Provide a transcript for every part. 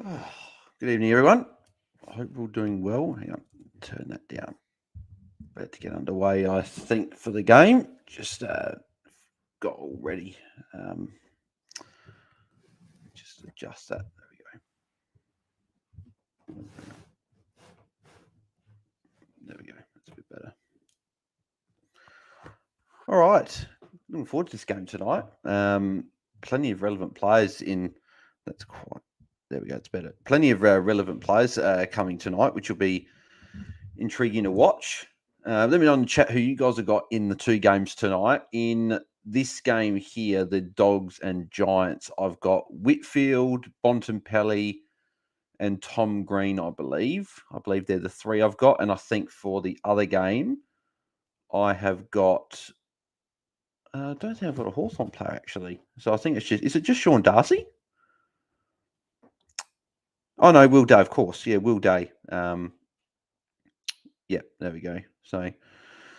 Good evening, everyone. I hope we're all doing well. Hang on, turn that down. About to get underway, I think, for the game. Just got all ready. Just adjust that. There we go. There we go. That's a bit better. All right. Looking forward to this game tonight. Plenty of relevant players in. That's quite. There we go. It's better. Plenty of relevant players coming tonight, which will be intriguing to watch. Let me know in the chat who you guys have got in the two games tonight. In this game here, the Dogs and Giants, I've got Whitfield, Bontempelli, and Tom Green, I believe. I believe they're the three I've got. And I think for the other game, I have got... I don't think I've got a Hawthorn player, actually. So I think it's just... Is it just Sean Darcy? Oh, no, Will Day, of course. Yeah, Will Day. Yeah, there we go. So...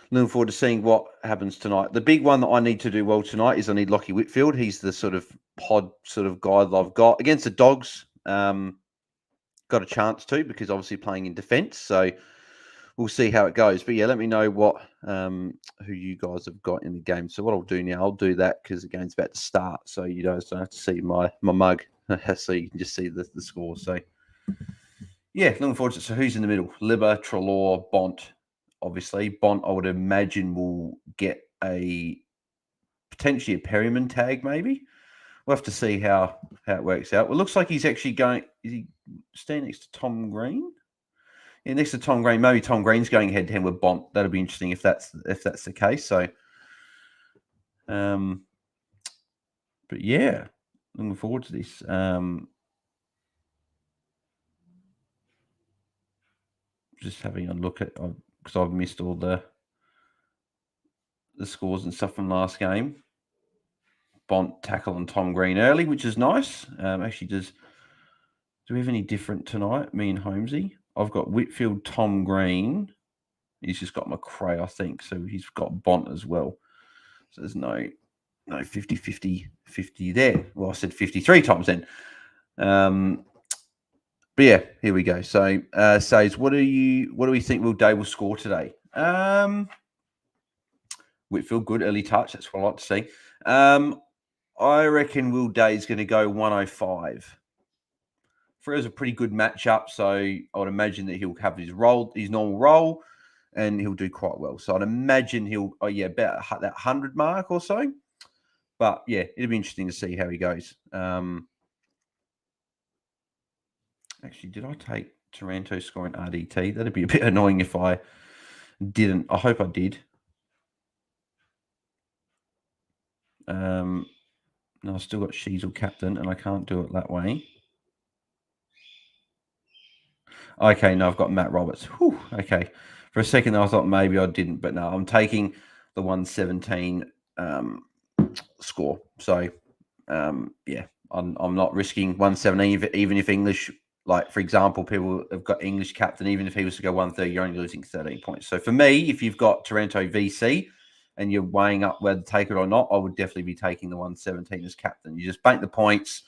looking forward to seeing what happens tonight. The big one that I need to do well tonight is I need Lockie Whitfield. He's the sort of pod sort of guy that I've got. Against the Dogs, got a chance to because obviously playing in defence. So we'll see how it goes. But yeah, let me know what who you guys have got in the game. So what I'll do now, I'll do that because the game's about to start. So you guys don't have to see my mug. So you can just see the score. So yeah, looking forward to it. So who's in the middle? Libba, Treloar, Bont. Obviously, Bont, I would imagine, will get potentially a Perryman tag, maybe. We'll have to see how it works out. Well, it looks like he's actually going... Is he standing next to Tom Green? Yeah, next to Tom Green. Maybe Tom Green's going head-to-head with Bont. That'll be interesting if that's the case. So, but yeah, looking forward to this. Just having a look at... because I've missed all the scores and stuff from last game. Bont tackle on Tom Green early, which is nice. Actually, do we have any different tonight? Me and Holmesy. I've got Whitfield, Tom Green. He's just got McRae, I think. So he's got Bont as well. So there's no 50-50 there. Well, I said 53 times then. But yeah, here we go. So Says, what do we think Will Day will score today? Whitfield, good early touch. That's what I like to see. I reckon Will Day is going to go 105. Freo's a pretty good matchup, so I would imagine that he'll have his normal role, and he'll do quite well. So I'd imagine he'll, about that 100 mark or so. But yeah, it'll be interesting to see how he goes. Actually, did I take Taranto scoring RDT? That'd be a bit annoying if I didn't. I hope I did. No, I've still got Sheasel captain, and I can't do it that way. Okay, no, I've got Matt Roberts. Whew, okay. For a second, I thought maybe I didn't, but no, I'm taking the 117 score. So, yeah, I'm not risking 117, even if English, like, for example, people have got English captain, even if he was to go 130, you're only losing 13 points. So for me, if you've got Taranto VC and you're weighing up whether to take it or not, I would definitely be taking the 117 as captain. You just bank the points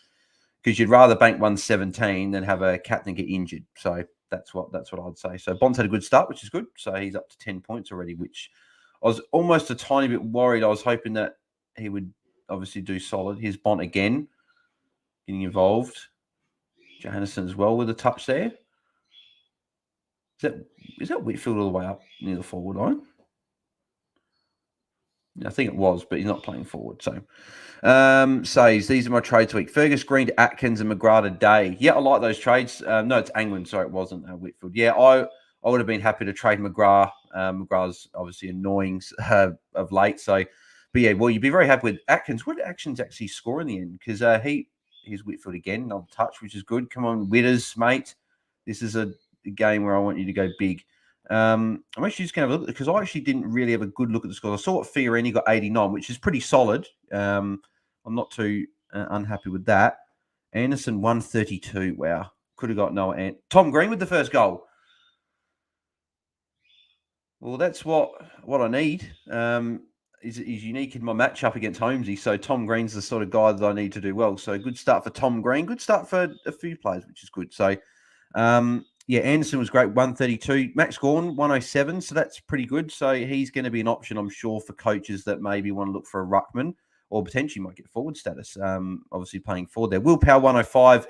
because you'd rather bank 117 than have a captain get injured. So that's what I'd say. So Bond's had a good start, which is good. So he's up to 10 points already, which I was almost a tiny bit worried. I was hoping that he would obviously do solid. Here's Bont again, getting involved. Johannesson as well with a touch there. Is that Whitfield all the way up near the forward line? I think it was, but he's not playing forward. So says, these are my trades week. Fergus Green to Atkins and McGrath to Day. Yeah, I like those trades. No, it's Angwin. Sorry, it wasn't Whitfield. Yeah, I would have been happy to trade McGrath. McGrath's obviously annoying of late. So, but yeah, well, you'd be very happy with Atkins. What did Atkins actually score in the end? Because here's Whitfield again, another touch, which is good. Come on, Witters, mate. This is a game where I want you to go big. I'm actually just going to have a look because I actually didn't really have a good look at the scores. I saw what Fiorini got 89, which is pretty solid. I'm not too unhappy with that. Anderson 132. Wow, could have got Noah. Tom Green with the first goal. Well, that's what I need. is unique in my matchup against Holmesy. So Tom Green's the sort of guy that I need to do well. So good start for Tom Green. Good start for a few players, which is good. So, Anderson was great, 132. Max Gawn, 107. So that's pretty good. So he's going to be an option, I'm sure, for coaches that maybe want to look for a ruckman or potentially might get forward status. Obviously playing forward there. Will Power, 105.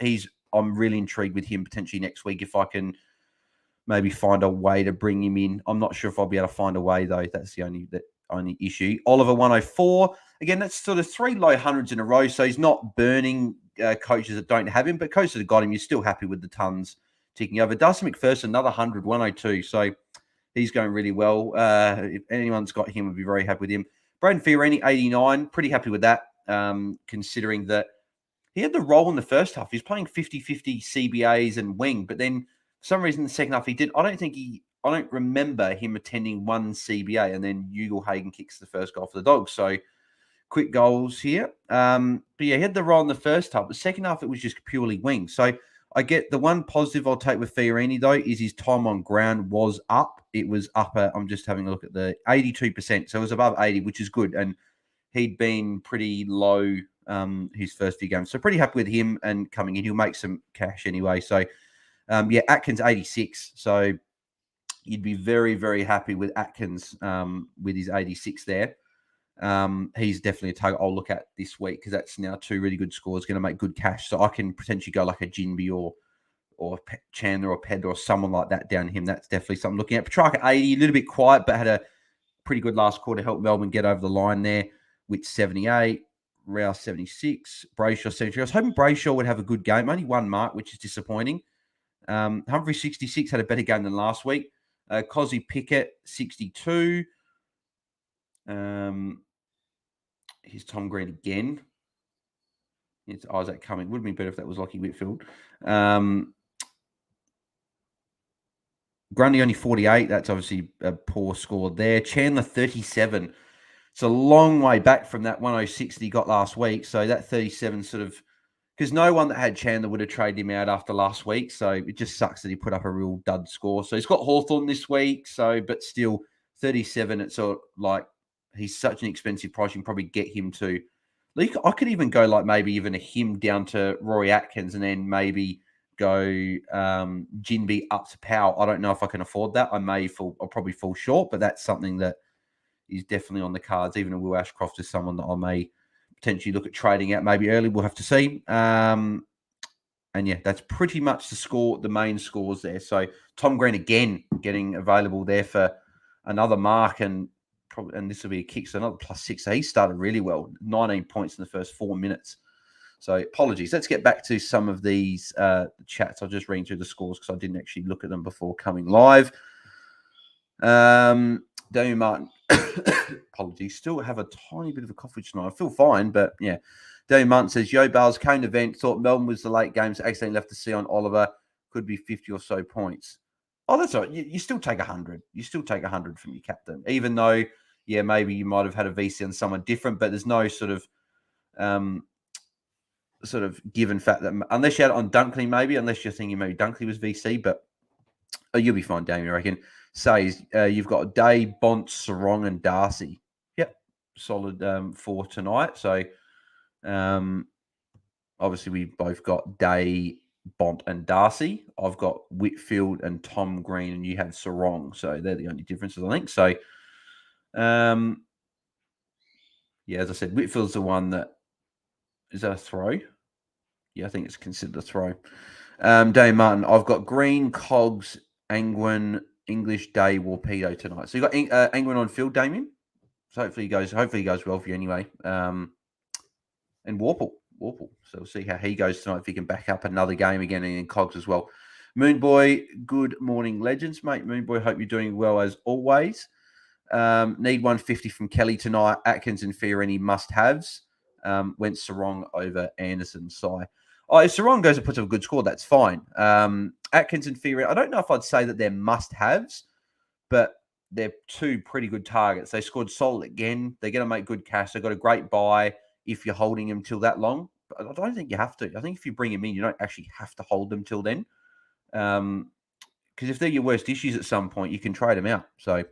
I'm really intrigued with him potentially next week if I can maybe find a way to bring him in. I'm not sure if I'll be able to find a way, though. That's the only issue. Oliver, 104. Again, that's sort of 3 low hundreds in a row. So he's not burning coaches that don't have him, but coaches that got him, you're still happy with the tons ticking over. Dustin McPherson, another 100, 102. So he's going really well. If anyone's got him, would be very happy with him. Braden Fiorini, 89. Pretty happy with that, considering that he had the role in the first half. He's playing 50-50 CBAs and wing, but then for some reason in the second half he did. I don't remember him attending one CBA, and then Ugle-Hagen kicks the first goal for the Dogs. So quick goals here. But yeah, he had the role in the first half. The second half, it was just purely wing. So I get the one positive I'll take with Fiorini, though, is his time on ground was up. It was up at, I'm just having a look at the 82%. So it was above 80, which is good. And he'd been pretty low his first few games. So pretty happy with him and coming in. He'll make some cash anyway. So, Atkins, 86. So you'd be very, very happy with Atkins with his 86 there. He's definitely a target I'll look at this week because that's now 2 really good scores, going to make good cash. So I can potentially go like a Jinby or Chandler or Pedro or someone like that down him. That's definitely something I'm looking at. Petrarca, 80, a little bit quiet, but had a pretty good last quarter, helped Melbourne get over the line there with 78. Rouse, 76. Brayshaw, 73. I was hoping Brayshaw would have a good game. Only 1 mark, which is disappointing. Humphrey, 66, had a better game than last week. Cozzy Pickett, 62. Here's Tom Green again. It's Isaac Cumming. Would have been better if that was Lockie Whitfield. Grundy only 48. That's obviously a poor score there. Chandler, 37. It's a long way back from that 106 that he got last week. So that 37 sort of, because no one that had Chandler would have traded him out after last week. So it just sucks that he put up a real dud score. So he's got Hawthorn this week. So, but still 37. It's sort of like he's such an expensive price. You can probably get him to, I could even go like maybe even a him down to Rory Atkins and then maybe go Jinby up to Powell. I don't know if I can afford that. I'll probably fall short, but that's something that is definitely on the cards. Even Will Ashcroft is someone that I may potentially look at trading out maybe early. We'll have to see. And yeah, that's pretty much the main scores there. So Tom Green again getting available there for another mark, and this will be a kick, so another +6. So he started really well, 19 points in the first 4 minutes. So apologies. Let's get back to some of these chats. I'll just read through the scores because I didn't actually look at them before coming live. Damian Martin, apologies, still have a tiny bit of a cough tonight. I feel fine, but yeah. Damian Martin says, Yo Bales, came to event, thought Melbourne was the late games, accidentally left to see on Oliver, could be 50 or so points. Oh, that's all right. You still take 100. You still take 100 from your captain, even though, yeah, maybe you might have had a VC on someone different, but there's no sort of given fact that unless you had it on Dunkley, maybe, unless you're thinking maybe Dunkley was VC, but you'll be fine, Damien, I reckon. Says you've got Day, Bont, Sarong, and Darcy. Yep, solid for tonight. So obviously we've both got Day, Bont, and Darcy. I've got Whitfield and Tom Green, and you have Sarong. So they're the only differences, I think. So yeah, as I said, Whitfield's the one that is that a throw? Yeah, I think it's considered a throw. Dave Martin, I've got Green, Cogs, Angwin, English, Day, Warpedo tonight. So you got Angwin on field, Damien. So hopefully he goes well for you anyway. And Warple. So we'll see how he goes tonight if he can back up another game again, and Cogs as well. Moonboy, good morning, legends, mate. Moonboy, hope you're doing well as always. Need 150 from Kelly tonight. Atkins and Fiorini must-haves. Went Sarong over Anderson. If Sarong goes and puts up a good score, that's fine. Atkins and Fiorini, I don't know if I'd say that they're must-haves, but they're 2 pretty good targets. They scored solid again. They're going to make good cash. They've got a great buy if you're holding them till that long. But I don't think you have to. I think if you bring them in, you don't actually have to hold them till then. Because if they're your worst issues at some point, you can trade them out. So,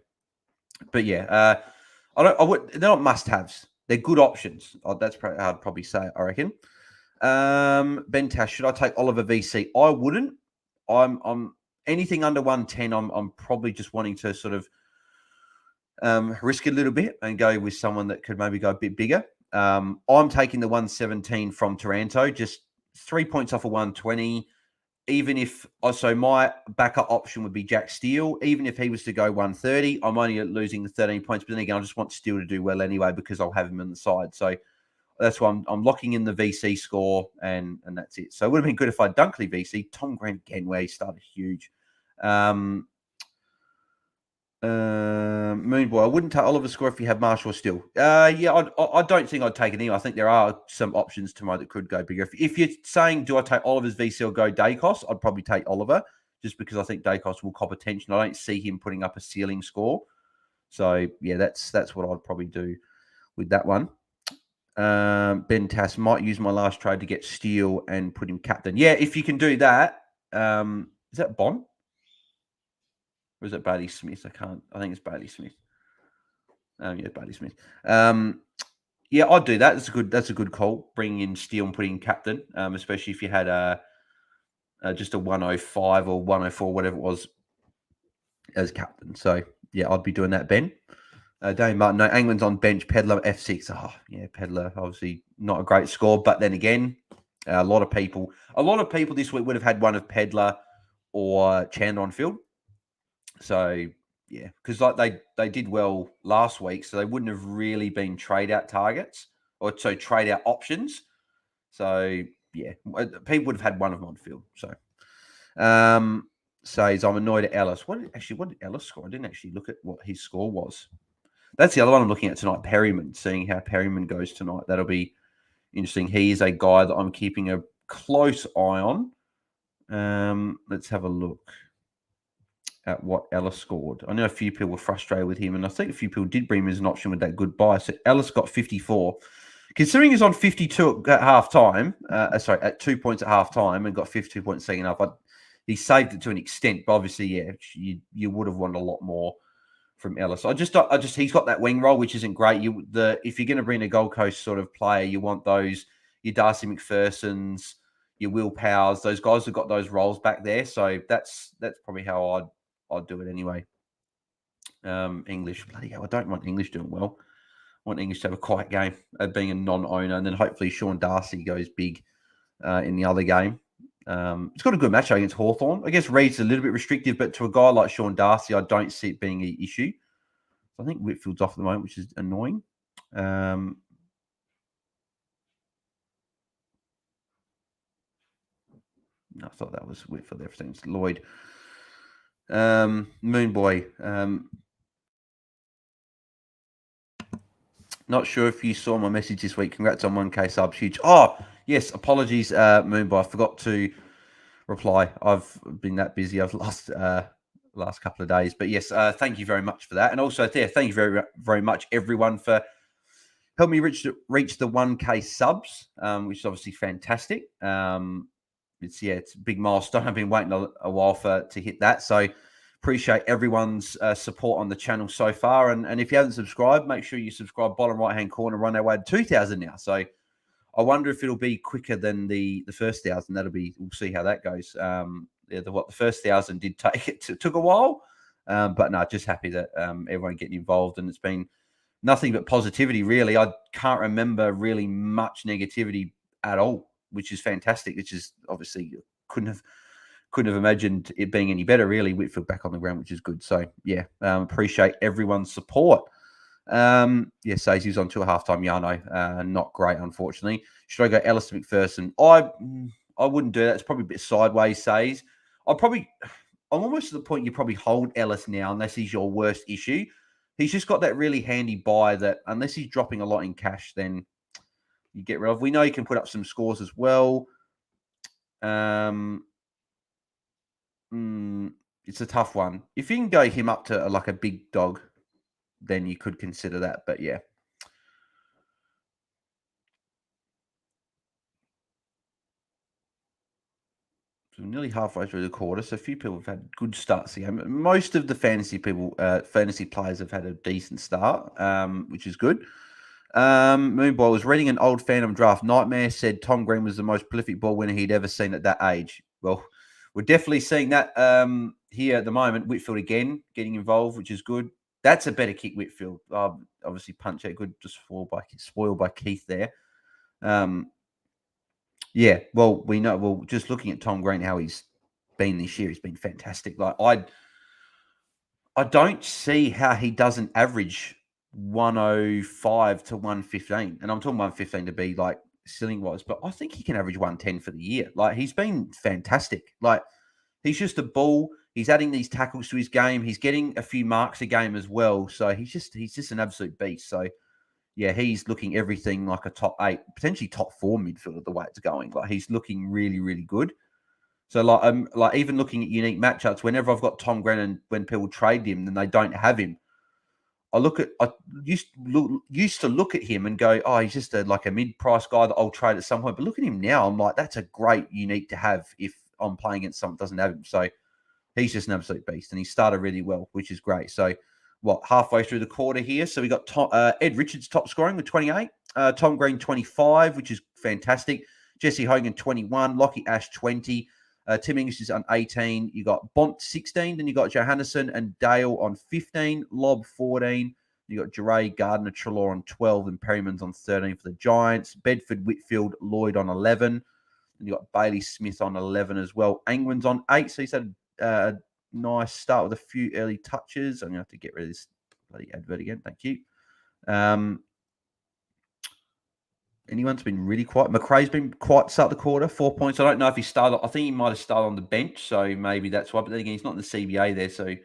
but yeah, I would. They're not must-haves. They're good options. That's probably how I'd probably say it, I reckon. Ben Tash, should I take Oliver VC? I wouldn't. I'm anything under 110. I'm probably just wanting to sort of risk it a little bit and go with someone that could maybe go a bit bigger. I'm taking the 117 from Taranto, just 3 points off of 120. Even if so, my backup option would be Jack Steele. Even if he was to go 130, I'm only losing the 13 points. But then again, I just want Steele to do well anyway because I'll have him on the side. So that's why I'm locking in the VC score and that's it. So it would have been good if I Dunkley VC. Tom Grant again, where he started huge. Moonboy, I wouldn't take Oliver score if you have Marshall still. Yeah, I don't think I'd take it anyway. I think there are some options tomorrow that could go bigger. If you're saying, do I take Oliver's VC or go Dacos? I'd probably take Oliver just because I think Dacos will cop attention. I don't see him putting up a ceiling score. So yeah, that's what I'd probably do with that one. Ben Tass might use my last trade to get Steele and put him captain. Yeah, if you can do that. Is that Bond? Or is it Bailey Smith? I think it's Bailey Smith. Yeah, Bailey Smith. Yeah, I'd do that. That's a good call. Bringing in Steele and putting in captain, especially if you had just a 105 or 104, whatever it was, as captain. So yeah, I'd be doing that, Ben. Dane Martin, no, Angman's on bench. Pedler F6. Oh yeah, Pedler obviously not a great score, but then again, a lot of people this week would have had one of Pedler or Chandler on field. So yeah, because like they did well last week, so they wouldn't have really been trade out targets or so trade out options. So yeah, people would have had one of them on field. So says I'm annoyed at Ellis. What did Ellis score? I didn't actually look at what his score was. That's the other one I'm looking at tonight. Perryman, seeing how Perryman goes tonight. That'll be interesting. He is a guy that I'm keeping a close eye on. Let's have a look at what Ellis scored. I know a few people were frustrated with him, and I think a few people did bring him as an option with that good buy. So Ellis got 54. Considering he's on 52 at half time, at 2 points at half time and got 52 points second half, he saved it to an extent. But obviously, yeah, you would have wanted a lot more from Ellis. He's got that wing roll, which isn't great. If you're going to bring a Gold Coast sort of player, you want those your Darcy McPhersons, your Will Powers, those guys have got those roles back there. So that's probably how I'd do it anyway. English, bloody hell, I don't want English doing well. I want English to have a quiet game of being a non-owner, and then hopefully Sean Darcy goes big in the other game. It's got a good match against Hawthorn. I guess Reed's a little bit restrictive, but to a guy like Sean Darcy, I don't see it being an issue. So I think Whitfield's off at the moment, which is annoying. I thought that was Whitfield. Everything's Lloyd. Moonboy. Not sure if you saw my message this week. Congrats on 1K subs. Huge. Oh, yes. Apologies, Moonboy. I forgot to reply. I've been that busy. I've lost last couple of days. But yes, thank you very much for that. And also, thank you very, very much, everyone, for helping me reach the 1K subs, which is obviously fantastic. It's a big milestone. I've been waiting a while to hit that. So appreciate everyone's support on the channel so far. And if you haven't subscribed, make sure you subscribe. Bottom right-hand corner, run our way to 2,000 now. So I wonder if it'll be quicker than the first 1,000. We'll see how that goes. The first 1,000 did take it. It took a while. But no, just happy that everyone getting involved. And it's been nothing but positivity, really. I can't remember really much negativity at all, which is fantastic. Which is obviously couldn't have imagined it being any better, really. Whitfield back on the ground, which is good. So yeah, appreciate everyone's support. Says he's on 2.5 time. Yeah, I know. Not great, unfortunately. Should I go Ellis to McPherson? I wouldn't do that. It's probably a bit sideways, says. I'm almost to the point you probably hold Ellis now, unless he's your worst issue. He's just got that really handy buy that unless he's dropping a lot in cash, then you get rid of. We know he can put up some scores as well. It's a tough one. If you can go him up to like a big dog, then you could consider that. But yeah. So nearly halfway through the quarter. So a few people have had good starts to the game. Most of the fantasy players have had a decent start, which is good. Moonboy was reading an old Phantom Draft Nightmare, said Tom Green was the most prolific ball winner he'd ever seen at that age. Well, we're definitely seeing that here at the moment. Whitfield again getting involved, which is good. That's a better kick, Whitfield. Obviously, punch out good, just spoiled by Keith there. Yeah, well, we know. Well, just looking at Tom Green, how he's been this year, he's been fantastic. Like I don't see how he doesn't average 105 to 115. And I'm talking 115 to be like ceiling wise, but I think he can average 110 for the year. Like he's been fantastic. Like he's just a ball. He's adding these tackles to his game. He's getting a few marks a game as well. So he's just an absolute beast. So yeah, he's looking everything like a top 8, potentially top 4 midfielder the way it's going. Like he's looking really, really good. So like even looking at unique matchups, whenever I've got Tom Grennan, when people trade him, then they don't have him. I used to look at him and go, oh, he's just like a mid-price guy that I'll trade at some point. But look at him now, I'm like, that's a great unique to have if I'm playing against someone that doesn't have him. So he's just an absolute beast, and he started really well, which is great. So halfway through the quarter here, so we got Ed Richards top scoring with 28, Tom Green 25, which is fantastic. Jesse Hogan 21, Lockie Ash 20. Tim English is on 18. You got Bont 16. Then you got Johannesson and Dale on 15. Lob 14. You got Jeray, Gardner, Trelaw on 12. And Perryman's on 13 for the Giants. Bedford, Whitfield, Lloyd on 11. And you got Bailey Smith on 11 as well. Angwin's on 8. So he's had a nice start with a few early touches. I'm going to have to get rid of this bloody advert again. Thank you. Anyone's been really quiet. McRae's been quiet to start the quarter, 4 points. I don't know if he started. I think he might have started on the bench, so maybe that's why. But then again, he's not in the CBA there, so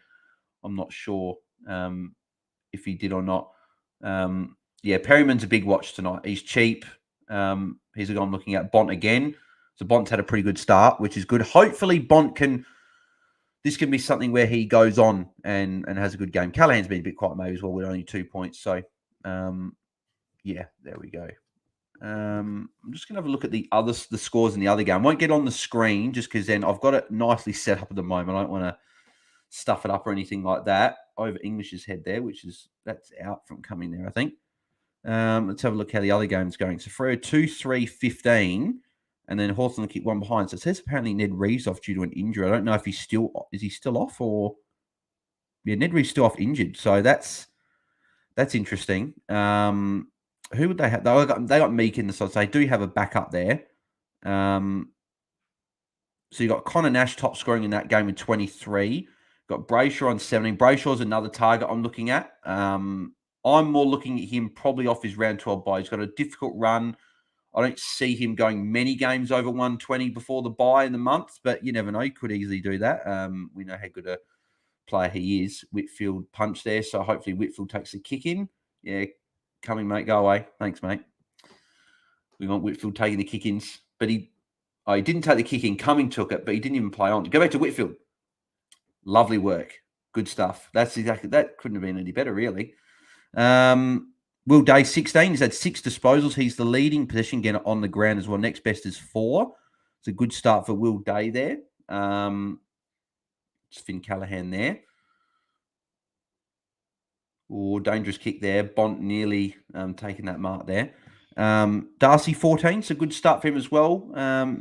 I'm not sure if he did or not. Yeah, Perryman's a big watch tonight. He's cheap. He's a guy I'm looking at. Bont again. So Bont's had a pretty good start, which is good. Hopefully Bont can... This can be something where he goes on and has a good game. Callahan's been a bit quiet maybe as well with only 2 points. So, yeah, there we go. I'm just going to have a look at the scores in the other game. I won't get on the screen just because then I've got it nicely set up at the moment. I don't want to stuff it up or anything like that over English's head there, that's out from coming there, I think. Let's have a look how the other game's going. So Freo 2-3-15, and then Hawthorn kick one behind. So it says apparently Ned Reeves off due to an injury. I don't know if is he still off or... Yeah, Ned Reeves still off injured. So that's interesting. Who would they have? They got Meek in the side. So they do have a backup there. So you got Connor Nash top scoring in that game with 23. Got Brayshaw on 17. Brayshaw's another target I'm looking at. I'm more looking at him probably off his round 12 bye. He's got a difficult run. I don't see him going many games over 120 before the bye in the month, but you never know. He could easily do that. We know how good a player he is. Whitfield punch there, so hopefully Whitfield takes the kick in. Yeah, coming, mate. Go away. Thanks, mate. We want Whitfield taking the kick-ins. But he didn't take the kick-in. Cumming took it, but he didn't even play on. Go back to Whitfield. Lovely work. Good stuff. That couldn't have been any better, really. Will Day, 16. He's had 6 disposals. He's the leading possession getter on the ground as well. Next best is 4. It's a good start for Will Day there. It's Finn Callahan there. Oh, dangerous kick there. Bont nearly taking that mark there. Darcy 14, it's a good start for him as well.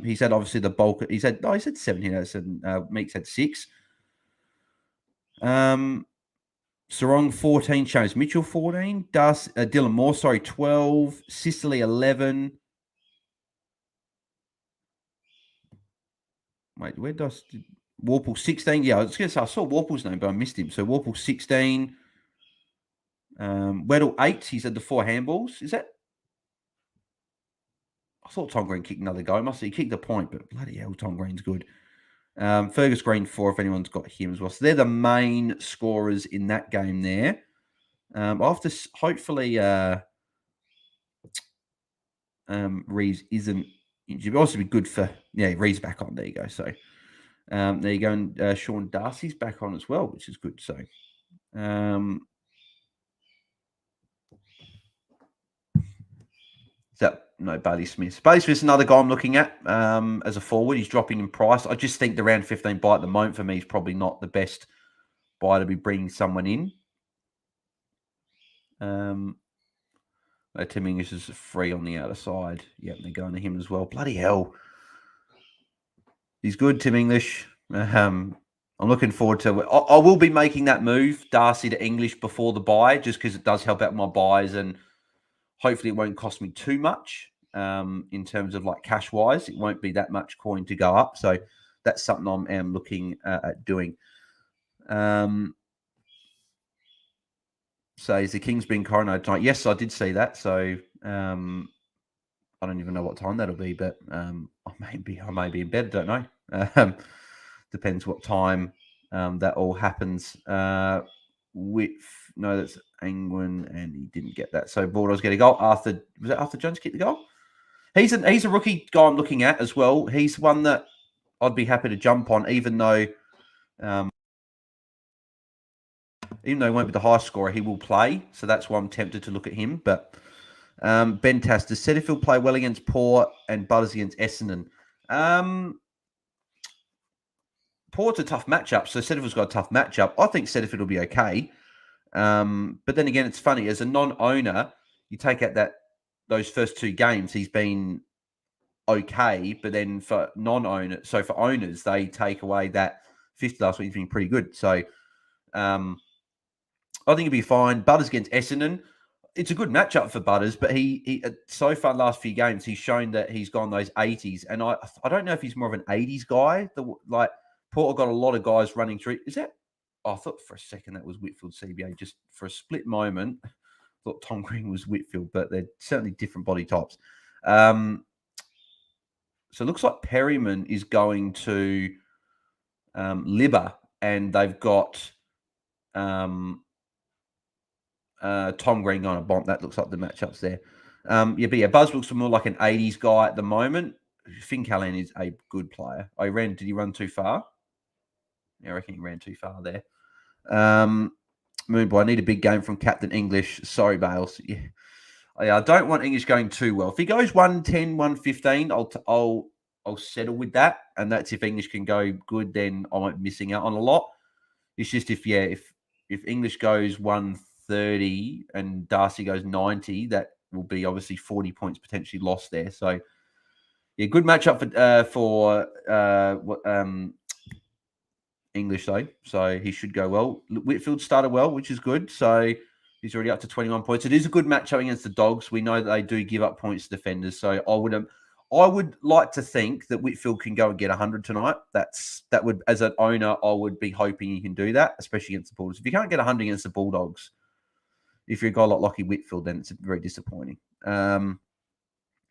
He's had obviously the bulk. He's had 17. Meeks had 6. Sarong 14, James Mitchell 14. Dylan Moore 12. Sicily 11. Wait, where does Warple 16? Yeah, I was going to say I saw Warple's name, but I missed him. So Warple 16. Weddle 8. He's had the 4 handballs. Is that? I thought Tom Green kicked another goal. He kicked the point, but bloody hell, Tom Green's good. Fergus Green 4, if anyone's got him as well. So they're the main scorers in that game there. After hopefully Reeves isn't injured. It'd also be good for Reeves back on. There you go. So there you go. And Sean Darcy's back on as well, which is good. So No, Bailey Smith. Bailey Smith's another guy I'm looking at as a forward. He's dropping in price. I just think the round 15 buy at the moment for me is probably not the best buy to be bringing someone in. Tim English is free on the outer side. Yep, they're going to him as well. Bloody hell. He's good, Tim English. I'm looking forward to it. I will be making that move, Darcy to English, before the buy, just because it does help out my buys, and hopefully it won't cost me too much in terms of like cash wise. It won't be that much coin to go up. So that's something I am looking at doing. So is the King's been coronated tonight? Yes, I did see that. So I don't even know what time that'll be, but I may be in bed. I don't know. Depends what time that all happens. That's Angwin, and he didn't get that. So Bulldogs get a goal. Was it Arthur Jones kicked the goal? He's a rookie guy I'm looking at as well. He's one that I'd be happy to jump on, even though he won't be the highest scorer, he will play. So that's why I'm tempted to look at him. But Ben Tass, does Setterfield play well against Port and Butters against Essendon? Port's a tough matchup, so Setterfield's got a tough matchup. I think Setterfield will be okay. But then again, it's funny. As a non-owner, you take out those first two games, he's been okay. But then for non-owners, so for owners, they take away that 50 last week. He's been pretty good. So I think he'll be fine. Butters against Essendon. It's a good matchup for Butters, but he so far last few games, he's shown that he's gone those 80s. And I don't know if he's more of an 80s guy. Port got a lot of guys running through. Is that? I thought for a second that was Whitfield CBA. Just for a split moment, I thought Tom Green was Whitfield, but they're certainly different body types. So it looks like Perryman is going to Libba, and they've got Tom Green going to Bomb. That looks like the matchups there. Buzz looks more like an 80s guy at the moment. Finn Callan is a good player. Did he run too far? Yeah, I reckon he ran too far there. Moonboy, I need a big game from Captain English. Sorry, Bales. Yeah. I don't want English going too well. If he goes 110, 115, I'll settle with that. And that's if English can go good, then I won't be missing out on a lot. It's just if English goes 130 and Darcy goes 90, that will be obviously 40 points potentially lost there. So yeah, good matchup for English though, so he should go well. Whitfield started well, which is good. So he's already up to 21 points. It is a good matchup against the Dogs. We know that they do give up points to defenders. So I would like to think that Whitfield can go and get 100 tonight. That would, as an owner, I would be hoping he can do that, especially against the Bulldogs. If you can't get 100 against the Bulldogs, if you're a guy like Lockie Whitfield, then it's very disappointing.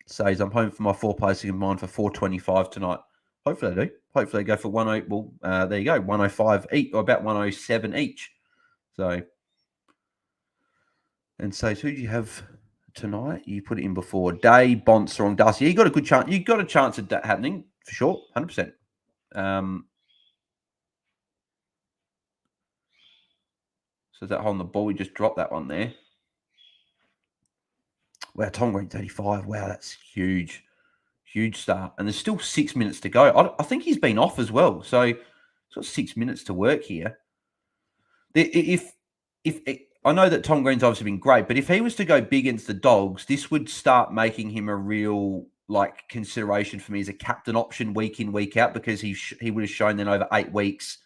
Says I'm home for my 4 placing in mind for 425 tonight. Hopefully they do. Hopefully they go for 108. Well, there you go, 105 each, or about 107 each. So, and so who do you have tonight? You put it in before Day, Bonser, on Darcy. You got a good chance. You got a chance of that happening for sure, 100%. So that hole on the ball, we just dropped that one there. Wow, Tom Green's 85. Wow, that's huge. Huge start. And there's still 6 minutes to go. I think he's been off as well. So he's got 6 minutes to work here. If I know that Tom Green's obviously been great, but if he was to go big against the Dogs, this would start making him a real consideration for me as a captain option week in, week out, because he would have shown then over 8 weeks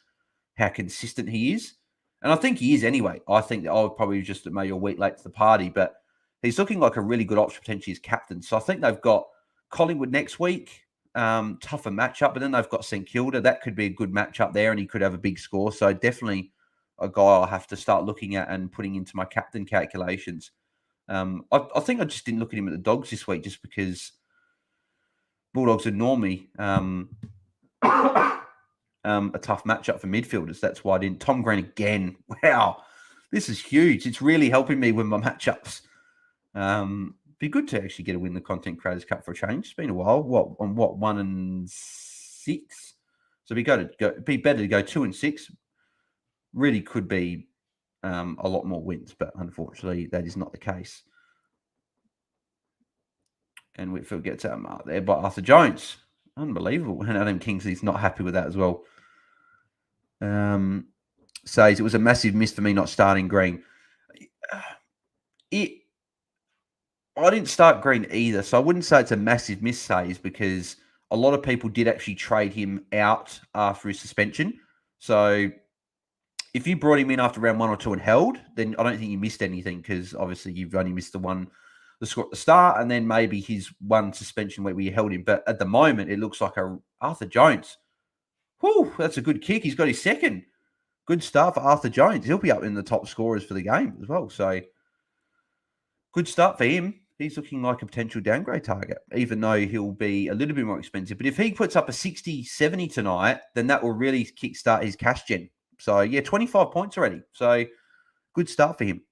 how consistent he is. And I think he is anyway. I think that I would probably just maybe a week late to the party, but he's looking like a really good option potentially as captain. So I think they've got Collingwood next week, tougher matchup, but then they've got St Kilda. That could be a good matchup there, and he could have a big score. So definitely a guy I'll have to start looking at and putting into my captain calculations. I think I just didn't look at him at the Dogs this week just because Bulldogs are normally a tough matchup for midfielders. That's why I didn't. Tom Green again. Wow, this is huge. It's really helping me with my matchups. Be good to actually get a win the Content Creators Cup for a change. It's been a while. 1-6? So be better to go 2-6. Really could be a lot more wins, but unfortunately that is not the case. And Whitfield gets out marked there by Arthur Jones. Unbelievable. And Adam Kingsley's not happy with that as well. Says it was a massive miss for me not starting Green. I didn't start Green either, so I wouldn't say it's a massive miss, says, because a lot of people did actually trade him out after his suspension. So if you brought him in after round 1 or 2 and held, then I don't think you missed anything, because obviously you've only missed the score at the start, and then maybe his one suspension where you held him. But at the moment, it looks like a Arthur Jones. Whew, that's a good kick. He's got his second. Good start for Arthur Jones. He'll be up in the top scorers for the game as well. So good start for him. He's looking like a potential downgrade target, even though he'll be a little bit more expensive. But if he puts up a 60, 70 tonight, then that will really kickstart his cash gen. So, yeah, 25 points already. So, good start for him.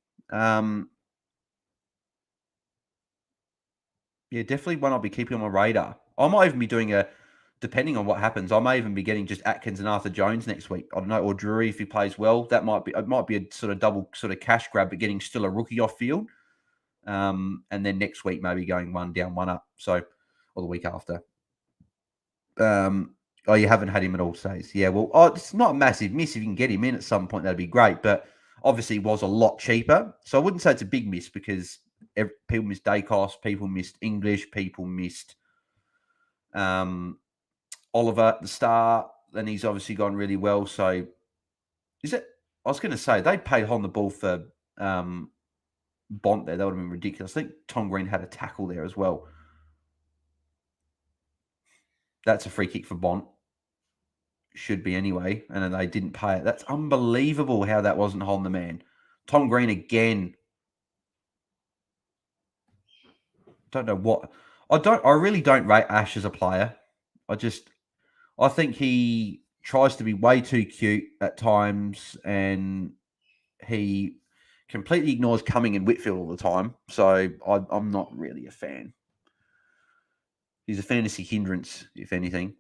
Yeah, definitely one I'll be keeping on my radar. I might even be doing depending on what happens, I may even be getting just Atkins and Arthur Jones next week. I don't know, or Drury if he plays well. It might be a sort of double sort of cash grab, but getting still a rookie off field. And then next week maybe going one down, one up. So, or the week after. You haven't had him at all, says. Yeah, well, it's not a massive miss. If you can get him in at some point, that'd be great. But obviously, it was a lot cheaper. So I wouldn't say it's a big miss, because people missed Dacos, people missed English, people missed Oliver at the start. And he's obviously gone really well. So is it? I was going to say they paid on the ball for Bont there. That would have been ridiculous. I think Tom Green had a tackle there as well. That's a free kick for Bont. Should be anyway. And then they didn't pay it. That's unbelievable how that wasn't holding the man. Tom Green again. Don't know what. I really don't rate Ash as a player. I think he tries to be way too cute at times, and he completely ignores Cumming and Whitfield all the time. So I'm not really a fan. He's a fantasy hindrance, if anything.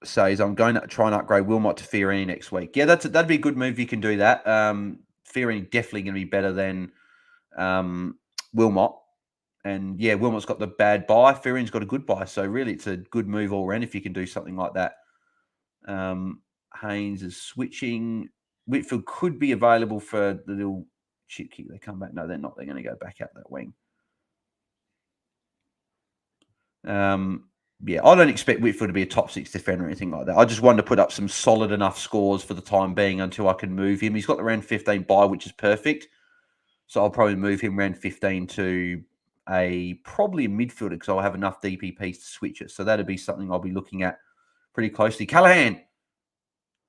Says I'm going to try and upgrade Wilmot to Fiorini next week. Yeah, that'd be a good move. You can do that. Fiorini definitely going to be better than Wilmot. And yeah, Wilmot's got the bad buy. Fiorini's got a good buy. So really, it's a good move all around if you can do something like that. Haynes is switching. Whitfield could be available for the little chip kick. They come back. No, they're not. They're going to go back out that wing. Yeah, I don't expect Whitfield to be a top 6 defender or anything like that. I just wanted to put up some solid enough scores for the time being until I can move him. He's got the round 15 bye, which is perfect. So I'll probably move him round 15 to probably a midfielder, because I'll have enough DPPs to switch it. So that'd be something I'll be looking at pretty closely. Callahan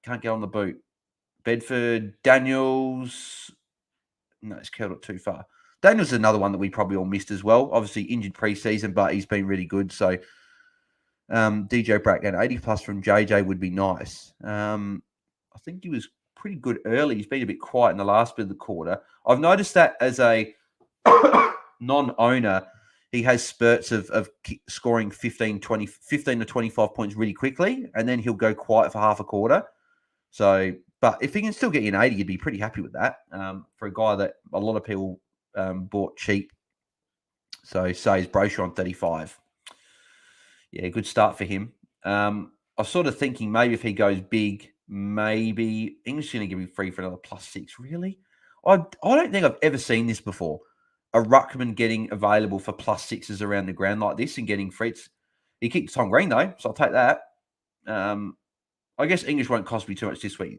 can't get on the boot. Bedford, Daniels. No, it's curled up too far. Daniels is another one that we probably all missed as well. Obviously injured pre-season, but he's been really good. So DJ Brackgan, 80 plus from JJ would be nice. I think he was pretty good early. He's been a bit quiet in the last bit of the quarter. I've noticed that as a non-owner, he has spurts of scoring 15 to 25 points really quickly, and then he'll go quiet for half a quarter. So, but if he can still get you an 80, you'd be pretty happy with that for a guy that a lot of people bought cheap. So, says brochure on 35. Yeah, good start for him. I was sort of thinking maybe if he goes big, maybe English is going to give me free for another +6. Really? I don't think I've ever seen this before. A ruckman getting available for +6s around the ground like this and getting free. He kicked Tom Green though, so I'll take that. I guess English won't cost me too much this week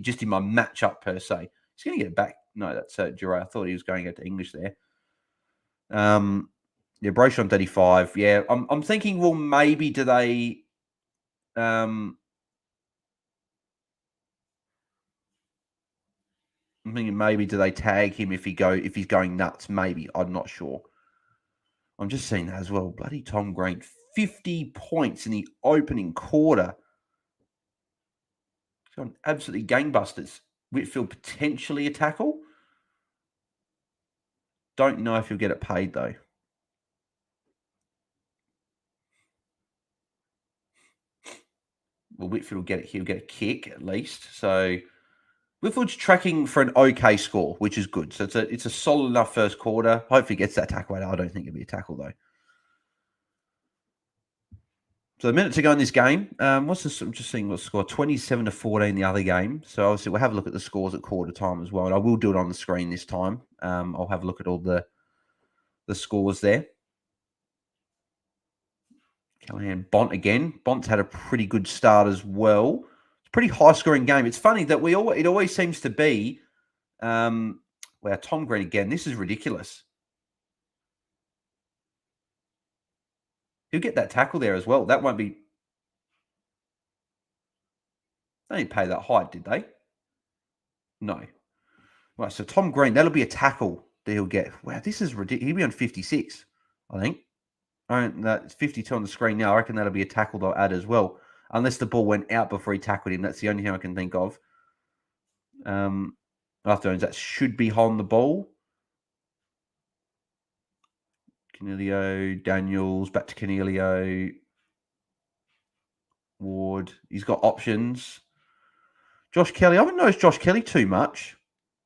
just in my matchup per se. He's going to get it back. No, that's Giroux. I thought he was going out to English there. Yeah, brochure on 35. Yeah, I'm thinking, well, maybe do they I'm thinking maybe do they tag him if he's going nuts? Maybe. I'm not sure. I'm just seeing that as well. Bloody Tom Green, 50 points in the opening quarter. He's gone absolutely gangbusters. Whitfield potentially a tackle. Don't know if he'll get it paid though. Well, Whitfield will get it. He'll get a kick at least. So Whitfield's tracking for an okay score, which is good. So it's a solid enough first quarter. Hopefully gets that tackle out. I don't think it'll be a tackle, though. So a minute to go in this game. What's this? I'm just seeing what score. 27-14 the other game. So obviously we'll have a look at the scores at quarter time as well. And I will do it on the screen this time. I'll have a look at all the scores there. Callahan, Bont again. Bont's had a pretty good start as well. It's a pretty high-scoring game. It's funny that it always seems to be, Tom Green again. This is ridiculous. He'll get that tackle there as well. That won't be... They didn't pay that height, did they? No. Right, so Tom Green, that'll be a tackle that he'll get. Wow, this is ridiculous. He'll be on 56, I think. It's 52 on the screen now. I reckon that'll be a tackle they'll add as well. Unless the ball went out before he tackled him. That's the only thing I can think of. After that should be holding the ball. Canelio, Daniels, back to Canelio. Ward. He's got options. Josh Kelly. I haven't noticed Josh Kelly too much.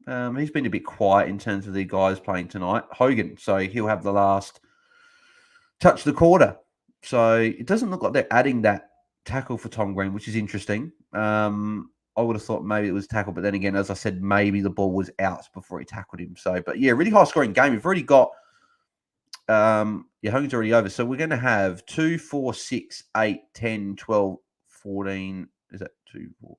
He's been a bit quiet in terms of the guys playing tonight. Hogan. So he'll have the last touch of the quarter. So it doesn't look like they're adding that tackle for Tom Green, which is interesting. I would have thought maybe it was tackle, but then again, as I said, maybe the ball was out before he tackled him. So, but yeah, really high scoring game. We've already got, Hogan's already over. So we're going to have 2, 4, 6, 8, 10, 12, 14. Is that 2, 4?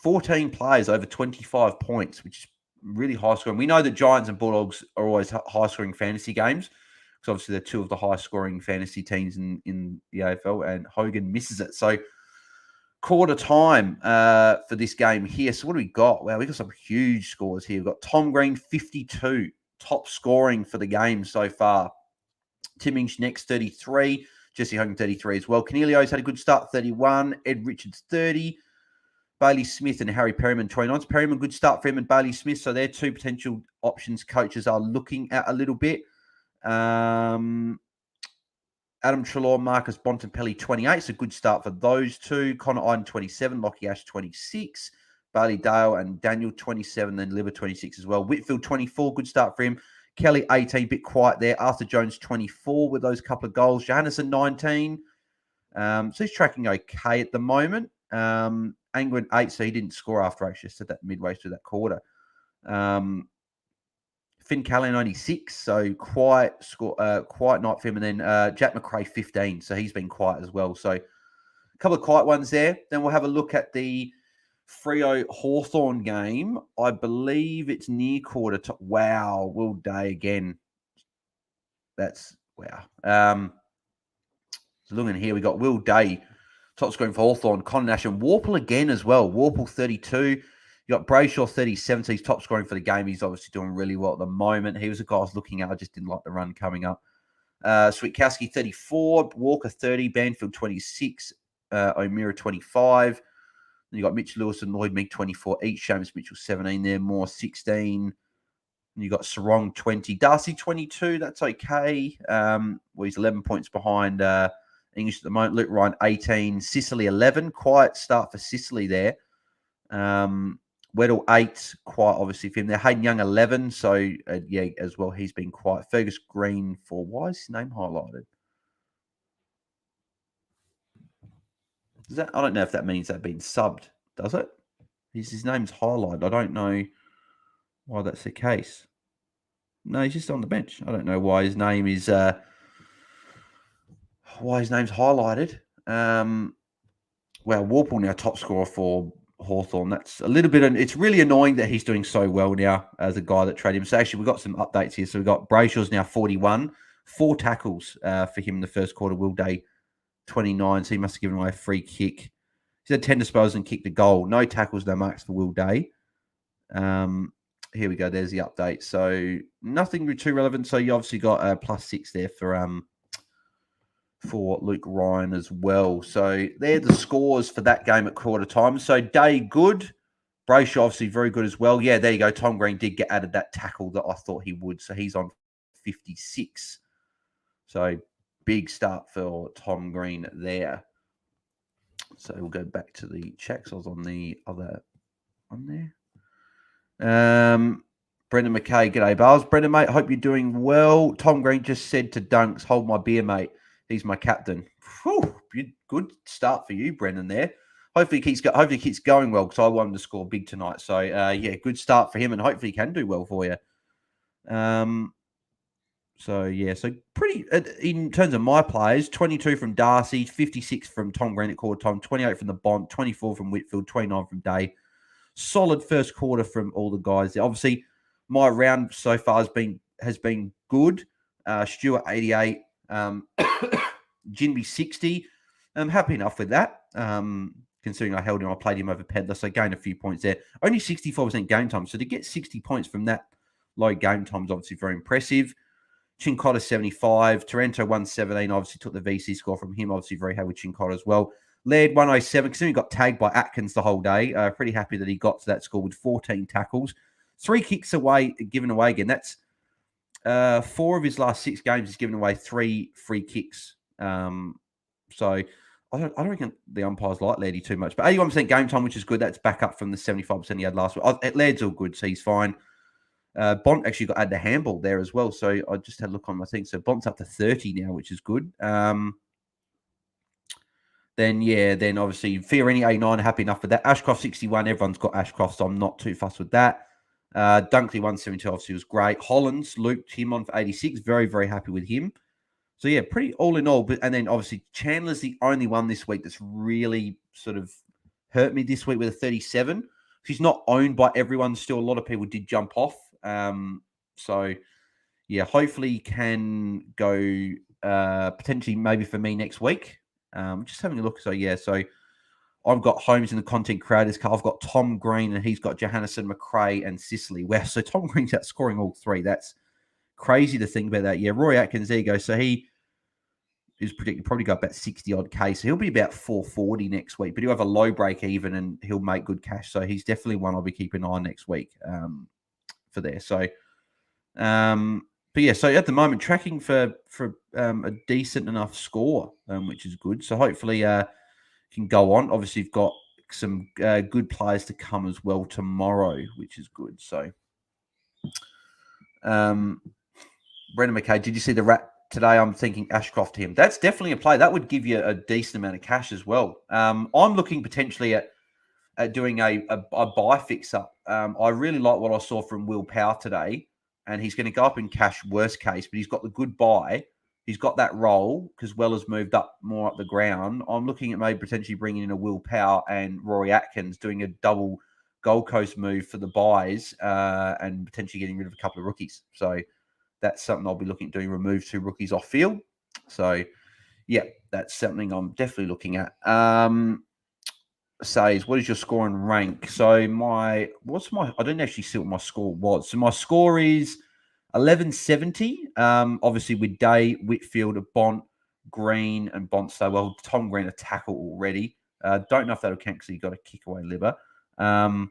14 players over 25 points, which is really high scoring. We know that Giants and Bulldogs are always high scoring fantasy games because obviously they're two of the high scoring fantasy teams in the AFL, and Hogan misses it. So quarter time for this game here. So what do we got? Wow, we got some huge scores here. We've got Tom Green, 52, top scoring for the game so far. Tim Inch next, 33. Jesse Hogan, 33 as well. Canelio's had a good start, 31. Ed Richards, 30. Bailey Smith and Harry Perryman, 29. Perryman, good start for him and Bailey Smith. So they're two potential options coaches are looking at a little bit. Adam Trelaw, Marcus Bontempelli, 28. It's a good start for those two. Connor Iden, 27. Lockie Ash, 26. Bailey Dale and Daniel, 27. Then Liver, 26 as well. Whitfield, 24. Good start for him. Kelly, 18. Bit quiet there. Arthur Jones, 24 with those couple of goals. Johannesson, 19. So he's tracking okay at the moment. Angwin, 8. So he didn't score after I actually said that midway through that quarter. Finn Callan, only 6, so quiet night for him. And then Jack McRae, 15, so he's been quiet as well. So a couple of quiet ones there. Then we'll have a look at the Freo Hawthorn game. I believe it's near quarter to... Wow, Will Day again. That's... Wow. So looking here, we got Will Day, top scoring for Hawthorn. Connor Nash and Warple again as well. Warple, 32. You got Brayshaw, 37. So he's top scoring for the game. He's obviously doing really well at the moment. He was a guy I was looking at. I just didn't like the run coming up. Switkowski, 34. Walker, 30. Banfield, 26. O'Meara, 25. Then you got Mitch Lewis and Lloyd Meek, 24 each. Seamus Mitchell, 17 there. Moore, 16. And you got Sarong, 20. Darcy, 22. That's okay. Well, he's 11 points behind English at the moment. Luke Ryan, 18. Sicily, 11. Quiet start for Sicily there. Weddle, 8. Quiet, obviously, for him there. Hayden Young, 11. So, yeah, as well, he's been quiet. Fergus Green, 4. Why is his name highlighted? I don't know if that means they've been subbed, does it? His name's highlighted. I don't know why that's the case. No, he's just on the bench. I don't know why his name is... why his name's highlighted. Well, Warple now top scorer for Hawthorn. That's a little bit... It's really annoying that he's doing so well now as a guy that traded him. So actually, we've got some updates here. So we've got Brayshaw's now 41. 4 tackles for him in the first quarter. Will Day, 29. So he must have given away a free kick. He's had 10 disposals and kicked a goal. No tackles, no marks for Will Day. Here we go. There's the update. So nothing too relevant. So you obviously got a +6 there for Luke Ryan as well. So they're the scores for that game at quarter time. So Day good. Brayshaw obviously very good as well. Yeah, there you go. Tom Green did get added that tackle that I thought he would. So he's on 56. So big start for Tom Green there. So we'll go back to the checks. I was on the other one there. Brendan McKay, g'day, Bars. Brendan, mate, hope you're doing well. Tom Green just said to Dunks, hold my beer, mate. He's my captain. Whew, good start for you, Brendan, there. Hopefully he keeps going well because I want him to score big tonight. So, yeah, good start for him, and hopefully he can do well for you. So pretty, in terms of my players, 22 from Darcy, 56 from Tom Green at quarter time, 28 from the Bont, 24 from Whitfield, 29 from Day. Solid first quarter from all the guys there. Obviously, my round so far has been good. Stewart 88, Jinby 60. I'm happy enough with that. Considering I held him, I played him over Pedler, so I gained a few points there. Only 64% game time, so to get 60 points from that low game time is obviously very impressive. Chincotta 75, Taranto 117. Obviously took the VC score from him. Obviously very happy with Chincotta as well. Laird 107, considering he got tagged by Atkins the whole day. Pretty happy that he got to that score with 14 tackles. 3 kicks given away again. That's 4 of his last 6 games. He's given away 3 free kicks. So I don't reckon the umpires like Lairdy too much. But 81% game time, which is good. That's back up from the 75% he had last week. Laird's all good, so he's fine. Bont actually got added the handball there as well. So I just had a look on my thing. So Bont's up to 30 now, which is good. Then obviously Fiorini 89, happy enough with that. Ashcroft 61, everyone's got Ashcroft, so I'm not too fussed with that. Dunkley 172 obviously was great. Hollands looped him on for 86, very, very happy with him. So yeah, pretty all in all. And then obviously Chandler's the only one this week that's really sort of hurt me this week with a 37. He's not owned by everyone still. A lot of people did jump off. So yeah, hopefully he can go potentially maybe for me next week. Just having a look. So yeah, so I've got Holmes in the content creators car. I've got Tom Green and he's got Johannesson, McRae and Sicily. Wow, so Tom Green's out scoring all 3. That's crazy to think about that. Yeah, Roy Atkins, there you go. So he is predicted probably got about 60 odd K. So he'll be about 440 next week, but he'll have a low break even and he'll make good cash. So he's definitely one I'll be keeping an eye on next week for there. So, but yeah, so at the moment tracking for a decent enough score, which is good. So hopefully can go on. Obviously, you've got some good players to come as well tomorrow, which is good. So, Brendan McKay, did you see the rat today? I'm thinking Ashcroft him. That's definitely a play. That would give you a decent amount of cash as well. I'm looking potentially at doing a buy fix up. I really like what I saw from Will Power today, and he's going to go up in cash worst case, but he's got the good buy. He's got that role because Weller's moved up more up the ground. I'm looking at maybe potentially bringing in a Will Power and Rory Atkins, doing a double Gold Coast move for the buys and potentially getting rid of a couple of rookies. So that's something I'll be looking at doing, remove 2 rookies off field. So, yeah, that's something I'm definitely looking at. Says, what is your score and rank? So I don't actually see what my score was. So my score is 1170. Obviously with Day, Whitfield, Bont, Green, and Bont. So well, Tom Green a tackle already. Don't know if that'll count because he got a kick away liver. And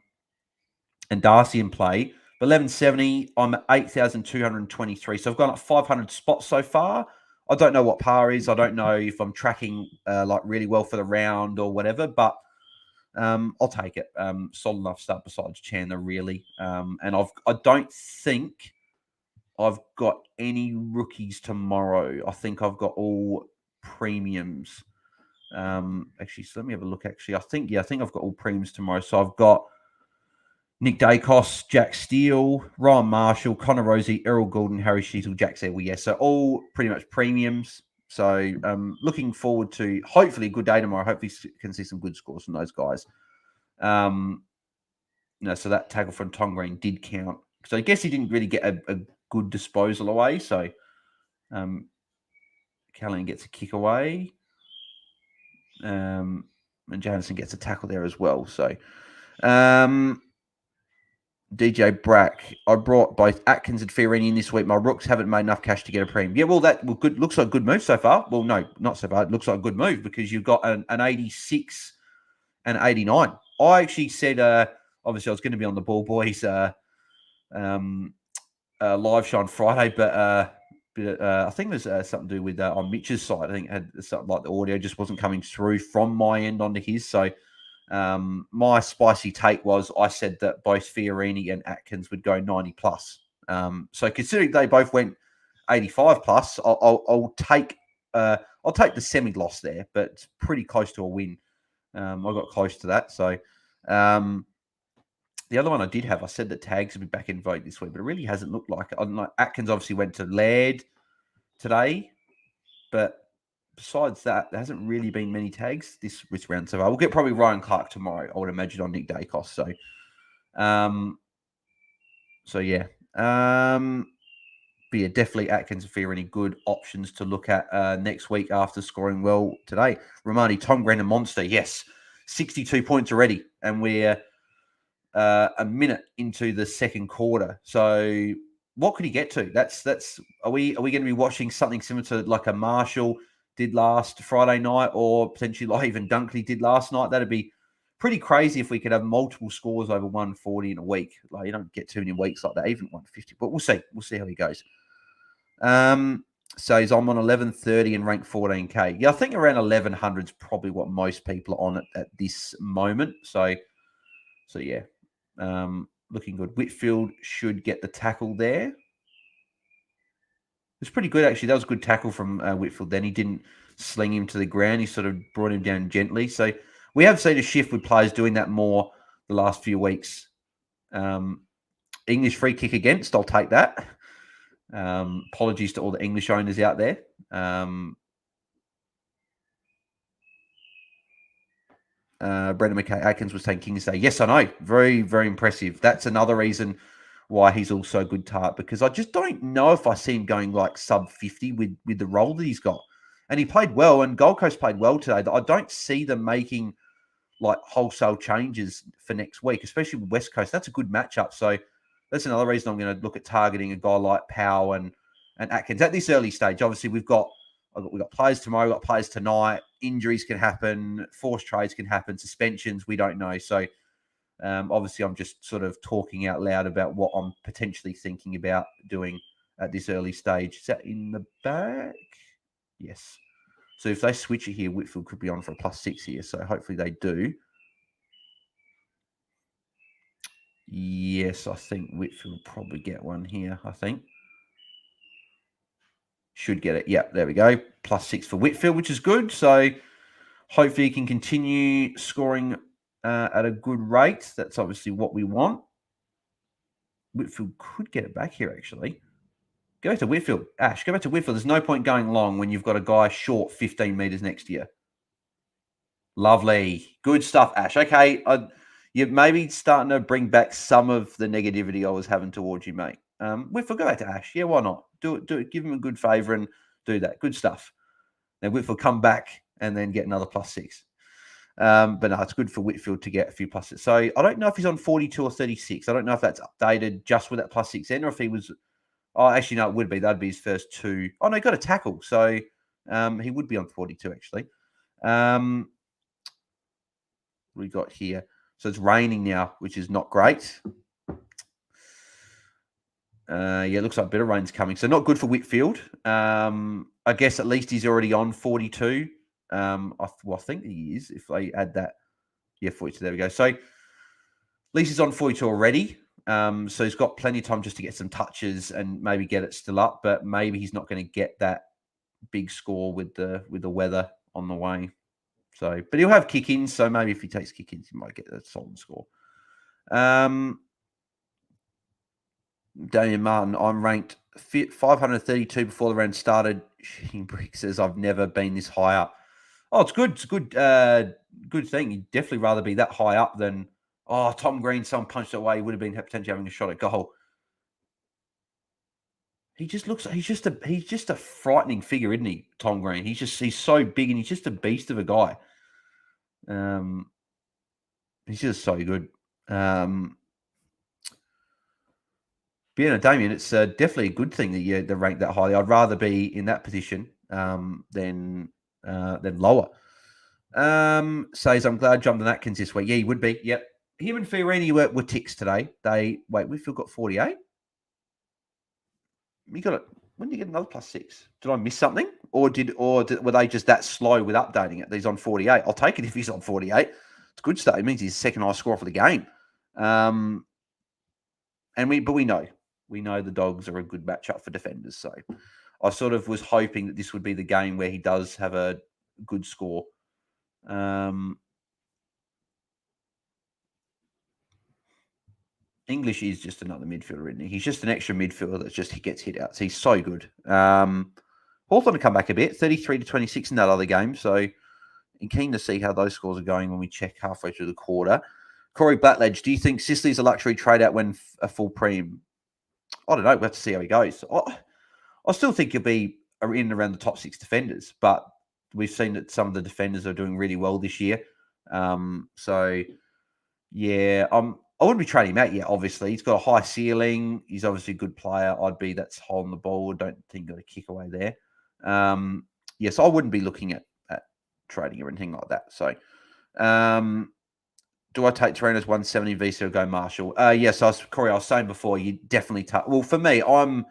Darcy in play. But 1170, I'm at 8,223. So I've gone up 500 spots so far. I don't know what par is. I don't know if I'm tracking like really well for the round or whatever, but I'll take it. Solid enough start besides Chandler, really. And I don't think I've got any rookies tomorrow. I think I've got all premiums. Actually, so let me have a look. Actually, I think I've got all premiums tomorrow. So I've got Nick Dacos, Jack Steele, Ryan Marshall, Connor Rosie, Errol Goulden, Harry Sheetal, Jack Sewell. Yeah, so all pretty much premiums. So looking forward to hopefully a good day tomorrow. Hopefully can see some good scores from those guys. So that tackle from Tom Green did count. So I guess he didn't really get a good disposal away. So Callahan gets a kick away. And Janison gets a tackle there as well. So DJ Brack, I brought both Atkins and Fiorini in this week. My rooks haven't made enough cash to get a premium. Yeah, well, good. Looks like a good move so far. Well, no, not so far. It looks like a good move because you've got an 86 and 89. I actually said, obviously, I was going to be on the Ball Boys live show on Friday, but I think there's something to do with on Mitch's side. I think it had something like the audio just wasn't coming through from my end onto his. So My spicy take was I said that both Fiorini and Atkins would go 90 plus. So considering they both went 85 plus, I'll take the semi loss there, but it's pretty close to a win. I got close to that. So the other one I did have, I said that Tags would be back in vote this week, but it really hasn't looked like it. Atkins obviously went to Laird today, but besides that, there hasn't really been many tags this round so far. We'll get probably Ryan Clark tomorrow, I would imagine, on Nick Dacos. So yeah. But yeah, definitely Atkins and Fiorini good options to look at next week after scoring well today. Romani, Tom Green and Monster, yes. 62 points already, and we're a minute into the second quarter. So what could he get to? That's are we going to be watching something similar to like a Marshall did last Friday night, or potentially like even Dunkley did last night? That'd be pretty crazy if we could have multiple scores over 140 in a week. Like, you don't get too many weeks like that, even 150. But we'll see. We'll see how he goes. So I'm on 1130 and ranked 14k. Yeah, I think around 1100 is probably what most people are on at this moment. So yeah, looking good. Whitfield should get the tackle there. It was pretty good, actually. That was a good tackle from Whitfield. Then he didn't sling him to the ground. He sort of brought him down gently. So we have seen a shift with players doing that more the last few weeks. English free kick against, I'll take that. Apologies to all the English owners out there. Brendan McKay Atkins was saying Kings Day. Yes, I know. Very, very impressive. That's another reason why he's also a good tart, because I just don't know if I see him going like sub 50 with the role that he's got. And he played well, and Gold Coast played well today. I don't see them making like wholesale changes for next week, especially with West Coast. That's a good matchup. So that's another reason I'm going to look at targeting a guy like Powell and Atkins at this early stage. Obviously, we've got players tomorrow, we've got players tonight. Injuries can happen, forced trades can happen, suspensions, we don't know. So obviously, I'm just sort of talking out loud about what I'm potentially thinking about doing at this early stage. Is that in the back? Yes. So if they switch it here, Whitfield could be on for a +6 here. So hopefully they do. Yes, I think Whitfield will probably get one here, I think. Should get it. Yeah, there we go. +6 for Whitfield, which is good. So hopefully he can continue scoring at a good rate. That's obviously what we want. Whitfield could get it back here, actually. Go to Whitfield. Ash, go back to Whitfield. There's no point going long when you've got a guy short 15 metres next to you. Lovely. Good stuff, Ash. Okay, you're maybe starting to bring back some of the negativity I was having towards you, mate. Whitfield, go back to Ash. Yeah, why not? Do it. Give him a good favour and do that. Good stuff. Then Whitfield come back and then get another +6. But no, it's good for Whitfield to get a few +6. So I don't know if he's on 42 or 36. I don't know if that's updated just with that +6 in, or if he was. Oh, actually, no, it would be. That'd be his first two. Oh, no, he got a tackle. So he would be on 42, actually. We got here. So it's raining now, which is not great. Yeah, it looks like a bit of rain's coming. So not good for Whitfield. I guess at least he's already on 42. I think he is, if they add that. Yeah, 42. There we go. So at least he's on 42 already. So he's got plenty of time just to get some touches and maybe get it still up. But maybe he's not going to get that big score with the weather on the way. So, but he'll have kick-ins. So maybe if he takes kick-ins, he might get a solid score. Damian Martin, I'm ranked 532 before the round started. Shitting Brick says I've never been this high up. Oh, it's good. It's a good, good thing. You'd definitely rather be that high up than Tom Green. Someone punched it away. He would have been potentially having a shot at goal. He just looks. He's just a frightening figure, isn't he? Tom Green. He's so big and he's just a beast of a guy. He's just so good. Damien, it's definitely a good thing that they're ranked that highly. I'd rather be in that position than lower. Says, I'm glad I jumped on Atkins this week. Yeah, he would be. Yep. Him and Fiorini were ticks today. We've got 48. You got it. When did you get another +6? Did I miss something? Or were they just that slow with updating it? He's on 48. I'll take it if he's on 48. It's a good start. It means he's second highest scorer for the game. And we know the Dogs are a good matchup for defenders. So I sort of was hoping that this would be the game where he does have a good score. English is just another midfielder, isn't he? He's just an extra midfielder he gets hit out. So he's so good. Hawthorn to come back a bit, 33-26 in that other game. So I'm keen to see how those scores are going when we check halfway through the quarter. Corey Blackledge, do you think Sicily's a luxury trade out when a full preem? I don't know. We'll have to see how he goes. I still think he'll be in and around the top 6 defenders, but we've seen that some of the defenders are doing really well this year. So, yeah, I wouldn't be trading him out yet, obviously. He's got a high ceiling. He's obviously a good player. That's holding the ball. Don't think got a kick away there. So I wouldn't be looking at trading or anything like that. So, do I take Torino's 170 VC or go Marshall? Yes, Corey, I was saying before, you definitely well, for me, I'm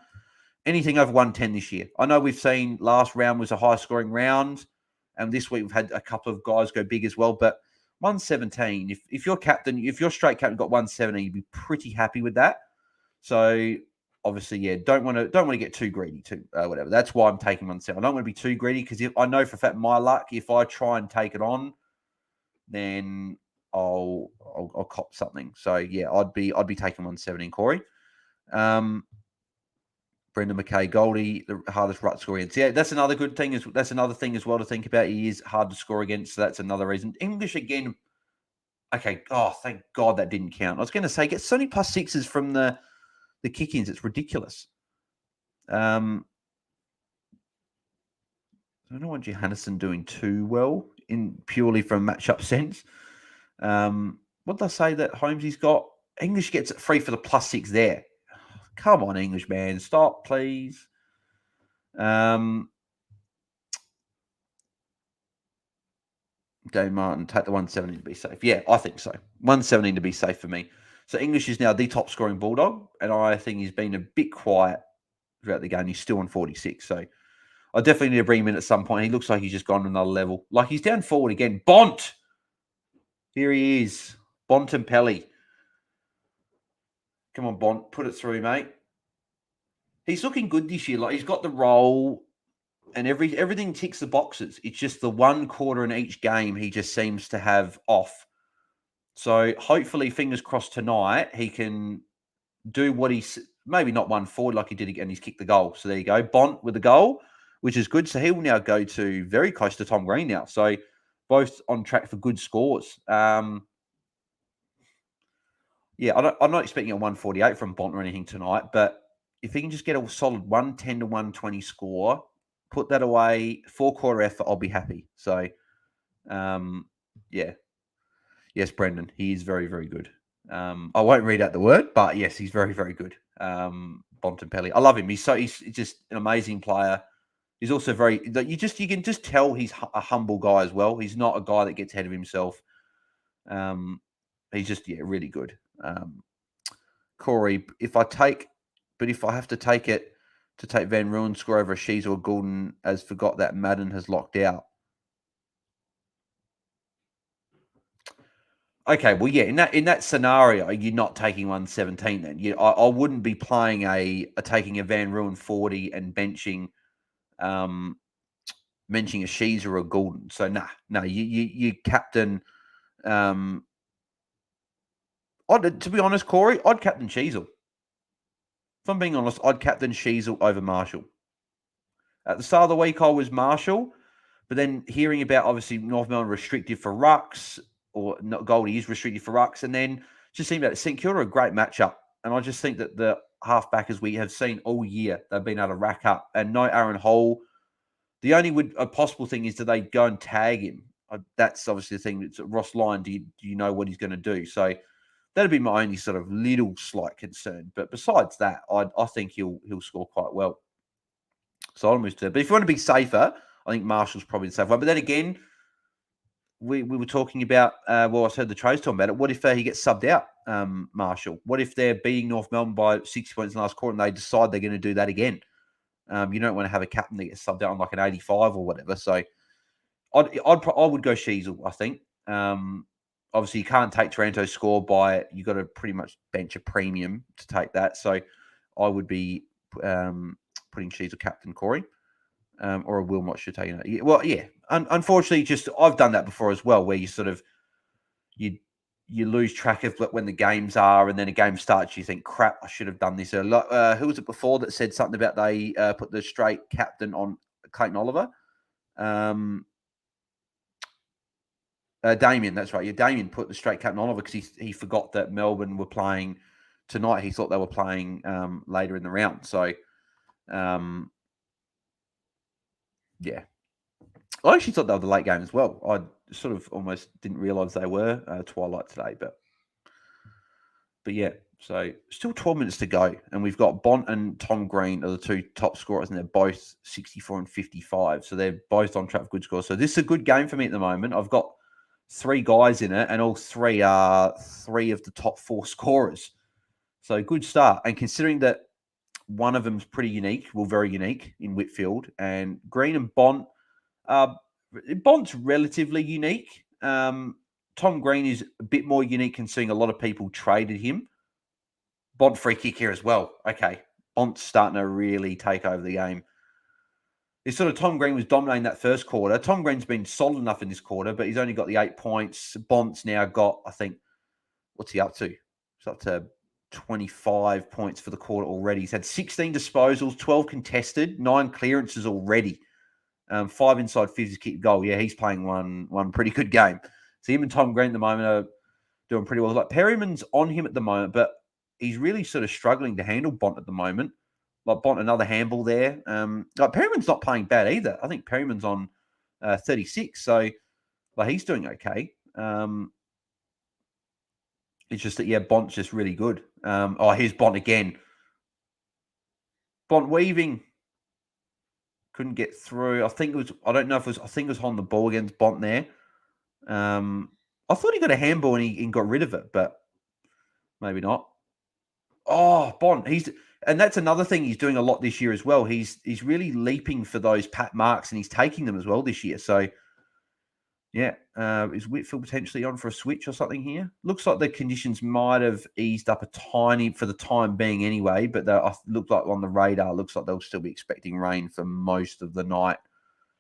anything over 110 this year. I know we've seen last round was a high-scoring round, and this week we've had a couple of guys go big as well, but 117, if your straight captain got 117, you'd be pretty happy with that. So obviously, yeah, don't want to get too greedy whatever. That's why I'm taking 117. I don't want to be too greedy because I know for a fact my luck, if I try and take it on, then I'll cop something. So yeah, I'd be taking 117, Corey. Brendan McKay, Goldie, the hardest rut score against. Yeah, that's another good thing. That's another thing as well to think about. He is hard to score against, so that's another reason. English again. Okay. Oh, thank God that didn't count. I was going to say get so many +6s from the kick-ins. It's ridiculous. I don't want Johannesson doing too well in purely from matchup sense. What did I say that Holmesy's got? English gets it free for the +6 there. Come on, English man. Stop, please. Dave Martin, take the 117 to be safe. Yeah, I think so. 117 to be safe for me. So English is now the top scoring Bulldog, and I think he's been a bit quiet throughout the game. He's still on 46. So I definitely need to bring him in at some point. He looks like he's just gone to another level. Like he's down forward again. Bont! Here he is. Bontempelli. Come on, Bont. Put it through, mate. He's looking good this year. Like he's got the role and everything ticks the boxes. It's just the one quarter in each game he just seems to have off. So hopefully, fingers crossed tonight, he can do what he's maybe not 1-4 like he did again. He's kicked the goal. So there you go. Bont with the goal, which is good. So he will now go to very close to Tom Green now. So both on track for good scores. Yeah, I'm not expecting a 148 from Bont or anything tonight, but if he can just get a solid 110 to 120 score, put that away, 4-quarter effort, I'll be happy. So, yeah. Yes, Brendan, he is very, very good. I won't read out the word, but yes, he's very, very good. Bontempelli. I love him. He's just an amazing player. He's also you can just tell he's a humble guy as well. He's not a guy that gets ahead of himself. He's just, really good. Corey, if I have to take it to take Van Ruin score over a Shees or Goulden, as forgot that Madden has locked out. Okay, well, yeah, in that scenario, you're not taking 117 then. I wouldn't be playing taking a Van Ruin 40 and benching a Shees or a Goulden. So no, you captain. To be honest, Corey, I'd captain Sheasel. If I'm being honest, I'd captain Sheasel over Marshall. At the start of the week, I was Marshall, but then hearing about obviously North Melbourne restricted for rucks, or not, Goldie is restricted for rucks, and then just seeing that St Kilda are a great matchup, and I just think that the halfbackers we have seen all year, they've been able to rack up, and no Aaron Hall. The only possible thing is, do they go and tag him? That's obviously the thing. It's Ross Lyon. Do you know what he's going to do? So that'd be my only sort of little slight concern. But besides that, I think he'll score quite well. So I'll move to. But if you want to be safer, I think Marshall's probably the safe one. But then again, we were talking about. I heard the trades talking about it. What if he gets subbed out, Marshall? What if they're beating North Melbourne by 60 points in the last quarter and they decide they're going to do that again? You don't want to have a captain that gets subbed out on like an 85 or whatever. So I would go Sheasel, I think. I obviously, you can't take Taranto's score by it. You've got to pretty much bench a premium to take that. So I would be putting Sheeds or Captain Corey. Or a Wilmot should take it. Well, yeah. Unfortunately, just I've done that before as well, where you sort of you lose track of when the games are, and then a game starts, you think, crap, I should have done this. Who was it before that said something about they put the straight captain on Clayton Oliver? Damien, that's right. Yeah, Damien put the straight captain on Oliver because he forgot that Melbourne were playing tonight. He thought they were playing later in the round. So, yeah. I actually thought they were the late game as well. I sort of almost didn't realise they were twilight today, but yeah. So still 12 minutes to go, and we've got Bont and Tom Green are the two top scorers, and they're both 64 and 55. So they're both on track for good scores. So this is a good game for me at the moment. I've got 3 guys in it, and all 3 are 3 of the top 4 scorers. So good start. And considering that one of them's pretty unique, very unique in Whitfield, and Green and Bont. Bont's relatively unique. Tom Green is a bit more unique considering a lot of people traded him. Bont free kick here as well. Okay. Bont's starting to really take over the game. It's sort of Tom Green was dominating that first quarter. Tom Green's been solid enough in this quarter, but he's only got the 8 points. Bont's now got, I think, what's he up to? He's up to 25 points for the quarter already. He's had 16 disposals, 12 contested, 9 clearances already. 5 inside 50 kick goal. Yeah, he's playing one pretty good game. So him and Tom Green at the moment are doing pretty well. Like Perryman's on him at the moment, but he's really sort of struggling to handle Bont at the moment. Like Bont, another handball there. Like Perryman's not playing bad either. I think Perryman's on 36, so like he's doing okay. It's just that Bont's just really good. Here's Bont again. Bont weaving. Couldn't get through. I think it was on the ball against Bont there. I thought he got a handball and he got rid of it, but maybe not. Oh, Bont. And that's another thing he's doing a lot this year as well. He's really leaping for those pat marks and he's taking them as well this year. So, yeah. Is Whitfield potentially on for a switch or something here? Looks like the conditions might have eased up a tiny for the time being anyway, but look like on the radar, looks like they'll still be expecting rain for most of the night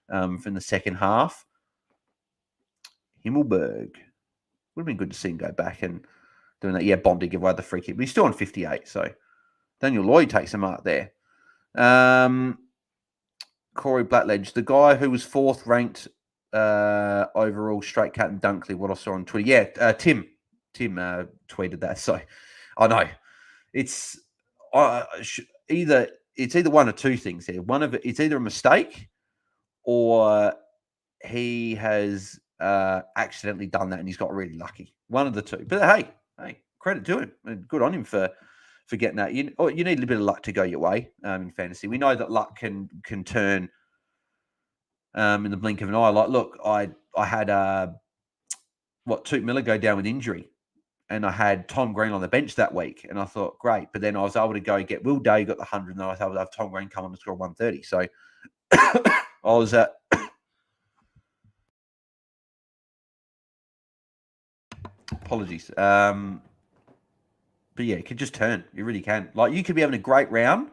from the second half. Himmelberg. Would have been good to see him go back and doing that. Yeah, Bond did give away the free kick, but he's still on 58. So Daniel Lloyd takes him out there. Corey Blackledge, the guy who was 4th ranked overall straight cat and Dunkley, what I saw on Twitter. Yeah, Tim tweeted that. So I know it's either one or two things here. One of it's either a mistake or he has accidentally done that and he's got really lucky. One of the two. But hey, credit to him. And good on him for getting that. You need a little bit of luck to go your way in fantasy. We know that luck can turn in the blink of an eye. Like, look, I had Toot Miller go down with injury, and I had Tom Green on the bench that week, and I thought, great. But then I was able to go get Will Day, got the 100, and I was able to have Tom Green come on and score 130. So I was apologies. But yeah, it could just turn. You really can. Like, you could be having a great round,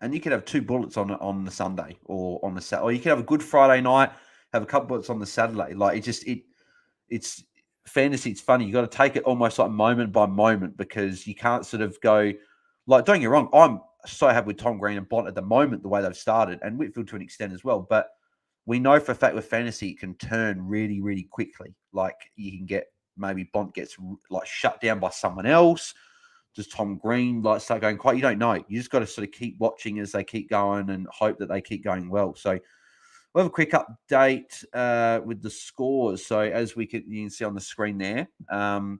and you could have 2 bullets on the Sunday or on the Saturday. Or you could have a good Friday night, have a couple bullets on the Saturday. Like, it's fantasy. It's funny. You got to take it almost like moment by moment because you can't sort of go like. Don't get me wrong. I'm so happy with Tom Green and Bont at the moment, the way they've started, and Whitfield to an extent as well. But we know for a fact with fantasy, it can turn really, really quickly. Like, you can get maybe Bont gets like shut down by someone else. Does Tom Green start going quiet? You don't know. You just got to sort of keep watching as they keep going and hope that they keep going well. So we'll have a quick update with the scores. So as you can see on the screen there, was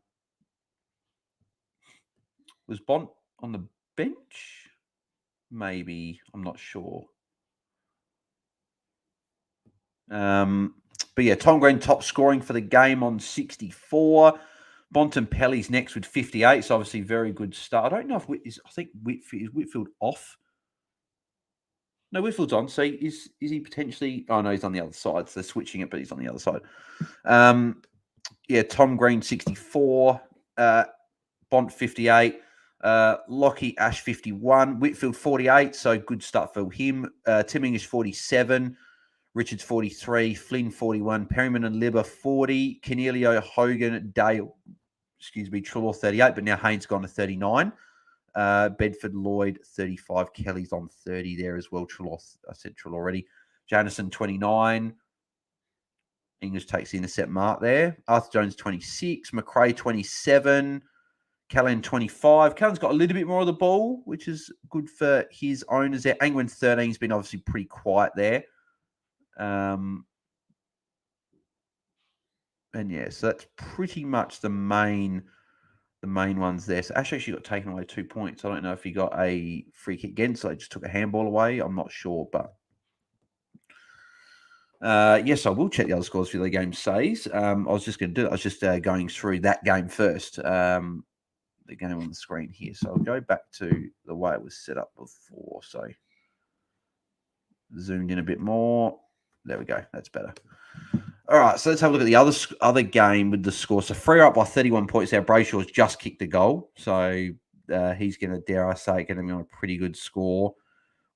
Bont on the bench? Maybe. I'm not sure. But yeah, Tom Green top scoring for the game on 64. Bontempelli's next with 58, so obviously very good start. I don't know if Whitfield off. No, Whitfield's on. So is he potentially? Oh no, he's on the other side. So they're switching it, but he's on the other side. Tom Green 64, Bont 58, Lockie Ash 51, Whitfield 48. So good start for him. Tim English 47. Richards 43, Flynn 41, Perryman and Libber 40, Cornelio, Hogan, Dale, Trelaw 38, but now Haynes gone to 39. Bedford Lloyd 35, Kelly's on 30 there as well. Trelaw, I said Trelaw already. Janison 29. English takes the intercept mark there. Arthur Jones 26, McRae 27, Callan 25. Callan's got a little bit more of the ball, which is good for his owners there. Angwin 13 has been obviously pretty quiet there. And so that's pretty much the main ones there. So Ash actually got taken away 2 points. I don't know if he got a free kick again, so they just took a handball away. I'm not sure, but yes, I will check the other scores for the game says. I was just going to do it. I was just going through that game first. The game on the screen here. So I'll go back to the way it was set up before. So zoomed in a bit more. There we go. That's better. All right, so let's have a look at the other game with the score. So Free up by 31 points there. Brayshaw's just kicked a goal. So he's going to, dare I say, going to be on a pretty good score.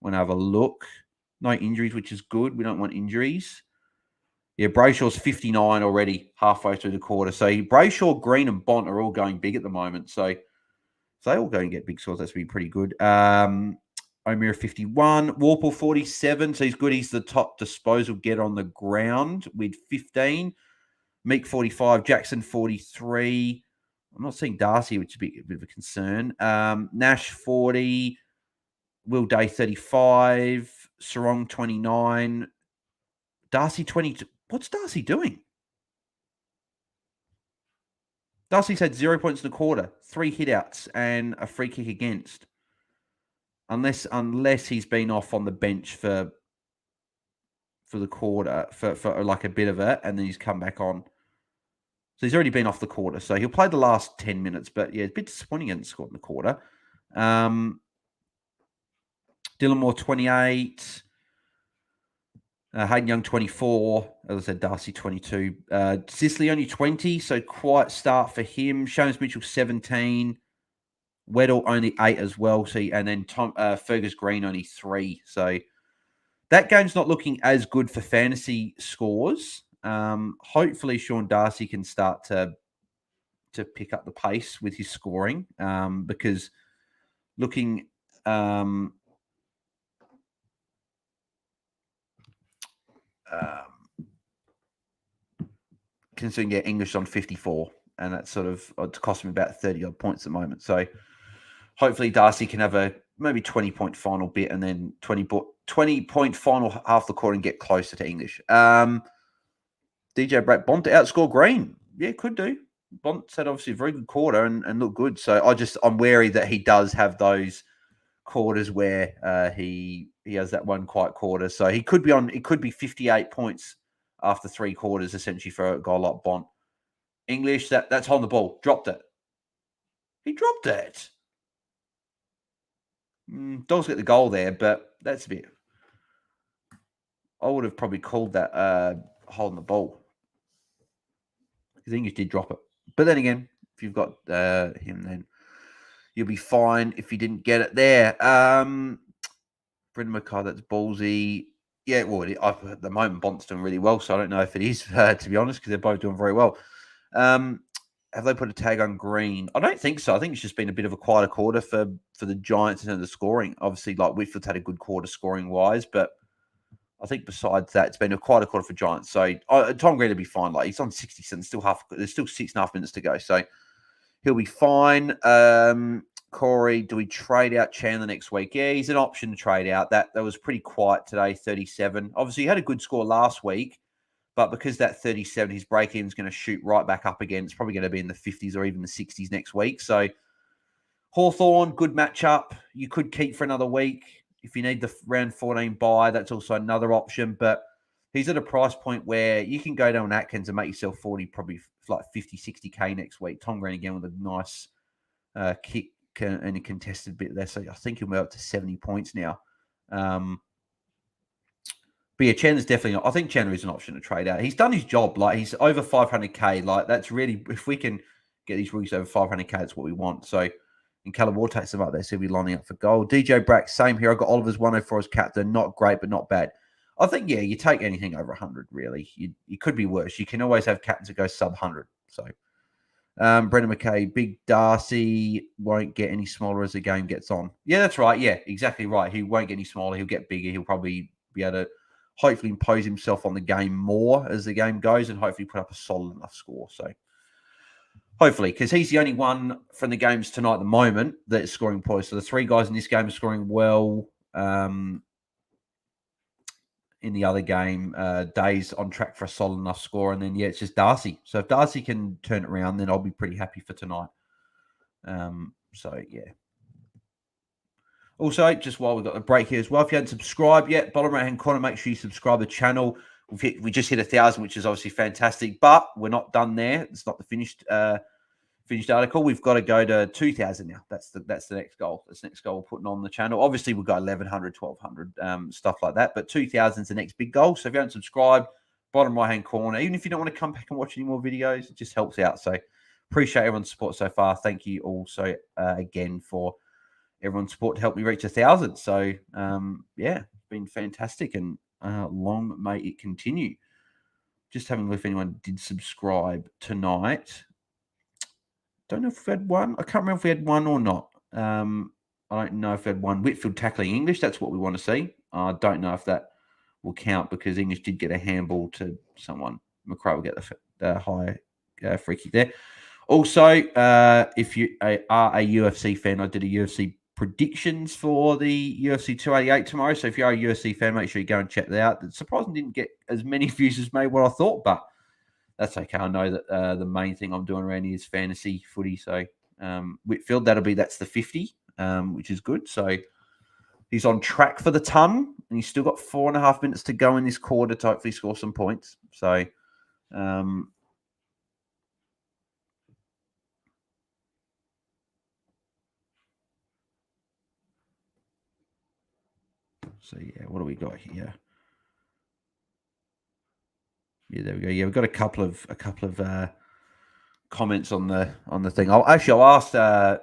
We'll have a look. No injuries, which is good. We don't want injuries. Yeah, Brayshaw's 59 already, halfway through the quarter. So Brayshaw, Green, and Bont are all going big at the moment. So if they all go and get big scores, that's be pretty good. O'Meara 51, Warple 47, so he's good. He's the top disposal getter on the ground with 15. Meek 45, Jackson 43. I'm not seeing Darcy, which is a bit of a concern. Nash 40, Will Day 35, Sarong 29, Darcy 22. What's Darcy doing? Darcy's had 0 points in the quarter, 3 hit-outs, and a free kick against. Unless he's been off on the bench for the quarter, for like a bit of it, and then he's come back on. So he's already been off the quarter. So he'll play the last 10 minutes, but yeah, it's a bit disappointing he hasn't scored in the quarter. Dylan Moore, 28. Hayden Young, 24. As I said, Darcy, 22. Sicily, only 20, so quiet start for him. Shamus Mitchell, 17. Weddle, only 8 as well. So, and then Fergus Green, only 3. So that game's not looking as good for fantasy scores. Hopefully, Sean Darcy can start to pick up the pace with his scoring because looking considering English on 54, and that's sort of it's costing him about 30 odd points at the moment. So hopefully Darcy can have a maybe 20-point final bit and then 20-point final half the quarter and get closer to English. DJ Brett Bont to outscore Green. Yeah, could do. Bont had obviously a very good quarter and looked good. So I'm wary that he does have those quarters where he has that one quiet quarter. So he could be on. It could be 58 points after 3 quarters essentially for a guy like Bont. English that's on the ball. Dropped it. He dropped it. Dogs get the goal there, but that's a bit. I would have probably called that holding the ball because English did drop it. But then again, if you've got him, then you'll be fine if you didn't get it there. Brendan McCarr, that's ballsy. Yeah, well, at the moment, Bont's doing really well, so I don't know if it is, to be honest, because they're both doing very well. Have they put a tag on Green? I don't think so. I think it's just been a bit of a quieter quarter for the Giants in terms of scoring. Obviously, like Whitfield's had a good quarter scoring-wise, but I think besides that, it's been a quieter quarter for Giants. So Tom Green will be fine. Like he's on 67, there's still 6.5 minutes to go, so he'll be fine. Corey, do we trade out Chandler next week? Yeah, he's an option to trade out. That was pretty quiet today, 37. Obviously, he had a good score last week, but because that 37, his break-even is going to shoot right back up again. It's probably going to be in the 50s or even the 60s next week. So Hawthorn, good matchup. You could keep for another week. If you need the round 14 buy, that's also another option. But he's at a price point where you can go down Atkins and make yourself 40, probably like 50, 60K next week. Tom Green again with a nice kick and a contested bit there. So I think he'll be up to 70 points now. But yeah, Chandler's definitely. I think Chandler is an option to trade out. He's done his job. Like he's over 500k. Like that's really, if we can get these rookies over 500k, that's what we want. So, and Callum Ward takes them up there. So we're lining up for goal. DJ Brack, same here. I got Oliver's 104 as captain. Not great, but not bad. I think yeah, you take anything over 100. Really, you could be worse. You can always have captains that go sub 100. So. Brendan McKay, Big Darcy won't get any smaller as the game gets on. Yeah, that's right. Yeah, exactly right. He won't get any smaller. He'll get bigger. He'll probably be able to hopefully impose himself on the game more as the game goes and hopefully put up a solid enough score. So hopefully, because he's the only one from the games tonight at the moment that is scoring points. So the three guys in this game are scoring well. In the other game, Day's on track for a solid enough score. And then, yeah, it's just Darcy. So if Darcy can turn it around, then I'll be pretty happy for tonight. So, yeah. Also, just while we've got the break here as well, if you haven't subscribed yet, bottom right-hand corner, make sure you subscribe to the channel. We just hit 1,000, which is obviously fantastic. But we're not done there. It's not the finished article. We've got to go to 2,000 now. That's the next goal. That's the next goal we're putting on the channel. Obviously, we've got 1,100, 1,200, stuff like that. But 2,000 is the next big goal. So if you haven't subscribed, bottom right-hand corner, even if you don't want to come back and watch any more videos, it just helps out. So appreciate everyone's support so far. Thank you also again for everyone's support to help me reach 1,000. So, yeah, it's been fantastic. And long may it continue. Just having a look if anyone did subscribe tonight. Don't know if we had one. I can't remember if we had one or not. I don't know if we had one. Whitfield tackling English. That's what we want to see. I don't know if that will count because English did get a handball to someone. McRae will get the high free kick there. Also, if you are a UFC fan, I did a UFC predictions for the UFC 288 tomorrow. So if you are a UFC fan, make sure you go and check that out. It's surprisingly didn't get as many views as maybe what I thought, but that's okay. I know that the main thing I'm doing around here is fantasy footy. So Whitfield, that's the 50, which is good. So he's on track for the ton, and he's still got 4.5 minutes to go in this quarter to hopefully score some points. So yeah, what do we got here? Yeah, there we go. Yeah, we've got a couple of comments on the thing. I'll answer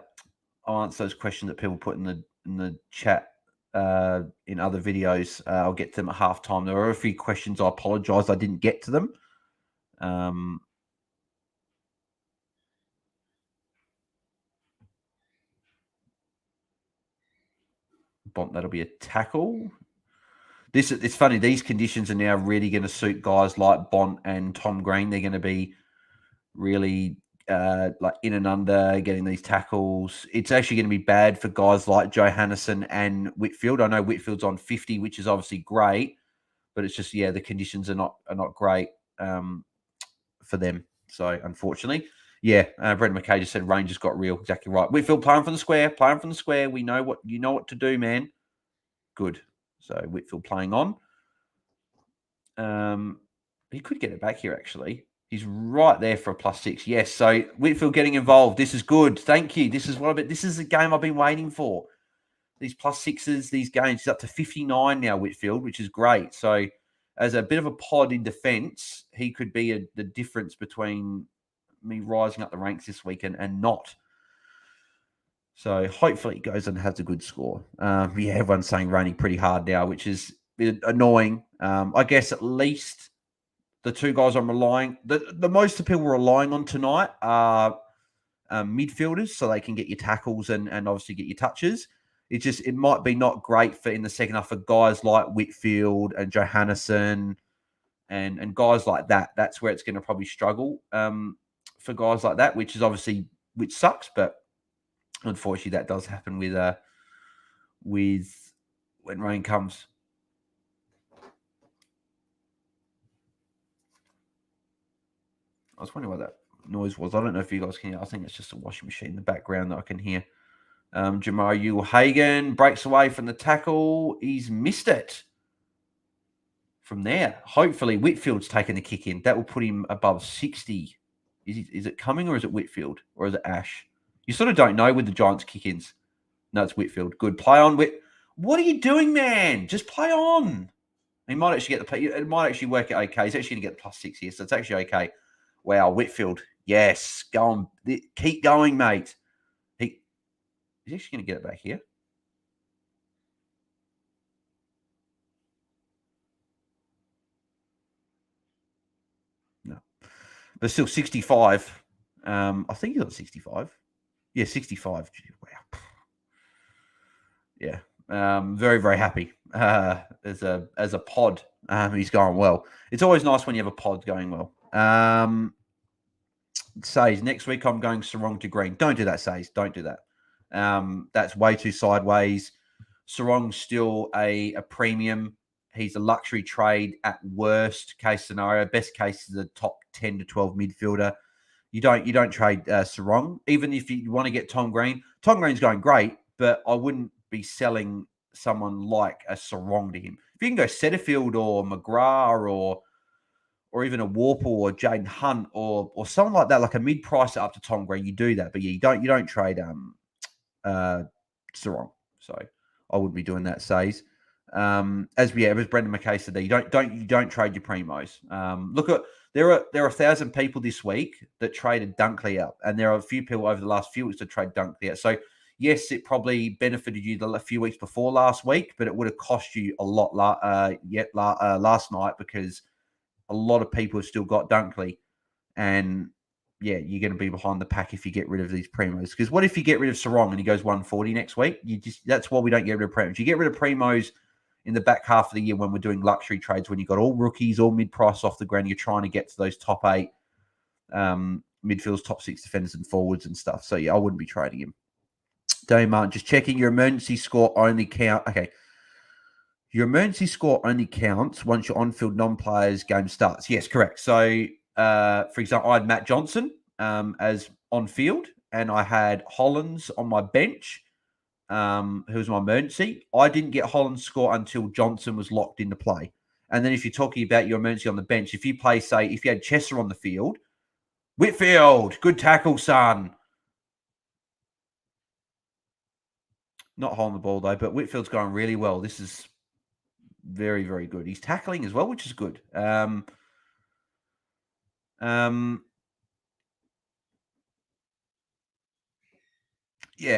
those questions that people put in the chat in other videos. I'll get to them at halftime. There were a few questions. I apologize, I didn't get to them. Bont, that'll be a tackle. It's funny. These conditions are now really going to suit guys like Bont and Tom Green. They're going to be really like in and under getting these tackles. It's actually going to be bad for guys like Johannesson and Whitfield. I know Whitfield's on 50, which is obviously great, but it's just the conditions are not great for them. So unfortunately, Brendan McKay just said Rangers got real. Exactly right. Whitfield playing from the square. We know what to do, man. Good. So Whitfield playing on. He could get it back here, actually. He's right there for a +6. Yes, so Whitfield getting involved. This is good. Thank you. This is the game I've been waiting for. These +6s, these games. He's up to 59 now, Whitfield, which is great. So as a bit of a pod in defence, he could be the difference between me rising up the ranks this week and not. So hopefully he goes and has a good score. Everyone's saying Rainey pretty hard now, which is annoying. I guess at least the two guys I'm relying, the most of people relying on tonight are midfielders, so they can get your tackles and obviously get your touches. It might be not great for in the second half for guys like Whitfield and Johannesson and guys like that. That's where it's going to probably struggle for guys like that, which sucks, but unfortunately that does happen with when rain comes. I was wondering what that noise was. I don't know if you guys can hear. I think it's just a washing machine in the background that I can hear. Jamar Hagen breaks away from the tackle. He's missed it. From there, hopefully Whitfield's taken the kick in. That will put him above 60. Is it coming or is it Whitfield or is it Ash? You sort of don't know with the Giants kick-ins. No, it's Whitfield. Good. Play on, What are you doing, man? Just play on. He might actually get it might actually work out okay. He's actually going to get the +6 here, so it's actually okay. Wow, Whitfield. Yes, go on. Keep going, mate. He's actually going to get it back here. No. But still 65. I think he's got 65. Yeah, 65. Wow. Yeah. Very, very happy. As a pod. He's going well. It's always nice when you have a pod going well. Says next week I'm going Sarong to green. Don't do that, Says. Don't do that. That's way too sideways. Sarong's still a premium. He's a luxury trade at worst case scenario. Best case is a top 10 to 12 midfielder. You don't trade Sarong. Even if you want to get Tom Green. Tom Green's going great, but I wouldn't be selling someone like a Sarong to him. If you can go Setterfield or McGrath or even a Warple or Jaden Hunt or someone like that, like a mid pricer up to Tom Green, you do that. But yeah, you don't trade Sarong. So I wouldn't be doing that, Says. As Brendan McKay said there, you don't trade your primos. Look at there are 1,000 people this week that traded Dunkley out, and there are a few people over the last few weeks that trade Dunkley out. So yes, it probably benefited you a few weeks before last week, but it would have cost you a lot last night because a lot of people have still got Dunkley, and yeah, you're going to be behind the pack if you get rid of these primos. Because what if you get rid of Sarong and he goes 140 next week? That's why we don't get rid of primos. You get rid of primos in the back half of the year when we're doing luxury trades, when you've got all rookies, all mid-price off the ground, you're trying to get to those top 8 midfielders, top 6 defenders and forwards and stuff. So yeah, I wouldn't be trading him. Dave Martin, just checking your emergency score only count. Okay. Your emergency score only counts once your on-field non-players game starts. Yes, correct. So, for example, I had Matt Johnson as on-field, and I had Hollins on my bench, who was my emergency. I didn't get Hollins' score until Johnson was locked into play. And then if you're talking about your emergency on the bench, if you play, say, if you had Chesser on the field, Whitfield, good tackle, son. Not holding the ball, though, but Whitfield's going really well. This is very, very good. He's tackling as well, which is good. Yeah,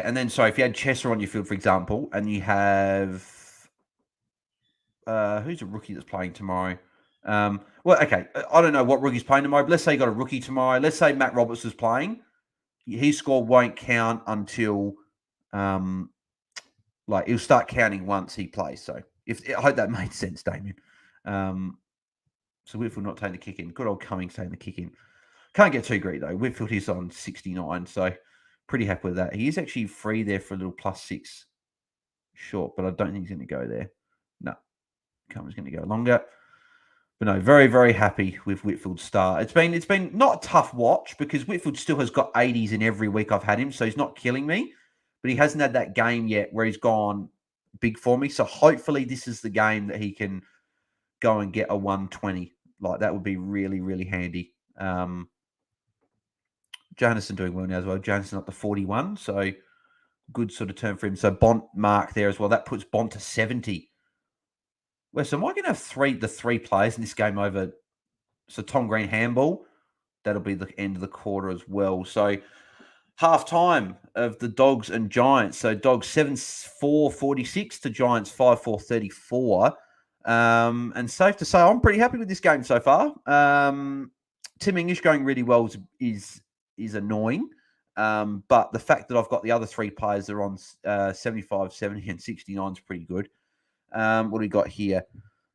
and then if you had Chesser on your field, for example, and you have who's a rookie that's playing tomorrow? Well, okay, I don't know what rookie's playing tomorrow, but let's say you got a rookie tomorrow. Let's say Matt Roberts is playing. His score won't count until he'll start counting once he plays. So I hope that made sense, Damien. So Whitfield not taking the kick in. Good old Cummings taking the kick in. Can't get too greedy though. Whitfield is on 69, so pretty happy with that. He is actually free there for a little +6 short, but I don't think he's going to go there. No, Cummings going to go longer. But no, very, very happy with Whitfield's start. It's been not a tough watch because Whitfield still has got 80s in every week I've had him, so he's not killing me. But he hasn't had that game yet where he's gone big for me. So hopefully this is the game that he can go and get a 120. Like that would be really, really handy. Janison doing well now as well. Janison up to 41, so good sort of turn for him. So Bont mark there as well. That puts Bont to 70. Well, so am I going to have the three players in this game over? So Tom Green handball, that'll be the end of the quarter as well. So half time of the Dogs and Giants. So Dogs 7-4-46 to Giants 5-4-34. And safe to say, I'm pretty happy with this game so far. Tim English going really well is annoying. But the fact that I've got the other three players that are on 75, 70, and 69 is pretty good. What do we got here?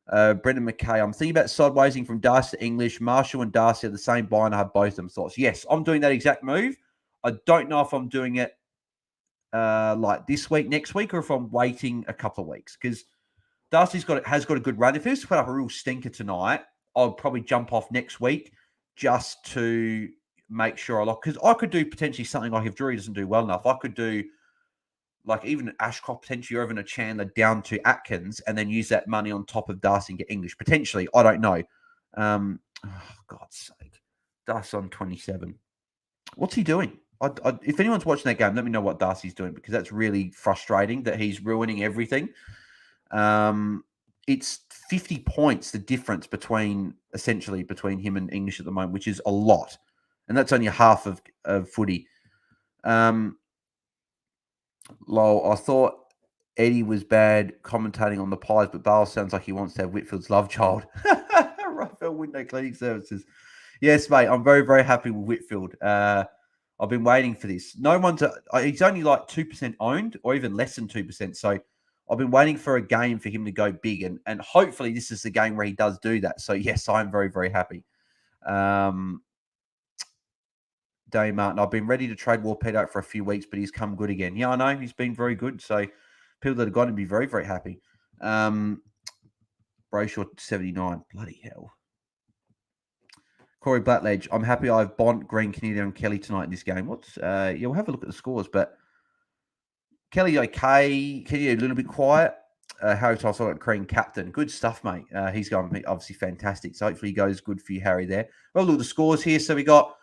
Brendan McKay. I'm thinking about sidewaysing from Darcy to English. Marshall and Darcy are the same buy, and I have both of them thoughts. Yes, I'm doing that exact move. I don't know if I'm doing it like this week, next week, or if I'm waiting a couple of weeks because Darcy's has got a good run. If he was to put up a real stinker tonight, I'll probably jump off next week just to make sure I lock. Because I could do potentially something like if Drury doesn't do well enough, I could do like even Ashcroft potentially or even a Chandler down to Atkins and then use that money on top of Darcy and get English. Potentially, I don't know. God's sake. Darcy on 27. What's he doing? If anyone's watching that game, let me know what Darcy's doing because that's really frustrating that he's ruining everything. it's 50 points the difference between him and English at the moment, which is a lot, and that's only half of footy. Lol, I thought Eddie was bad commentating on the Pies, but Bale sounds like he wants to have Whitfield's love child. Raphael Window Cleaning Services. Yes, mate, I'm very, very happy with Whitfield. I've been waiting for this. He's only like 2% owned, or even less than 2%. So I've been waiting for a game for him to go big, and hopefully this is the game where he does do that. So yes, I'm very, very happy. Dave Martin, I've been ready to trade Warpedo out for a few weeks, but he's come good again. Yeah, I know he's been very good. So people that have got him be very, very happy. Brayshaw 79, bloody hell. Corey Blackledge, I'm happy I have Bont, Green, Canelio, and Kelly tonight in this game. We'll have a look at the scores, but Kelly okay, Kenny a little bit quiet. Harry Toss, I got Green captain. Good stuff, mate. He's going obviously fantastic. So hopefully he goes good for you, Harry, there. Well, look at the scores here. So we got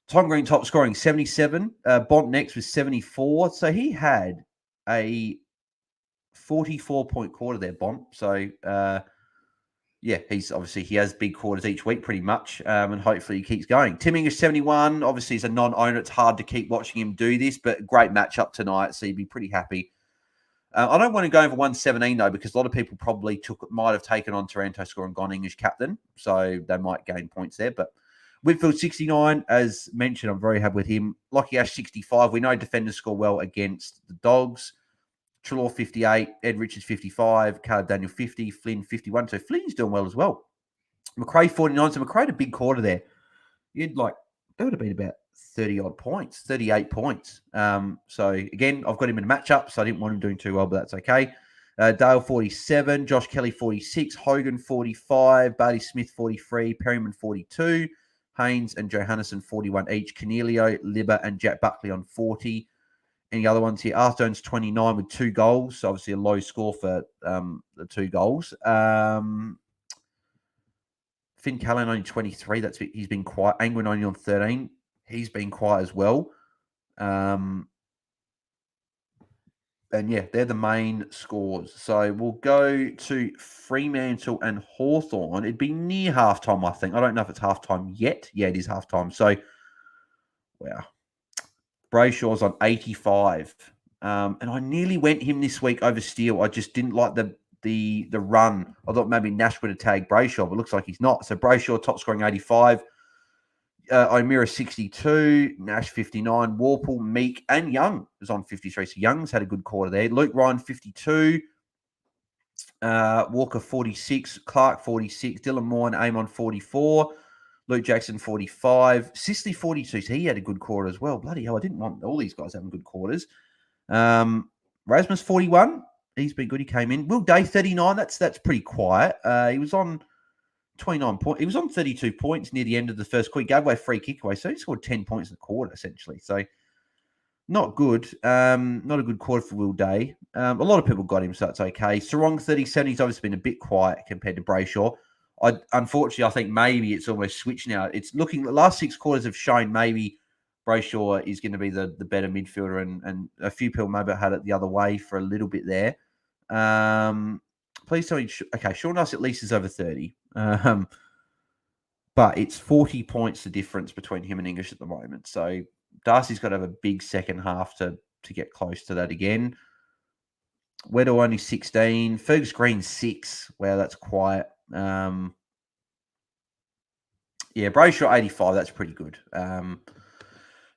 Tom Green top scoring 77. Bont next was 74. So he had a 44-point quarter there, Bont. So yeah, he has big quarters each week pretty much, and hopefully he keeps going. Tim English 71. Obviously he's a non-owner. It's hard to keep watching him do this, but great matchup tonight, so you'd be pretty happy. I don't want to go over 117 though, because a lot of people probably might have taken on Taranto score and gone English captain, so they might gain points there. But Whitfield 69, as mentioned, I'm very happy with him. Lockie Ash 65. We know defenders score well against the Dogs. Trelaw 58, Ed Richards 55, Caleb Daniel 50, Flynn 51. So Flynn's doing well as well. McRae 49. So McRae had a big quarter there. That would have been about 30 odd points, 38 points. So again, I've got him in a matchup, so I didn't want him doing too well, but that's okay. Dale 47, Josh Kelly 46, Hogan 45, Bailey Smith 43, Perryman 42, Haynes and Johannesson 41 each, Canelio, Libber, and Jack Buckley on 40. Any other ones here? Arthur Jones 29 with 2 goals. So obviously a low score for the 2 goals. Finn Callan only 23. He's been quiet. Angwin only on 13. He's been quiet as well. And yeah, they're the main scores. So we'll go to Fremantle and Hawthorn. It'd be near halftime, I think. I don't know if it's halftime yet. Yeah, it is halftime. So, wow. Brayshaw's on 85. And I nearly went him this week over Steele. I just didn't like the run. I thought maybe Nash would have tagged Brayshaw, but it looks like he's not. So Brayshaw top scoring 85. O'Meara 62, Nash 59, Warple, Meek, and Young is on 53. So Young's had a good quarter there. Luke Ryan 52, Walker 46, Clark 46, Dylan Moore and Amon 44, Luke Jackson 45, Sisley 42. So he had a good quarter as well. Bloody hell, I didn't want all these guys having good quarters. Rasmus 41, he's been good. He came in. Will Day 39. That's pretty quiet. He was on 29 points. He was on 32 points near the end of the first quarter. He gave away a free kick away, so he scored 10 points in the quarter essentially. So not good. Not a good quarter for Will Day. A lot of people got him, so that's okay. Sarong 37. He's obviously been a bit quiet compared to Brayshaw. Unfortunately, I think maybe it's almost switched now. It's looking, the last 6 quarters have shown maybe Brayshaw is going to be the better midfielder, and a few people maybe had it the other way for a little bit there. Please tell me, okay, Sean Nuss at least is over 30. But it's 40 points the difference between him and English at the moment. So Darcy's got to have a big second half to get close to that again. Weddle only 16. Fergus Green 6. Wow, that's quiet. Yeah, Brayshaw 85. That's pretty good.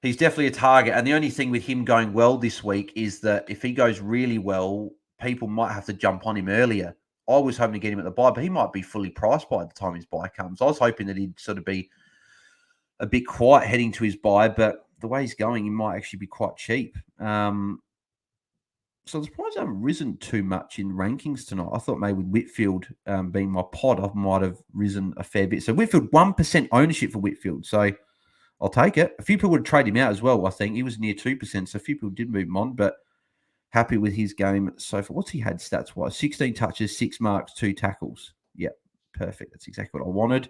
He's definitely a target. And the only thing with him going well this week is that if he goes really well, people might have to jump on him earlier. I was hoping to get him at the buy, but he might be fully priced by the time his buy comes. I was hoping that he'd sort of be a bit quiet heading to his buy, but the way he's going, he might actually be quite cheap. So the surprised I haven't risen too much in rankings tonight. I thought maybe with Whitfield being my pod, I might have risen a fair bit. So Whitfield, 1% ownership for Whitfield. So I'll take it. A few people would trade him out as well, I think. He was near 2%, so a few people did move him on, but happy with his game so far. What's he had stats-wise? 16 touches, 6 marks, 2 tackles. Yep, perfect. That's exactly what I wanted.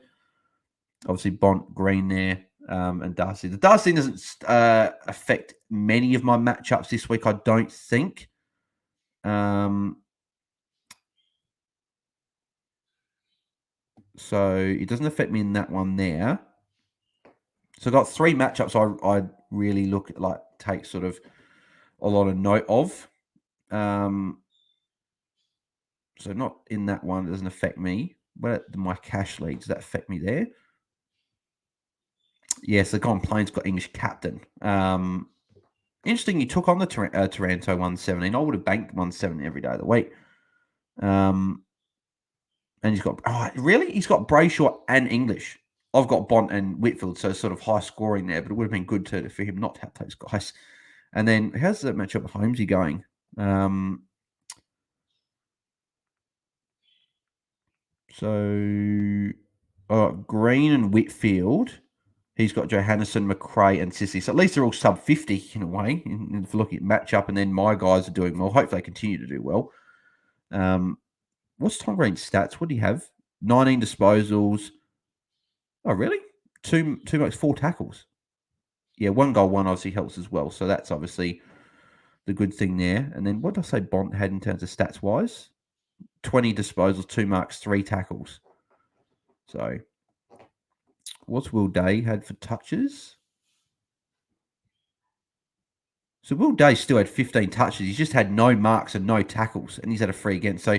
Obviously, Bont, Green there, and Darcy. The Darcy doesn't affect many of my matchups this week, I don't think. So it doesn't affect me in that one there. So I've got 3 matchups I really look at, like, take sort of a lot of note of. So not in that one, it doesn't affect me. But my cash lead, does that affect me there? Yes, the Gone Plains got English captain. Interesting, you took on the Taranto 117. I would have banked 170 every day of the week. And he's got, really? He's got Brayshaw and English. I've got Bont and Whitfield, so sort of high scoring there, but it would have been good for him not to have those guys. And then how's that matchup with Holmesy going? So Green and Whitfield. He's got Johannesson, McRae, and Sissy. So at least they're all sub 50 in a way. If you look at matchup, and then my guys are doing well. Hopefully they continue to do well. What's Tom Green's stats? What do you have? 19 disposals. Oh, really? Two makes 4 tackles. Yeah, 1 goal, 1 obviously helps as well. So that's obviously the good thing there. And then what did I say Bont had in terms of stats wise? 20 disposals, 2 marks, 3 tackles. So what's Will Day had for touches? So Will Day still had 15 touches. He's just had no marks and no tackles, and he's had a free against. So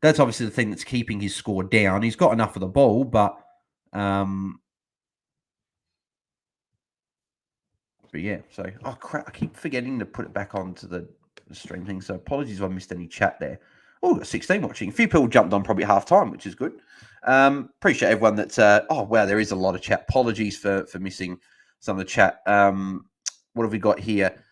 that's obviously the thing that's keeping his score down. He's got enough of the ball, but yeah. So crap, I keep forgetting to put it back onto the stream thing. So apologies if I missed any chat there. Oh, got 16 watching. A few people jumped on probably half time, which is good. Appreciate everyone that's. Oh wow, there is a lot of chat. Apologies for missing some of the chat. What have we got here?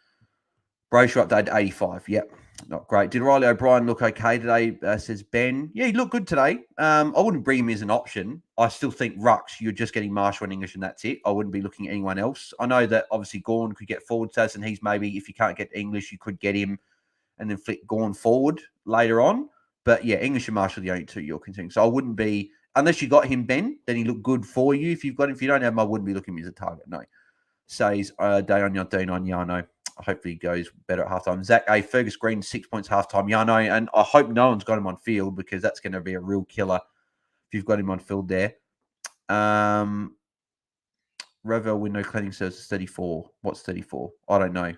Brayshaw updated 85. Yep, not great. Did Riley O'Brien look okay today? Says Ben. Yeah, he looked good today. I wouldn't bring him as an option. I still think Rucks, you're just getting Marshall and English and that's it. I wouldn't be looking at anyone else. I know that obviously Gawn could get forward stats, and he's maybe, if you can't get English, you could get him and then flick Gawn forward later on. But yeah, English and Marshall are the only 2 you're considering. So I wouldn't be, unless you got him, Ben, then he looked good for you. If you've got him, if you don't have him, I wouldn't be looking at him as a target. No. Says day on Yano. Hopefully he goes better at halftime. Zach A. Fergus Green, 6 points halftime. Yano, and I hope no one's got him on field, because that's going to be a real killer if you've got him on field there. Revel window cleaning service 34. What's 34? I don't know.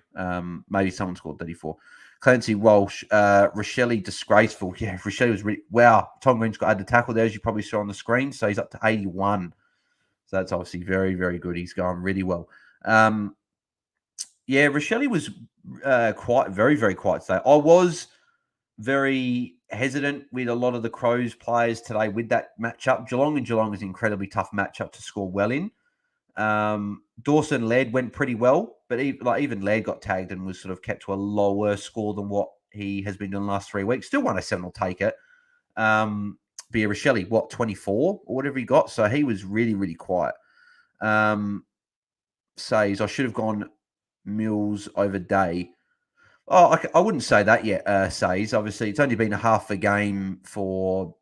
Maybe someone scored 34. Clancy Walsh, Rochelle disgraceful. Yeah, Rochelle was really, wow. Tom Green's got added tackle there, as you probably saw on the screen. So he's up to 81. So that's obviously very, very good. He's going really well. Yeah, Rochelle was very, very quiet today. I was very hesitant with a lot of the Crows players today with that matchup. Geelong is an incredibly tough matchup to score well in. Dawson Laird went pretty well, but even Laird got tagged and was sort of kept to a lower score than what he has been doing the last 3 weeks. Still 107 will take it. But yeah, Rochelle, 24 or whatever he got. So he was really, really quiet. Says I should have gone Mills over Day. Oh, I wouldn't say that yet. Says obviously it's only been a half a game for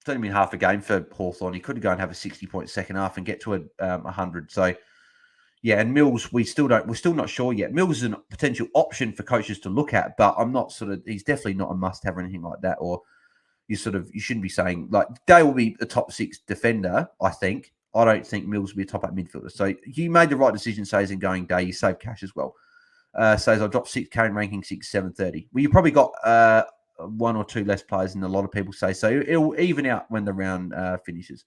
it's only been half a game for Hawthorn. He could go and have a 60-point second half and get to 100. So yeah, and Mills, we're still not sure yet. Mills is a potential option for coaches to look at, but I'm not he's definitely not a must-have or anything like that. Or you shouldn't be saying, like, Day will be a top 6 defender, I think. I don't think Mills will be a top 8 midfielder. So you made the right decision, Says, in going Day. You save cash as well. Says, I'll drop 6K in ranking 6, 730. Well, you probably got 1 or 2 less players than a lot of people say. So it'll even out when the round finishes.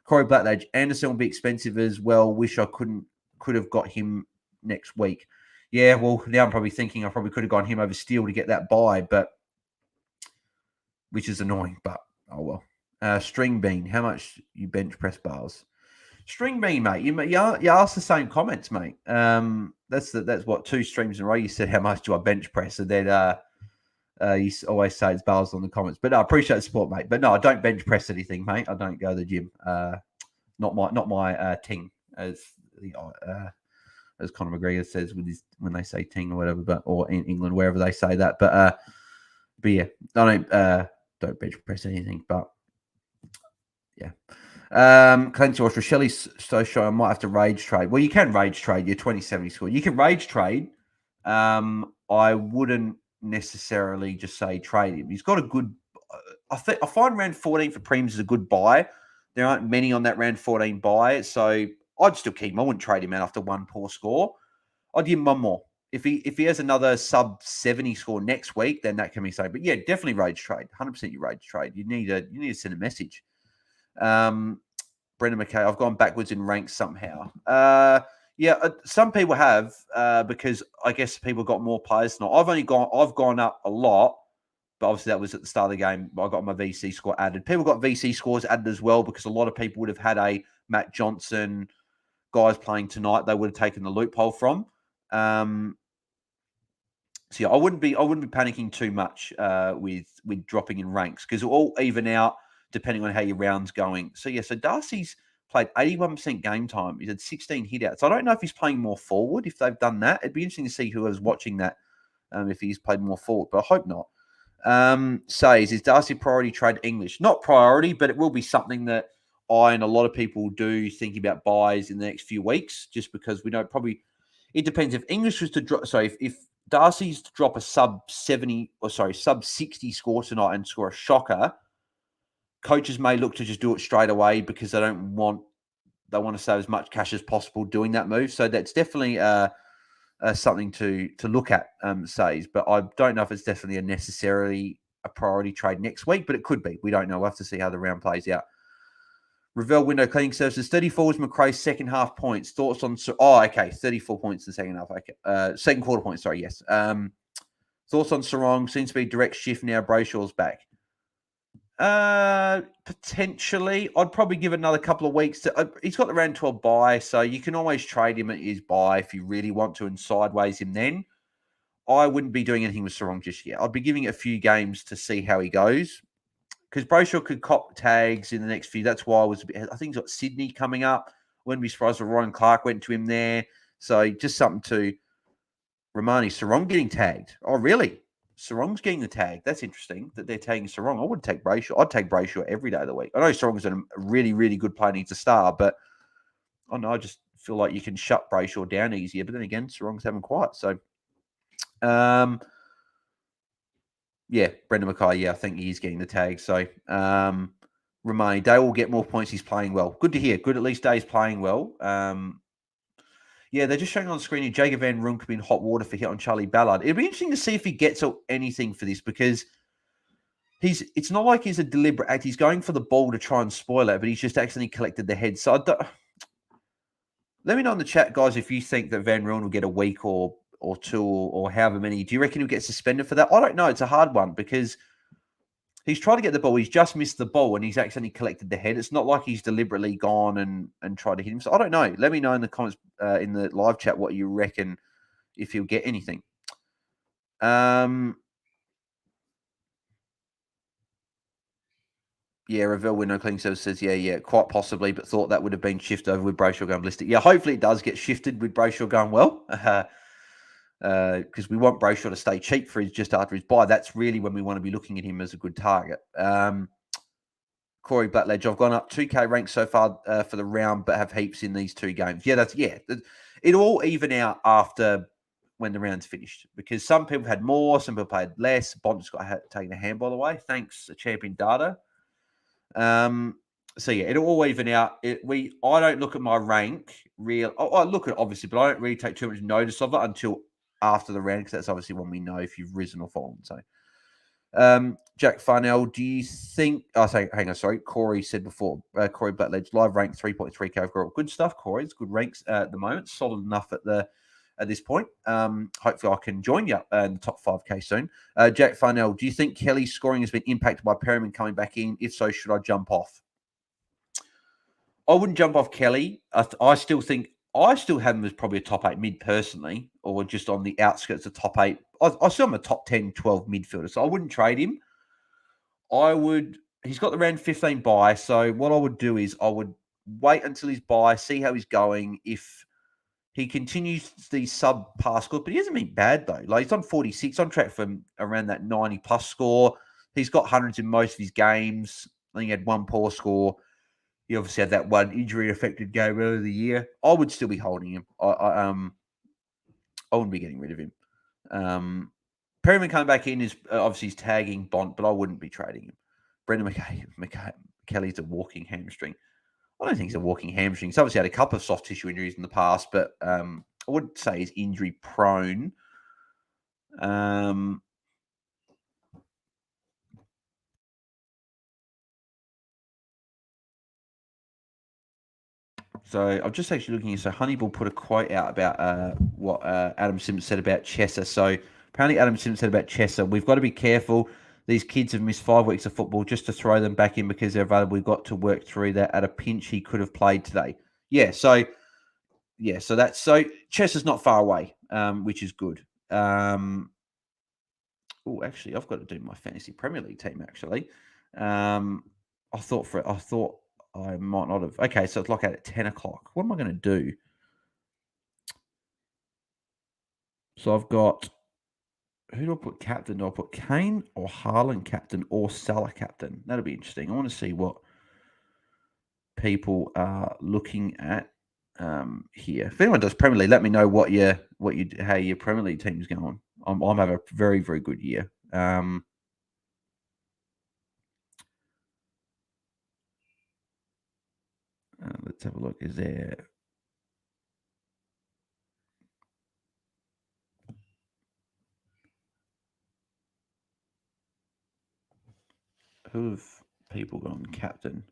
Corey Blackledge, Anderson will be expensive as well. Wish I could have got him next week. Yeah, well, now I'm probably thinking I probably could have gone him over Steele to get that buy, but which is annoying, but oh well. String Bean, how much you bench press bars? String Bean, mate, you asked the same comments, mate. That's what 2 streams in a row you said how much do I bench press, and then you always say it's bars on the comments. But no, I appreciate the support, mate. But no, I don't bench press anything, mate. I don't go to the gym. Not my ting, as Conor McGregor says when they say ting or whatever, or in England wherever they say that. But yeah, I don't bench press anything. But yeah. Clancy Walsh, Rochelle's so shy I might have to rage trade. Well, you can rage trade your 2070 score. You can rage trade. I wouldn't necessarily just say trade him. He's got a good. I find round 14 for Preems is a good buy. There aren't many on that round 14 buy, so I'd still keep him. I wouldn't trade him out after one poor score. I'd give him one more. If he has another sub 70 score next week, then that can be so. But yeah, definitely rage trade. 100% you rage trade. You need to send a message. Brendan McKay, I've gone backwards in ranks somehow. Some people have because I guess people got more players than I've gone up a lot, but obviously that was at the start of the game. I got my VC score added. People got VC scores added as well because a lot of people would have had a Matt Johnson guys playing tonight. They would have taken the loophole from. So yeah, I wouldn't be panicking too much with dropping in ranks because it'll all even out depending on how your round's going. So yeah, so Darcy's played 81% game time. He's had 16 hit outs. I don't know if he's playing more forward, if they've done that. It'd be interesting to see who was watching that, if he's played more forward, but I hope not. Says, is Darcy priority trade English? Not priority, but it will be something that I and a lot of people do think about buys in the next few weeks, just because we know probably it depends. If English was to drop, so if Darcy's to drop a sub 60 score tonight and score a shocker, coaches may look to just do it straight away because they want to save as much cash as possible doing that move. So that's definitely something to look at, says. But I don't know if it's definitely necessarily a priority trade next week, but it could be. We don't know. We'll have to see how the round plays out. Revel Window Cleaning Services, 34 was McRae's second half points. Thoughts on... 34 points in the second half. Okay. Second quarter points, sorry, yes. Thoughts on Sarong? Seems to be direct shift now. Brayshaw's back. Potentially. I'd probably give it another couple of weeks. He's got the round 12 buy, so you can always trade him at his buy if you really want to and sideways him then. I wouldn't be doing anything with Sarong just yet. I'd be giving it a few games to see how he goes. Because Brayshaw could cop tags in the next few. That's why I think he's got Sydney coming up. Wouldn't be surprised if Ryan Clark went to him there. So just something to Romani. Sarong getting tagged. Oh, really? Sarong's getting the tag. That's interesting that they're tagging Sarong. I wouldn't take Brayshaw. I'd take Brayshaw every day of the week. I know Sarong's a really, really good player, needs a star, but I don't know, I just feel like you can shut Brayshaw down easier. But then again, Sarong's having quiet. So, yeah, Brendan Mackay, yeah, I think he is getting the tag. So, Romani, Day will get more points. He's playing well. Good to hear. Good, at least Day's playing well. Yeah, they're just showing on screen here, Jacob Van Roon could be in hot water for hit on Charlie Ballard. It'd be interesting to see if he gets anything for this because it's not like he's a deliberate act. He's going for the ball to try and spoil it, but he's just accidentally collected the head. So let me know in the chat, guys, if you think that Van Roon will get a week or two or however many. Do you reckon he'll get suspended for that? I don't know. It's a hard one because he's trying to get the ball. He's just missed the ball and he's accidentally collected the head. It's not like he's deliberately gone and tried to hit him. So I don't know. Let me know in the comments in the live chat what you reckon if he'll get anything. Yeah, Ravel Window Cleaning Service says, yeah, quite possibly, but thought that would have been shifted over with Brayshaw going ballistic. Yeah, hopefully it does get shifted with Brayshaw going well. Because we want Brayshaw to stay cheap for just after his buy. That's really when we want to be looking at him as a good target. Corey Blackledge, I've gone up 2K ranks so far for the round, but have heaps in these two games. Yeah, it'll all even out after when the round's finished because some people had more, some people played less. Bond's got taken a handball away. Thanks, Champion Data. So yeah, it'll all even out. I don't look at my rank I look at it obviously, but I don't really take too much notice of it until after the round because that's obviously when we know if you've risen or fallen. So, Jack Farnell, do you think? Hang on, sorry. Corey said before. Corey Blackledge live rank 3.3K. Good stuff, Corey. It's good ranks at the moment. Solid enough at this point. Hopefully I can join you in the top 5K soon. Jack Farnell, do you think Kelly's scoring has been impacted by Perryman coming back in? If so, should I jump off? I wouldn't jump off Kelly. I still have him as probably a top 8 mid personally, or just on the outskirts of top 8. I still am a top 10, 12 midfielder, so I wouldn't trade him. He's got the round 15 buy, so what I would do is I would wait until his buy, see how he's going. If he continues the sub-par score, but he hasn't been bad, though. Like, he's on 46, on track for around that 90-plus score. He's got hundreds in most of his games. I think he had one poor score. He obviously had that one injury-affected game earlier in the year. I would still be holding him. I wouldn't be getting rid of him. Perryman coming back in is obviously he's tagging Bont, but I wouldn't be trading him. Brendan McKelly's a walking hamstring. I don't think he's a walking hamstring. He's obviously had a couple of soft tissue injuries in the past, but I would say he's injury prone. So I'm just actually looking here. So Honeyball put a quote out about what Adam Simpson said about Chesser. So apparently Adam Simpson said about Chesser, we've got to be careful. These kids have missed 5 weeks of football just to throw them back in because they're available. We've got to work through that. At a pinch, he could have played today. So Chesser's not far away, which is good. Actually, I've got to do my fantasy Premier League team. Actually, I thought I might not have. Okay, so it's like at 10 o'clock. What am I going to do? So I've got, who do I put captain? Do I put Kane or Haaland captain or Salah captain? That'll be interesting. I want to see what people are looking at here. If anyone does Premier League, let me know how your Premier League team's going. I'm having a very, very good year. Let's have a look. Is there... Who have people gone captain?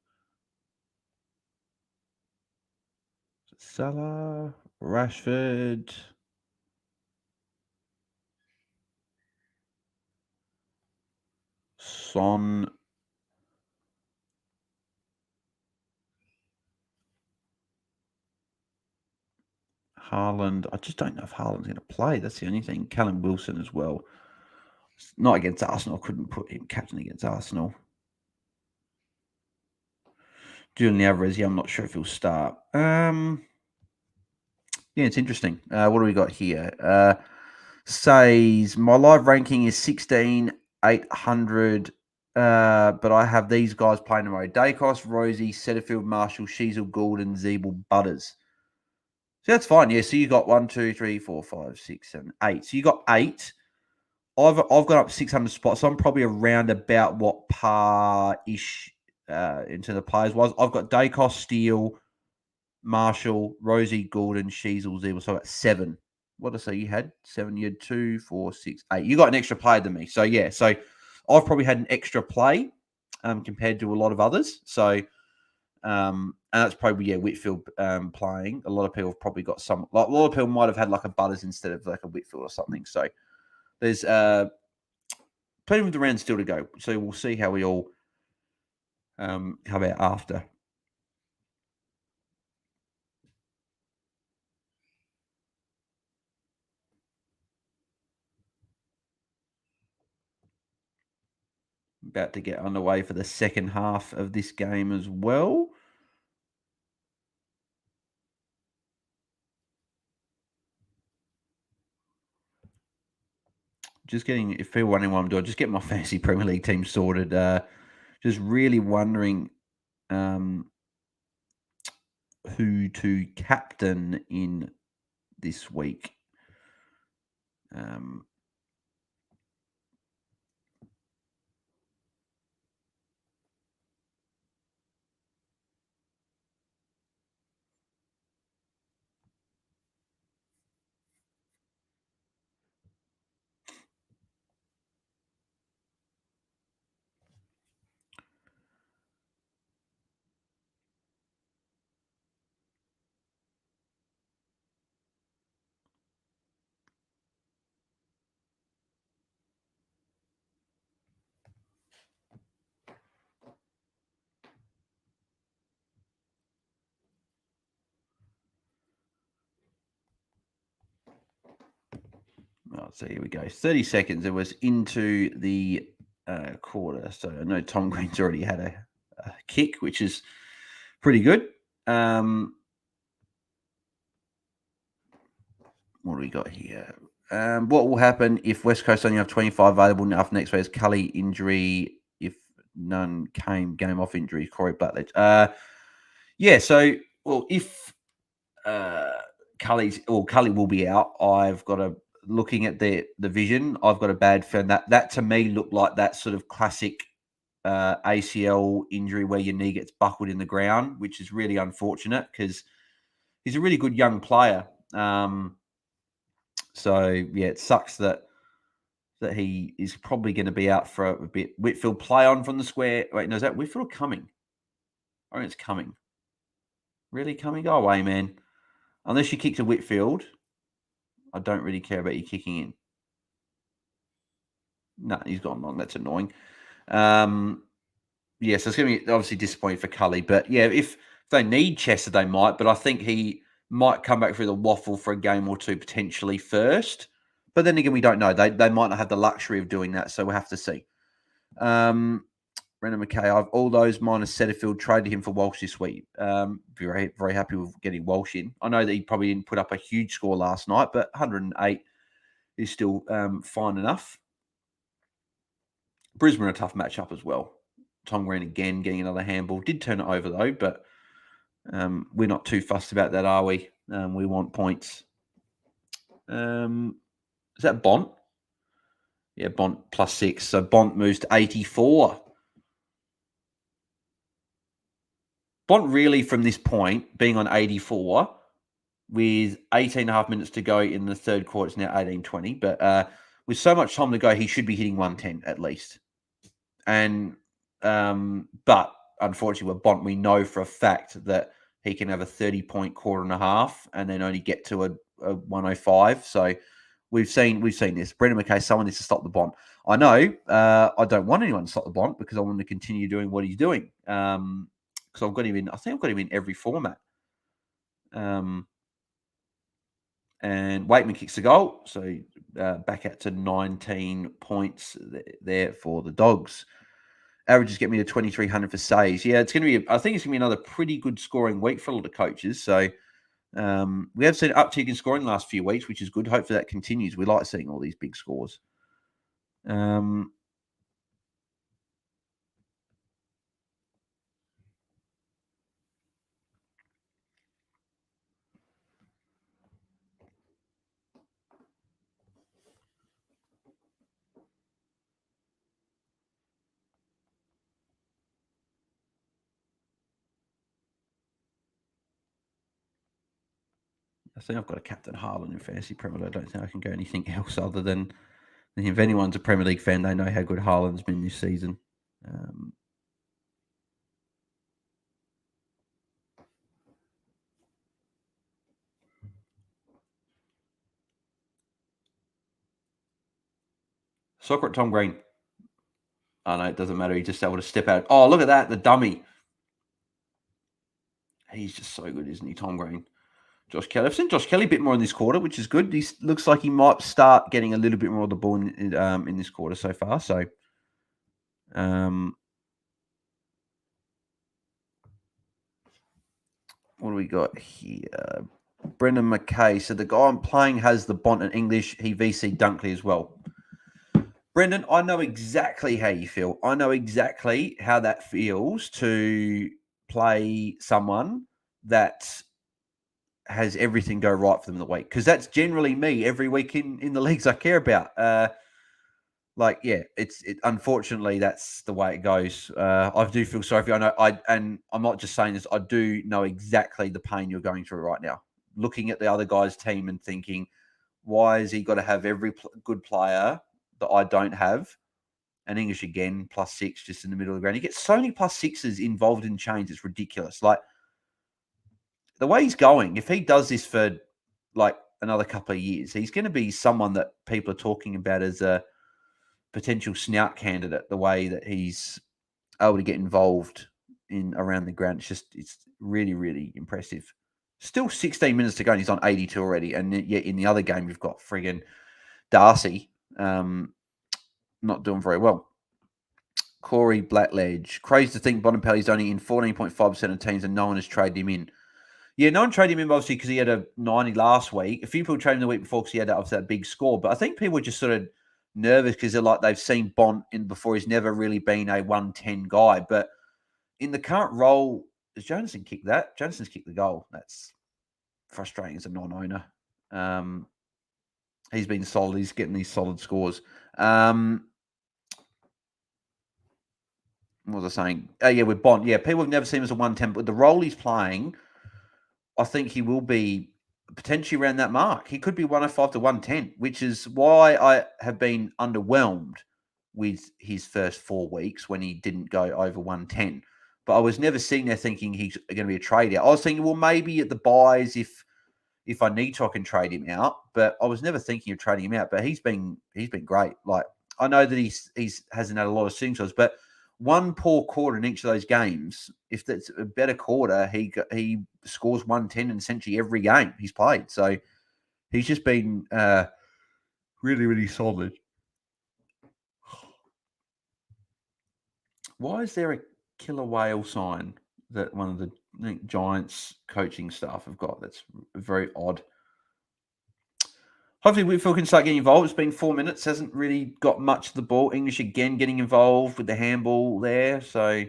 Salah, Rashford, Son, Haaland. I just don't know if Haaland's going to play. That's the only thing. Callum Wilson as well. Not against Arsenal. Couldn't put him captain against Arsenal. Julian Alvarez, I'm not sure if he'll start. It's interesting. What do we got here? Says my live ranking is 16,800, but I have these guys playing tomorrow: Dacos, Rosie, Setterfield, Marshall, Sheasel, Goulden, Zeeble, Butters. So that's fine. Yeah. So you got 1, 2, 3, 4, 5, 6, 7, 8. So you got 8. I've gone up 600 spots. So I'm probably around about what par-ish into the players was. I've got Dacos, Steele, Marshall, Rosie, Goulden, Sheasel, Zeeble. So at 7. What did I say you had? 7. You had 2, 4, 6, 8. You got an extra player than me. So yeah. So I've probably had an extra play compared to a lot of others. So and that's probably Whitfield playing. A lot of people have probably got a lot of people might have had like a Butters instead of like a Whitfield or something. So there's plenty of the round still to go. So we'll see how we all come out after. About to get underway for the second half of this game as well. Just getting, if people wondering what I'm doing, just get my fantasy Premier League team sorted. Just really wondering who to captain in this week. So here we go. 30 seconds. It was into the quarter. So I know Tom Green's already had a kick, which is pretty good. What do we got here? What will happen if West Coast only have 25 available after next week's Cully injury? If none came, game off injury, Corey Blackledge. If Cully will be out, I've got a looking at the vision. I've got a bad feeling that to me looked like that sort of classic ACL injury where your knee gets buckled in the ground, which is really unfortunate because he's a really good young player. So yeah, it sucks that he is probably going to be out for a bit. Whitfield play on from the square. Wait, no, is that Whitfield or coming? I think it's coming. Really coming? Go away, man. Unless you kick to Whitfield, I don't really care about you kicking in. No, he's gone long. That's annoying. Yeah, so it's going to be obviously disappointing for Cully. But yeah, if they need Chester, they might. But I think he might come back through the waffle for a game or two potentially first. But then again, we don't know. They might not have the luxury of doing that, so we'll have to see. Brendan McKay, I've all those minus Setterfield traded him for Walsh this week. Very, very happy with getting Walsh in. I know that he probably didn't put up a huge score last night, but 108 is still fine enough. Brisbane a tough matchup as well. Tom Green again getting another handball. Did turn it over though, but we're not too fussed about that, are we? We want points. Is that Bont? Yeah, Bont +6. So Bont moves to 84. Bont really, from this point, being on 84, with 18 and a half minutes to go in the third quarter, it's now 18:20. But with so much time to go, he should be hitting 110 at least. And but unfortunately, with Bont, we know for a fact that he can have a 30-point quarter and a half and then only get to a 105. So we've seen this. Brendan McKay, someone needs to stop the Bont. I know I don't want anyone to stop the Bont because I want to continue doing what he's doing. Because I've got him in. I think I've got him in every format. And Waitman kicks the goal, so back out to 19 points there for the Dogs. Averages get me to 2,300 for saves. Yeah, it's going to be. I think it's going to be another pretty good scoring week for a lot of coaches. So we have seen an uptick in scoring the last few weeks, which is good. Hopefully that continues. We like seeing all these big scores. I think I've got a Captain Harlan in Fantasy Premier League. I don't think I can go anything else other than if anyone's a Premier League fan, they know how good Harlan's been this season. Soccer at Tom Green. Oh, no, it doesn't matter. He just able to step out. Oh, look at that. The dummy. He's just so good, isn't he, Tom Green? Josh Kelly. I've seen Josh Kelly a bit more in this quarter, which is good. He looks like he might start getting a little bit more of the ball in this quarter so far. So, what do we got here? Brendan McKay. So the guy I'm playing has the Bont in English. He VC Dunkley as well. Brendan, I know exactly how you feel. I know exactly how that feels to play someone that has everything go right for them in the week, because that's generally me every week in the leagues I care about. Unfortunately that's the way it goes. I do feel sorry for you. And I'm not just saying this. I do know exactly the pain you're going through right now. Looking at the other guy's team and thinking, why has he got to have every good player that I don't have? And English again, +6, just in the middle of the ground. He gets so many +6s involved in chains. It's ridiculous. Like, the way he's going, if he does this for like another couple of years, he's going to be someone that people are talking about as a potential snout candidate. The way that he's able to get involved in around the ground, it's really, really impressive. Still 16 minutes to go, and he's on 82 already. And yet in the other game, we've got friggin' Darcy not doing very well. Corey Blackledge. Crazy to think Bonampelli's only in 14.5% of teams and no one has traded him in. Yeah, no one traded him in, obviously, because he had a 90 last week. A few people traded him the week before because he had that big score. But I think people were just sort of nervous because they've seen Bont in before. He's never really been a 110 guy. But in the current role, does Jonathan kick that? Jonathan's kicked the goal. That's frustrating as a non-owner. He's been solid. He's getting these solid scores. what was I saying? Yeah, with Bond. Yeah, people have never seen him as a 110, but the role he's playing, I think he will be potentially around that mark. He could be 105 to 110, which is why I have been underwhelmed with his first 4 weeks when he didn't go over 110. But I was never sitting there thinking he's going to be a trade out. I was thinking, well, maybe at the buys, if I need to, I can trade him out. But I was never thinking of trading him out. But he's been great. Like, I know that he's hasn't had a lot of singles, but one poor quarter in each of those games, if that's a better quarter, he scores 110 in essentially every game he's played. So he's just been really, really solid. Why is there a killer whale sign that one of the Giants coaching staff have got? That's very odd. Hopefully Whitfield can start getting involved. It's been 4 minutes, hasn't really got much of the ball. English again getting involved with the handball there. So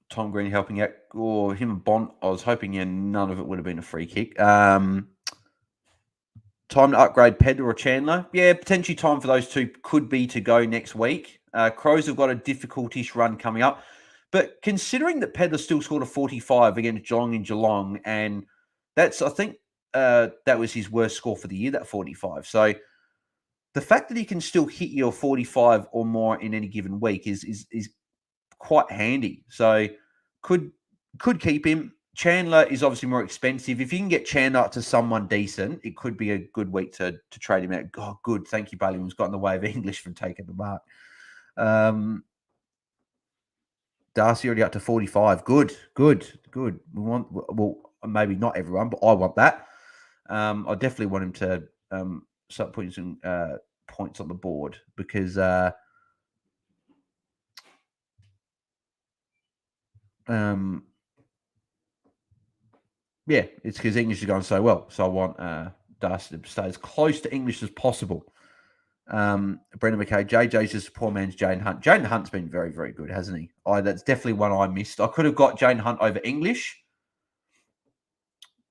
Tom Green helping out, or him and Bond. I was hoping none of it would have been a free kick. Time to upgrade Pedder or Chandler. Yeah, potentially time for those two could be to go next week. Crows have got a difficult-ish run coming up. But considering that Pedder still scored a 45 against Geelong in Geelong, and I think that was his worst score for the year, that 45. So the fact that he can still hit your 45 or more in any given week is quite handy. So could keep him. Chandler is obviously more expensive. If you can get Chandler up to someone decent, it could be a good week to trade him out. Oh, good. Thank you, Bailey. Who's got in the way of English from taking the mark. Darcy already up to 45. Good. We want, well, maybe not everyone, but I want that. I definitely want him to start putting some points on the board because yeah, it's because English is going so well. So I want Darcy to stay as close to English as possible. Brendan McKay, JJ's just a poor man's Jane Hunt. Jane Hunt's been very, very good, hasn't he? That's definitely one I missed. I could have got Jane Hunt over English.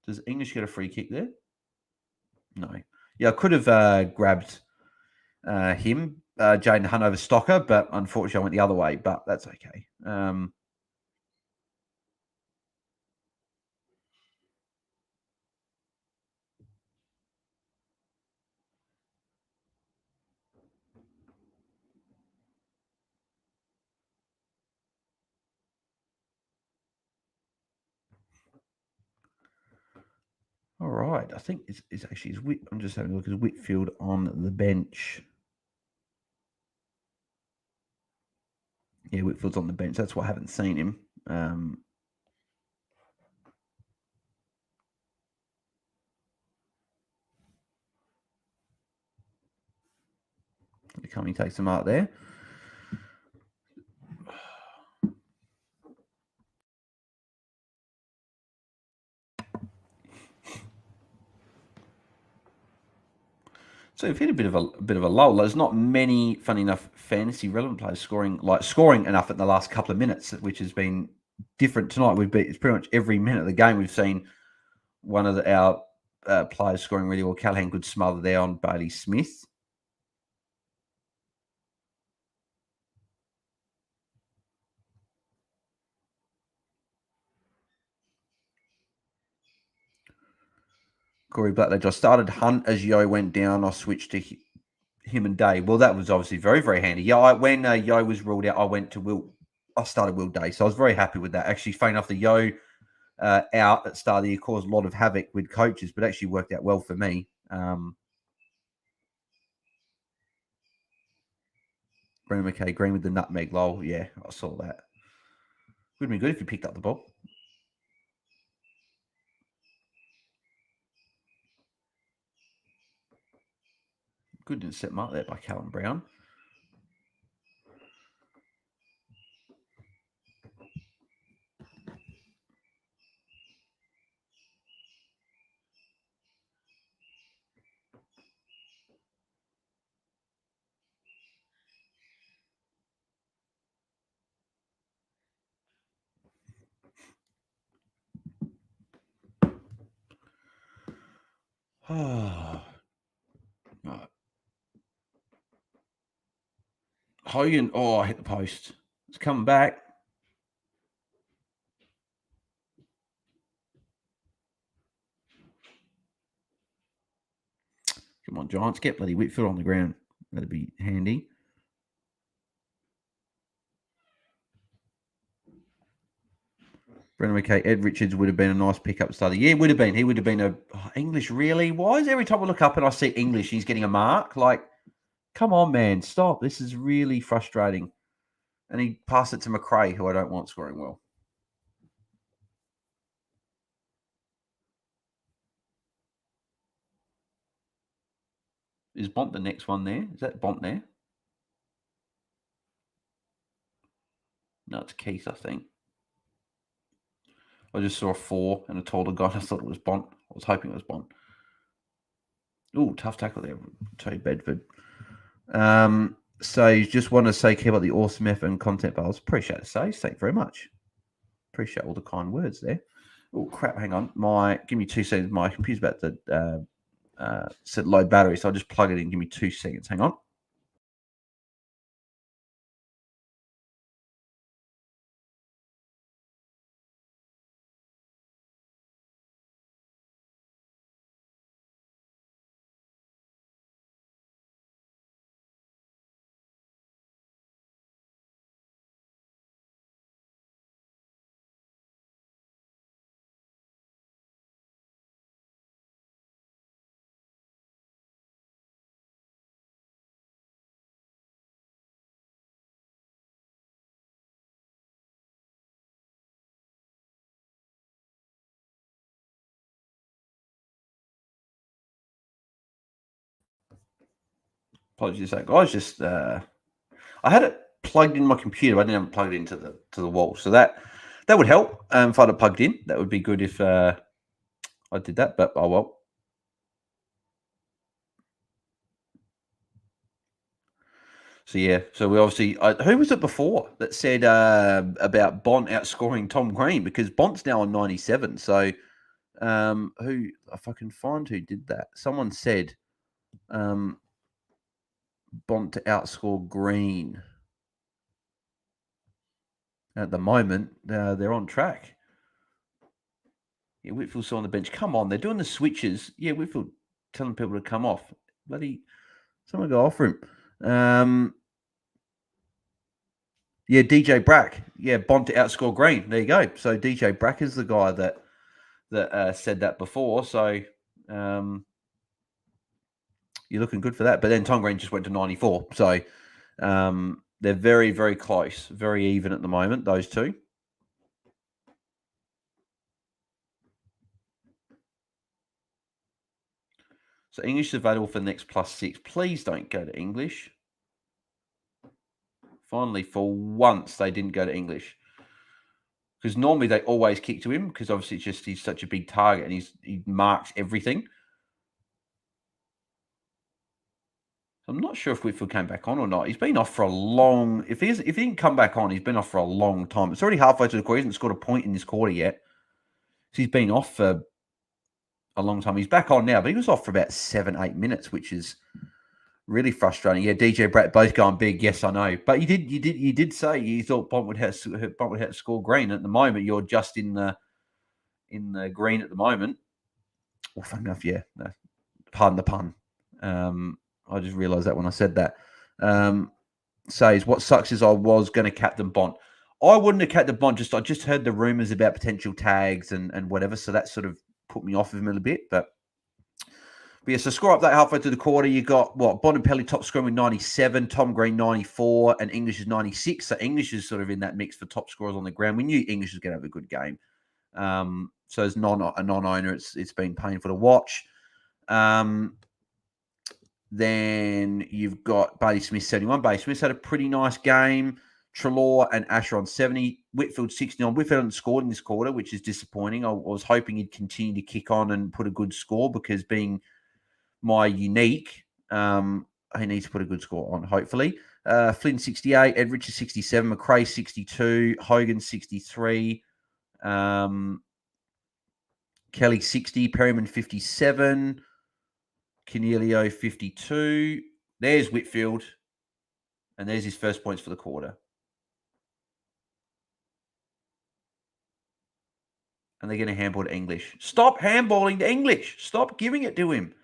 Does English get a free kick there? No. Yeah, I could have grabbed him, Jane Hunt over Stocker, but unfortunately I went the other way, but that's okay. All right. I think it's actually I'm just having a look at Whitfield on the bench. Yeah, Whitfield's on the bench. That's why I haven't seen him. The company takes him out there. So we've hit a bit of a lull. There's not many, funny enough, fantasy relevant players scoring enough in the last couple of minutes, which has been different tonight. It's pretty much every minute of the game we've seen one of our players scoring really well. Callahan could smother there on Bailey Smith. Corey Blackledge. I started Hunt as Yo went down. I switched to him and Day. Well, that was obviously very, very handy. Yeah, when Yo was ruled out, I went to Will. I started Will Day, so I was very happy with that. Actually, funny enough, the Yo out at the start of the year caused a lot of havoc with coaches, but actually worked out well for me. Brendan McKay Green with the nutmeg lol. Yeah, I saw that. Would have been good if you picked up the ball. Good to set mark there by Callum Brown. Oh, Hogan. Oh, I hit the post. It's coming back. Come on, Giants. Get bloody Whitfield on the ground. That'd be handy. Brendan McKay, Ed Richards would have been a nice pickup starter. Yeah, would have been. He would have been a English, really? Why is every time I look up and I see English, he's getting a mark? Like, come on, man. Stop. This is really frustrating. And he passed it to McRae, who I don't want scoring well. Is Bont the next one there? Is that Bont there? No, it's Keith, I think. I just saw a 4 and a taller guy. I thought it was Bont. I was hoping it was Bont. Ooh, tough tackle there. Tony Bedford. So you just want to say keep up the awesome effort and content, Bales. Appreciate it, Sage. Thank you very much. Appreciate all the kind words there. Oh crap! Hang on. Give me 2 seconds. My computer's about to set low battery, so I'll just plug it in. Give me 2 seconds. Hang on. Apologies, that guys. Just I had it plugged in my computer. I didn't have it plugged into the wall, so that would help. If I had it plugged in, that would be good. If I did that, but oh well. So yeah, so we obviously who was it before that said about Bont outscoring Tom Green, because Bont's now on 97. So who, if I can find who did that, someone said Bont to outscore Green. At the moment, they're on track. Yeah, Whitfield's still on the bench. Come on, they're doing the switches. Yeah, Whitfield telling people to come off. Bloody, someone go off for him. Yeah, DJ Brack. Yeah, Bont to outscore Green. There you go. So DJ Brack is the guy that said that before. So you're looking good for that. But then Tom Green just went to 94. So they're very, very close, very even at the moment, those two. So English is available for the next +6. Please don't go to English. Finally, for once, they didn't go to English. Because normally they always kick to him, because obviously it's just he's such a big target and he marks everything. I'm not sure if Whitfield came back on or not. He's been off for a long. If he didn't come back on, he's been off for a long time. It's already halfway through the quarter. He hasn't scored a point in this quarter yet. So he's been off for a long time. He's back on now, but he was off for about 7-8 minutes, which is really frustrating. Yeah, DJ Bratt both going big. Yes, I know. But you did say you thought Bont would have to score Green. At the moment, you're just in the green at the moment. Well, fun enough, yeah. No, pardon the pun. I just realised that when I said that. Says what sucks is I was going to captain Bont. I wouldn't have captained Bont. I just heard the rumours about potential tags and whatever, so that sort of put me off of him a little bit. But yeah, so score update halfway through the quarter. You got what? Bontempelli top scoring with 97, Tom Green 94, and English is 96. So English is sort of in that mix for top scorers on the ground. We knew English was going to have a good game. So as a non-owner, it's been painful to watch. Then you've got Bailey Smith 71. Bailey Smith had a pretty nice game. Treloar and Asher on 70. Whitfield 69. Whitfield hadn't scored in this quarter, which is disappointing. I was hoping he'd continue to kick on and put a good score, because being my unique, he needs to put a good score on, hopefully. Flynn 68. Ed Richards 67. McRae 62. Hogan 63. Kelly 60. Perryman 57. Cornelio 52. There's Whitfield. And there's his first points for the quarter. And they're going to handball to English. Stop handballing to English. Stop giving it to him.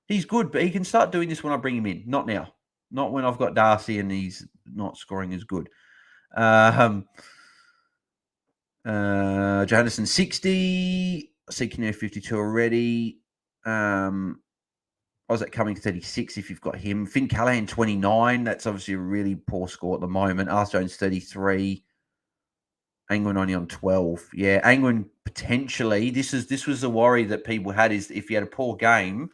He's good, but he can start doing this when I bring him in. Not now. Not when I've got Darcy and he's not scoring as good. Johannesson 60. Seeking 52 already. Isaac Cumming 36 if you've got him. Finn Callahan 29. That's obviously a really poor score at the moment. Arthur Jones 33. Angwin only on 12. Yeah, Angwin potentially. This was the worry that people had, is if he had a poor game,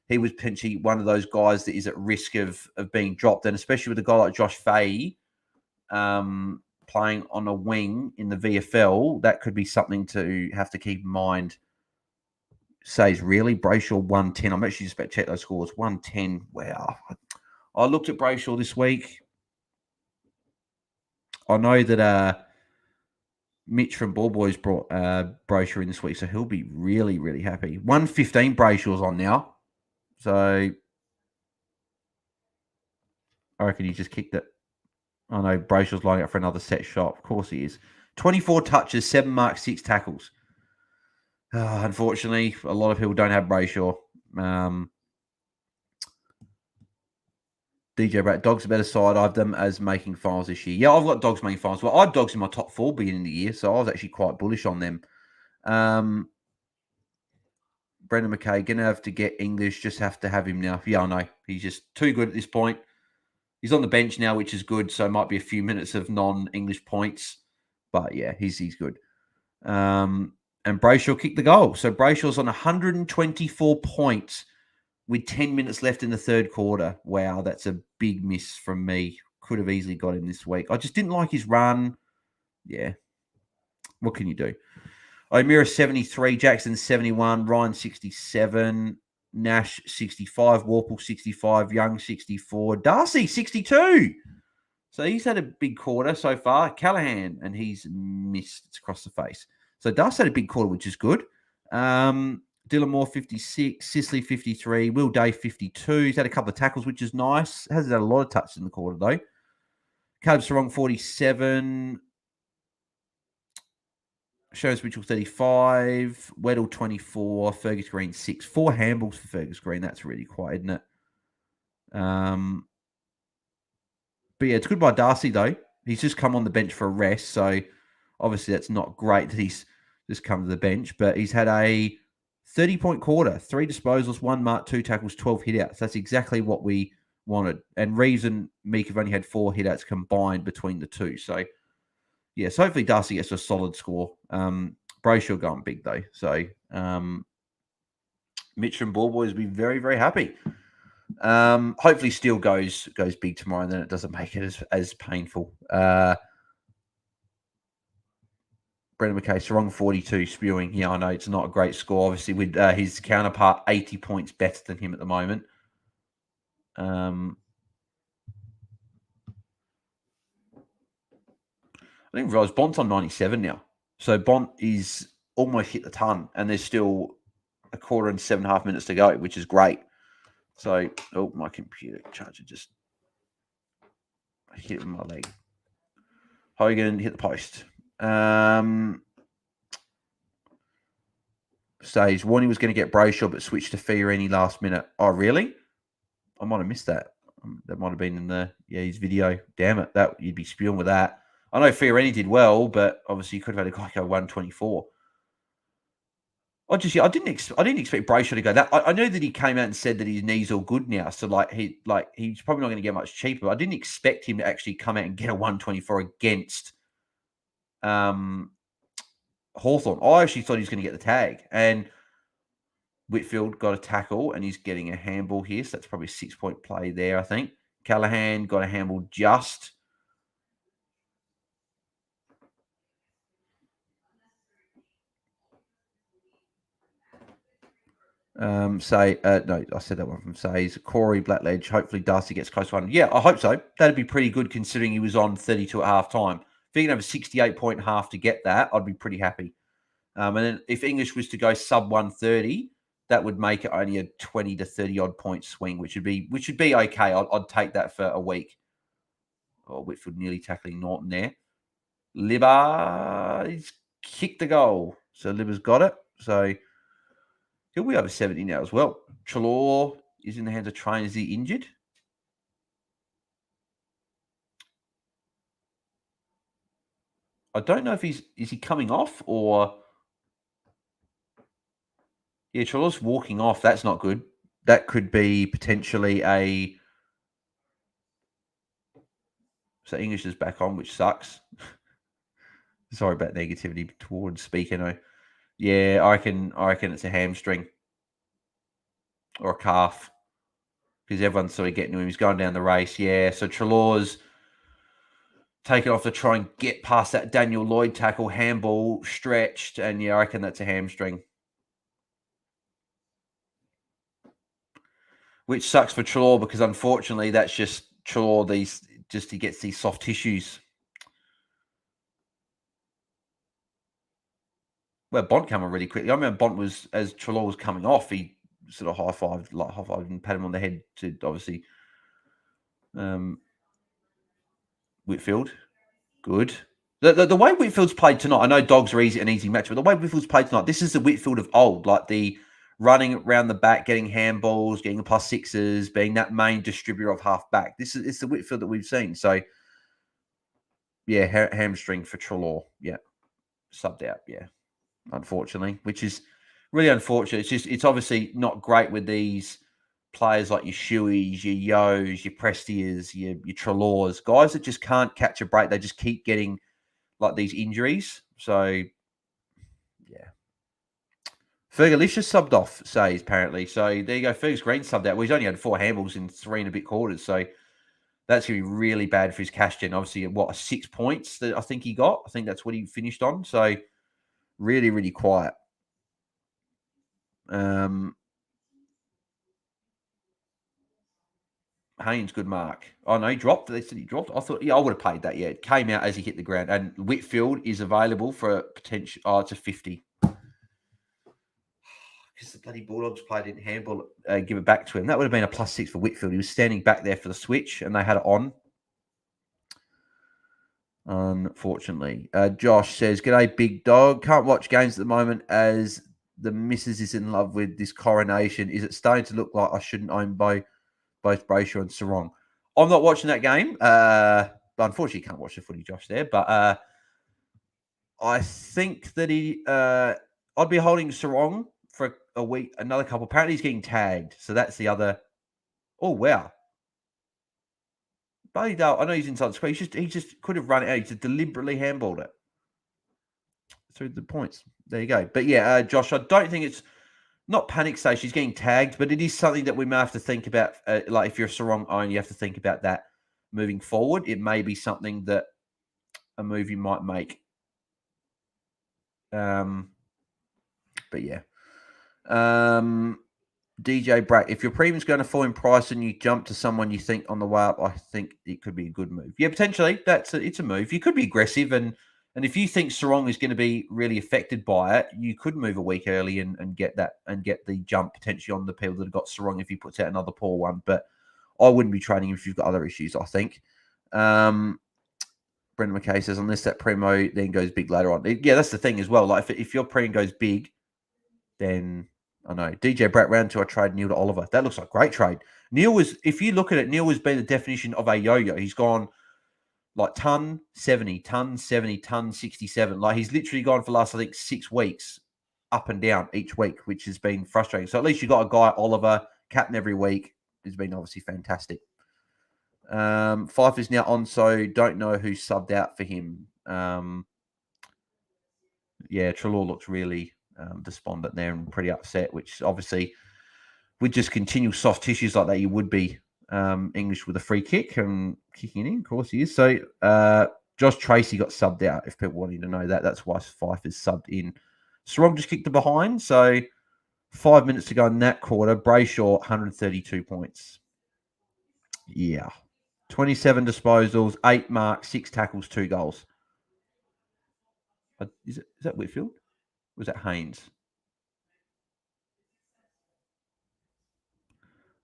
he was potentially one of those guys that is at risk of being dropped. And especially with a guy like Josh Fahey playing on a wing in the VFL, that could be something to have to keep in mind. Says really Brayshaw 110. I'm actually just about to check those scores. 110. Wow. I looked at Brayshaw this week. I know that Mitch from Ball Boys brought Brayshaw in this week, so he'll be really, really happy. 115 Brayshaw's on now. So I reckon he just kicked it. I know Brayshaw's lining up for another set shot. Of course he is. 24 touches, 7 marks, 6 tackles. Unfortunately, a lot of people don't have Brayshaw. DJ Brett, Dogs a better side. I've them as making finals this year. Yeah, I've got Dogs making finals. Well, I had Dogs in my top 4 beginning of the year, so I was actually quite bullish on them. Brendan McKay, going to have to get English. Just have to have him now. Yeah, I know. He's just too good at this point. He's on the bench now, which is good. So it might be a few minutes of non-English points. But yeah, he's good. And Brayshaw kicked the goal. So Brayshaw's on 124 points with 10 minutes left in the third quarter. Wow, that's a big miss from me. Could have easily got him this week. I just didn't like his run. Yeah. What can you do? O'Meara 73, Jackson 71, Ryan 67, Nash 65, Warple 65, Young 64, Darcy 62. So he's had a big quarter so far. Callahan, and he's missed. It's across the face. So Darcy had a big quarter, which is good. Dylan Moore 56, Sisley 53, Will Day 52. He's had a couple of tackles, which is nice. Hasn't had a lot of touches in the quarter, though. Caleb Sarong 47. Shows Mitchell 35, Weddle 24, Fergus Green 6. 4 handballs for Fergus Green. That's really quiet, isn't it? But yeah, it's good by Darcy, though. He's just come on the bench for a rest, so obviously that's not great that he's just come to the bench, but he's had a 30-point quarter, 3 disposals, 1 mark, 2 tackles, 12 hitouts. That's exactly what we wanted. And Reeves and Meek have only had 4 hitouts combined between the two, so yeah, so hopefully Darcy gets a solid score. Brayshaw going big, though. So Mitch and Ball Boys will be very, very happy. Hopefully Steele goes big tomorrow, and then it doesn't make it as painful. Brendan McKay, Sarong 42, spewing. Yeah, I know it's not a great score. Obviously, with his counterpart 80 points better than him at the moment. I didn't realise Bont's on 97 now. So Bont is almost hit the ton, and there's still a quarter and 7.5 minutes to go, which is great. So, my computer charger just hit my leg. Hogan hit the post. Says Warney was going to get Brayshaw, but switched to Fiorini last minute. Oh, really? I might have missed that. That might have been in his video. Damn it, that you'd be spewing with that. I know Fiorini did well, but obviously you could have had a guy go 124. I didn't expect Brayshaw to go that. I know that he came out and said that his knee's all good now, so he's probably not going to get much cheaper. I didn't expect him to actually come out and get a 124 against Hawthorn. I actually thought he was going to get the tag, and Whitfield got a tackle, and he's getting a handball here, so that's probably a 6-point play there, I think. Callahan got a handball just. No, I said that one from Says. Corey Blackledge, hopefully Darcy gets close to 1. Yeah, I hope so. That'd be pretty good considering he was on 32 at half time. If he can have a 68-point half to get that, I'd be pretty happy. And then if English was to go sub 130, that would make it only a 20 to 30 odd point swing, which would be okay. I'd take that for a week. Oh, Whitfield nearly tackling Norton there. Libba, he's kicked the goal. So Libba's got it. So he'll be over 70 now as well. Chalor is in the hands of Train. Is he injured? I don't know if is he coming off or... Yeah, Chalor's walking off. That's not good. That could be potentially a... So English is back on, which sucks. Sorry about negativity towards speaking. Yeah, I reckon it's a hamstring or a calf because everyone's sort of getting to him. He's going down the race. Yeah, so Trelawn's taken off to try and get past that Daniel Lloyd tackle, handball stretched, and yeah, I reckon that's a hamstring. Which sucks for Trelaw because unfortunately that's just Trelaw. He gets these soft tissues. Well, Bont came on really quickly. I remember Bont was, as Trelaw was coming off, he sort of high-fived and pat him on the head to obviously Whitfield. Good. The way Whitfield's played tonight, I know Dogs are an easy match, but the way Whitfield's played tonight, this is the Whitfield of old, like the running around the back, getting handballs, getting the +6s, being that main distributor of half back. It's the Whitfield that we've seen. So, yeah, hamstring for Trelaw. Yeah, subbed out. Yeah, unfortunately, which is really unfortunate. It's obviously not great with these players like your Shueys, your Yos, your Prestias, your Trelaws, guys that just can't catch a break. They just keep getting like these injuries. So, yeah. Fergalicious subbed off, says apparently. So there you go. Fergus Green subbed out. Well, he's only had 4 handballs in 3 and a bit quarters. So that's going to be really bad for his cash gen. Obviously, 6 points that I think he got. I think that's what he finished on. So really, really quiet. Haynes, good mark. Oh, no, he dropped. They said he dropped. I thought, yeah, I would have paid that. Yeah, it came out as he hit the ground. And Whitfield is available for a potential. Oh, it's a 50. Because the bloody Bulldogs player didn't handball it, give it back to him. That would have been a +6 for Whitfield. He was standing back there for the switch, and they had it on. Unfortunately, Josh says, "G'day, big dog. Can't watch games at the moment as the missus is in love with this coronation. Is it starting to look like I shouldn't own both Brayshaw and Sarong?" I'm not watching that game. But unfortunately, you can't watch the footy, Josh. There, but I think that I'd be holding Sarong for a week, another couple. Apparently, he's getting tagged, so that's the other. Oh wow, Bailey-Dale, I know he's inside the square. He just could have run it out. He just deliberately handballed it through the points. There you go. But yeah, Josh, I don't think it's not panic stage. He's getting tagged, but it is something that we may have to think about. Like if you're a Sarong owner, you have to think about that moving forward. It may be something that a move you might make. But yeah. DJ Brack, if your premium's going to fall in price and you jump to someone you think on the way up, I think it could be a good move. Yeah, potentially. It's a move. You could be aggressive, and if you think Sarong is going to be really affected by it, you could move a week early and get that and get the jump potentially on the people that have got Sarong if he puts out another poor one. But I wouldn't be trading him if you've got other issues, I think. Brendan McKay says, unless that Primo then goes big later on. Yeah, that's the thing as well. Like if your Primo goes big, then I know. DJ Bratt round 2, I trade Neil to Oliver. That looks like a great trade. Neil was, if you look at it, Neil has been the definition of a yo-yo. He's gone like ton 70, ton 70, ton 67. Like he's literally gone for the last, I think, 6 weeks up and down each week, which has been frustrating. So at least you got a guy, Oliver, captain every week. Has been obviously fantastic. Fife is now on, so don't know who subbed out for him. Yeah, Trelaw looks really despondent there and pretty upset, which obviously with just continual soft tissues like that, you would be English with a free kick and kicking in. Of course, he is. So Josh Tracy got subbed out. If people wanted to know that, that's why Fife is subbed in. Sarong just kicked it behind. So 5 minutes to go in that quarter. Brayshaw 132 points. Yeah, 27 disposals, 8 marks, 6 tackles, 2 goals. Is that Whitfield? Or was that Haynes?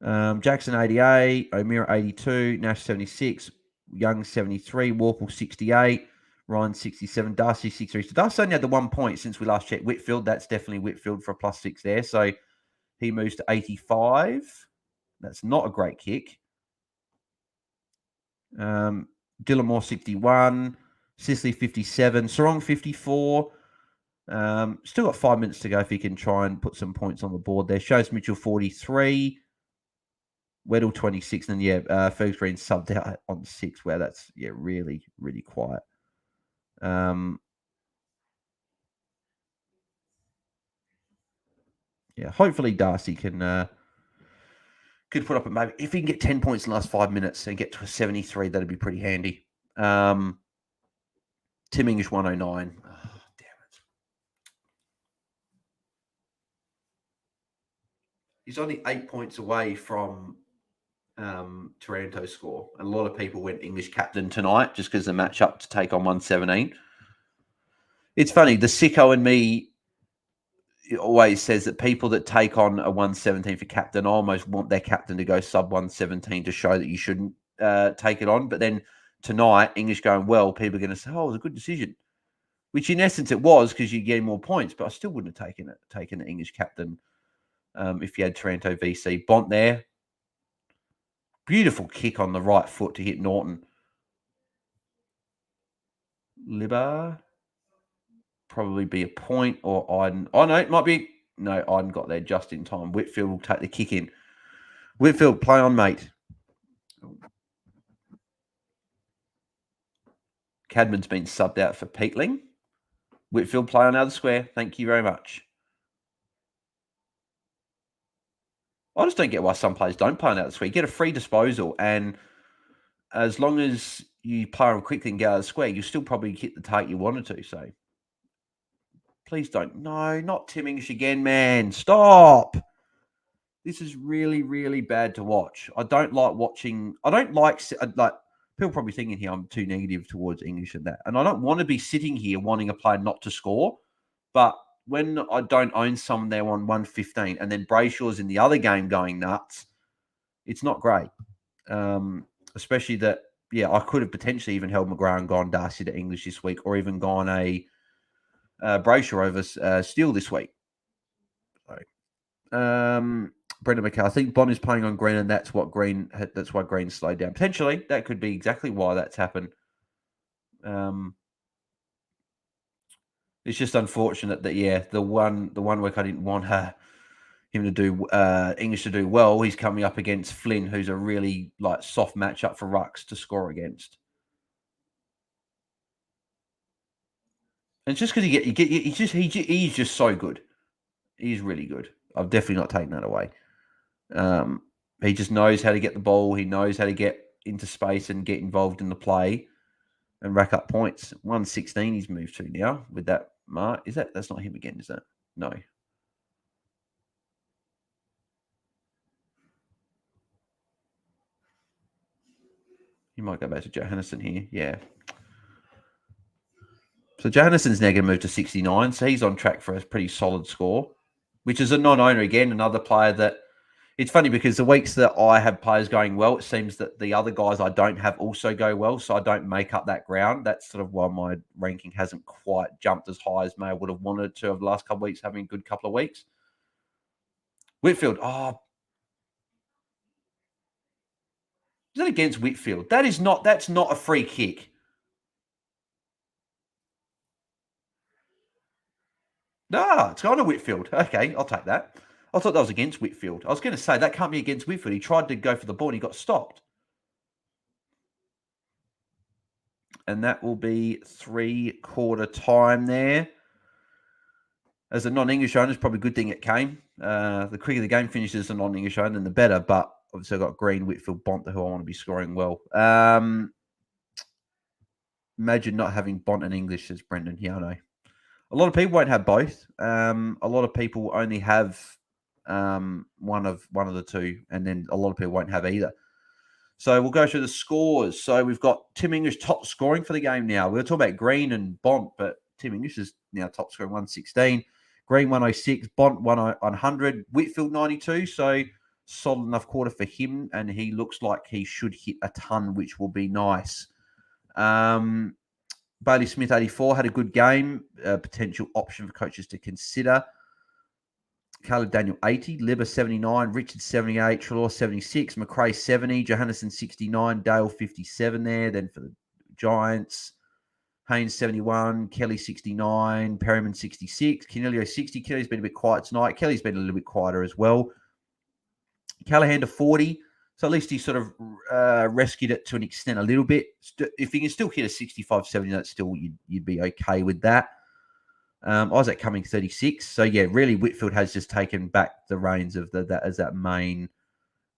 Jackson 88, O'Meara 82, Nash 76, Young 73, Warple 68, Ryan 67, Darcy 63. So Darcy only had the 1 point since we last checked. Whitfield, that's definitely Whitfield for a +6 there. So he moves to 85. That's not a great kick. Dylan Moore 61, Sicily 57, Sarong 54. Still got 5 minutes to go if he can try and put some points on the board there. Shows Mitchell 43, Weddle 26, and then Fergus Green subbed out on 6, where that's really, really quiet. Hopefully Darcy can could put up a maybe if he can get 10 points in the last 5 minutes and get to a 73, that'd be pretty handy. Tim English 109. Oh, damn it. He's only 8 points away from Taranto's score. And a lot of people went English captain tonight just because the matchup to take on 117. It's funny, the sicko in me always says that people that take on a 117 for captain almost want their captain to go sub 117 to show that you shouldn't take it on. But then tonight, English going well, people are going to say, oh, it was a good decision. Which in essence it was because you're getting more points. But I still wouldn't have taken the English captain if you had Taranto VC. Bont there. Beautiful kick on the right foot to hit Norton. Libba. Probably be a point, or Iden. Oh, no, it might be. No, Iden got there just in time. Whitfield will take the kick in. Whitfield, play on, mate. Cadman's been subbed out for Peatling. Whitfield, play on out of the square. Thank you very much. I just don't get why some players don't play on out of the square. You get a free disposal, and as long as you play on quickly and get out of the square, you still probably hit the target you wanted to. So please don't. No, not Tim English again, man. Stop. This is really, really bad to watch. I don't like watching. I don't like people probably thinking here I'm too negative towards English and that. And I don't want to be sitting here wanting a player not to score. But when I don't own some there on 115 and then Brayshaw's in the other game going nuts, it's not great. Especially that, I could have potentially even held McGrath and gone Darcy to English this week, or even gone a Brayshaw over Steele this week. So, Brendan McCall, I think Bond is playing on Green, and that's why Green slowed down. Potentially, that could be exactly why that's happened. It's just unfortunate that the one week I didn't want him to do English to do well. He's coming up against Flynn, who's a really soft matchup for rucks to score against. And it's just because he's just so good. He's really good. I've definitely not taken that away. He just knows how to get the ball. He knows how to get into space and get involved in the play and rack up points. 116 he's moved to now with that mark. That's not him again, is that? No. You might go back to Johannesson here. Yeah. So Johannesson's now going to move to 69. So he's on track for a pretty solid score, which is a non-owner again, another player that it's funny because the weeks that I have players going well, it seems that the other guys I don't have also go well. So I don't make up that ground. That's sort of why my ranking hasn't quite jumped as high as I would have wanted to over the last couple of weeks, having a good couple of weeks. Whitfield. Oh, is that against Whitfield? That's not a free kick. It's gone to Whitfield. Okay, I'll take that. I thought that was against Whitfield. I was going to say that can't be against Whitfield. He tried to go for the ball and he got stopped. And that will be 3/4 time there. As a non-English owner, it's probably a good thing it came. The quicker the game finishes as a non-English owner, then the better. But obviously I've got Green, Whitfield, Bont, who I want to be scoring well. Imagine not having Bont and English, says Brendan. Yeah, I know. A lot of people won't have both. A lot of people only have one of the two, and then a lot of people won't have either. So we'll go through the scores. So we've got Tim English top scoring for the game now. We were talking about Green and Bont, but Tim English is now top scoring 116. Green 106, Bont 100, Whitfield 92. So solid enough quarter for him, and he looks like he should hit a ton, which will be nice. Bailey Smith, 84, had a good game. Potential option for coaches to consider. Caleb Daniel, 80. Libba, 79. Richard, 78. Trelaw, 76. McRae, 70. Johannesson, 69. Dale, 57 there. Then for the Giants, Haynes, 71. Kelly, 69. Perryman, 66. Canelio, 60. Kelly's been a bit quiet tonight. Kelly's been a little bit quieter as well. Callahan to 40. So at least he sort of rescued it to an extent a little bit. If he can still hit a 65, 70, that's still, you'd be okay with that. Isaac Cumming, 36. So, yeah, really Whitfield has just taken back the reins of that as that main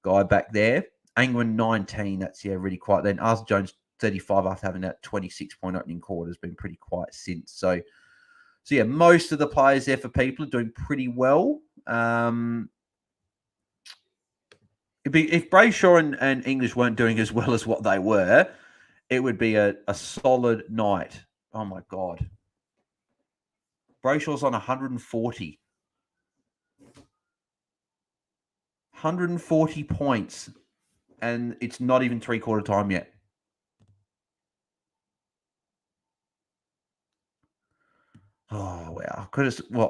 guy back there. Angwin, 19. That's, really quiet. Then Arthur Jones, 35 after having that 26-point opening quarter has been pretty quiet since. So, yeah, most of the players there for people are doing pretty well. If Brayshaw and English weren't doing as well as what they were, it would be a solid night. Oh, my God. Brayshaw's on 140. 140 points, and it's not even three-quarter time yet. Oh, wow.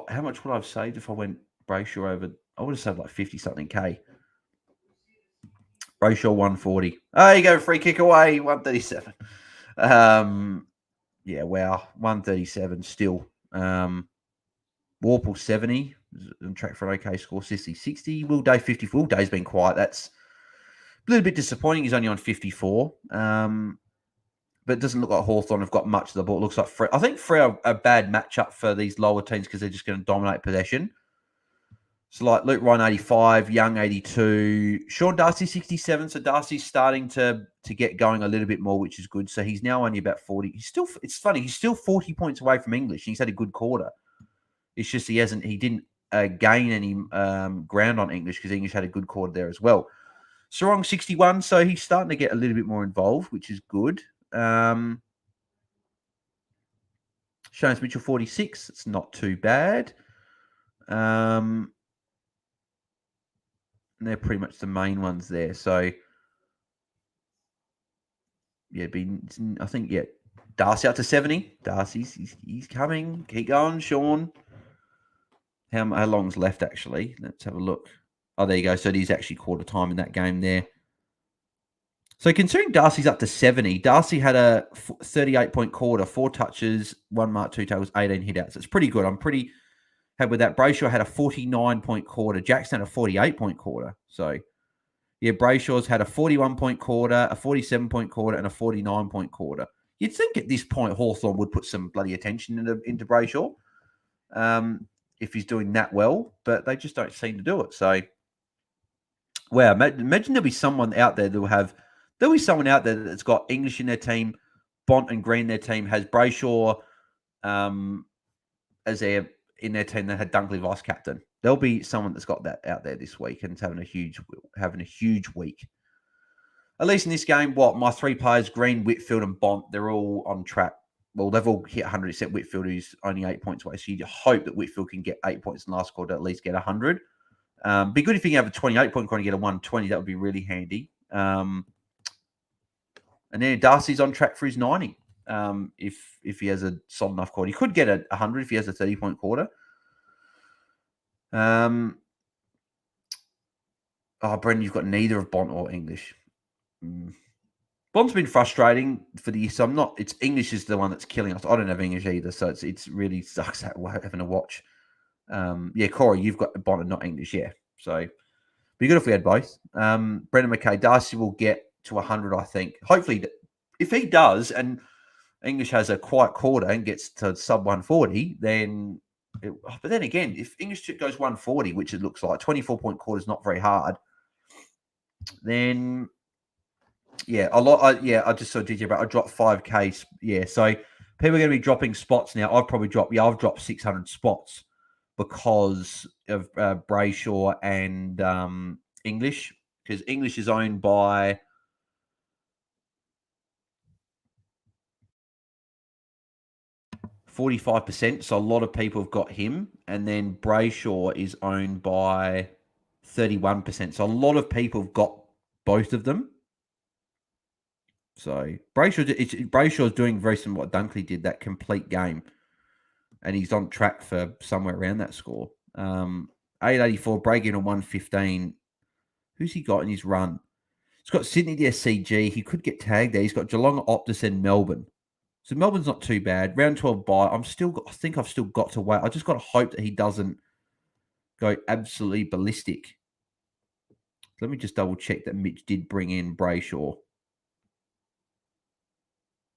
How much would I have saved if I went Brayshaw over? I would have saved like 50-something K. Brayshaw, 140. Oh, you go, free kick away, 137. Yeah, wow. 137 still. Warple, 70. On track for an okay score. Sissy, 60. Will Day, 54. Will Day's been quiet. That's a little bit disappointing. He's only on 54. But it doesn't look like Hawthorn have got much of the ball. It looks like I think Freo are a bad matchup for these lower teams because they're just going to dominate possession. So like Luke Ryan, 85, Young, 82, Sean Darcy, 67. So Darcy's starting to get going a little bit more, which is good. So he's now only about 40. It's funny, he's still 40 points away from English. He's had a good quarter. It's just he didn't gain any ground on English because English had a good quarter there as well. Sarong, 61. So he's starting to get a little bit more involved, which is good. Shanes Mitchell, 46. It's not too bad. And they're pretty much the main ones there. So, yeah, I think, Darcy up to 70. Darcy's he's coming. Keep going, Sean. How long's left, actually? Let's have a look. Oh, there you go. So it is actually quarter time in that game there. So considering Darcy's up to 70, Darcy had a 38-point quarter, 4 touches, 1 mark, 2 tackles, 18 hitouts. It's pretty good. I'm pretty happy with that. Brayshaw had a 49-point quarter. Jackson had a 48-point quarter. So, yeah, Brayshaw's had a 41-point quarter, a 47-point quarter, and a 49-point quarter. You'd think at this point Hawthorn would put some bloody attention into Brayshaw if he's doing that well, but they just don't seem to do it. So, wow, imagine there'll be someone out there that will have... There'll be someone out there that's got English in their team, Bont and Green in their team, has Brayshaw as in their team that had Dunkley vice captain. There'll be someone that's got that out there this week and having a huge week. At least in this game, my 3 players, Green, Whitfield, and Bont, they're all on track. Well, they've all hit 100 except Whitfield, who's only 8 points away. So you hope that Whitfield can get 8 points in the last quarter to at least get 100. Be good if you can have a 28-point quarter and get a 120. That would be really handy. And then Darcy's on track for his 90. If he has a solid enough quarter, he could get 100 if he has a 30-point quarter. Brendan, you've got neither of Bont or English. Bont's been frustrating for the year, so it's English is the one that's killing us. I don't have English either, so it's really sucks having to watch. Corey, you've got Bont and not English, So be good if we had both. Brendan McKay, Darcy will get to 100, I think. Hopefully, if he does, and English has a quiet quarter and gets to sub 140, then... but then again, if English goes 140, which it looks like, 24-point quarter is not very hard, then... I just saw DJ, but I dropped 5K. So people are going to be dropping spots now. I've dropped 600 spots because of Brayshaw and English, because English is owned by 45%. So a lot of people have got him. And then Brayshaw is owned by 31%. So a lot of people have got both of them. So Brayshaw's doing very similar to what Dunkley did, that complete game. And he's on track for somewhere around that score. 884, break-in on 115. Who's he got in his run? He's got Sydney the SCG. He could get tagged there. He's got Geelong, Optus, and Melbourne. So Melbourne's not too bad. Round 12 bye. I think I've still got to wait. I just got to hope that he doesn't go absolutely ballistic. Let me just double check that Mitch did bring in Brayshaw.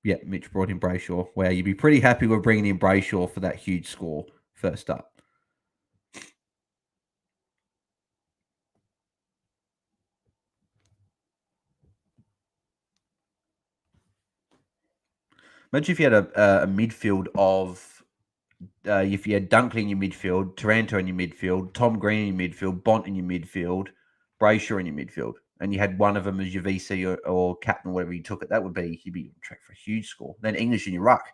Yeah, Mitch brought in Brayshaw. Wow, you'd be pretty happy with bringing in Brayshaw for that huge score first up. Imagine if you had a midfield of, if you had Dunkley in your midfield, Taranto in your midfield, Tom Green in your midfield, Bont in your midfield, Brayshaw in your midfield, and you had one of them as your VC or captain, or whatever you took it. That would be, you'd be on track for a huge score. Then English in your ruck.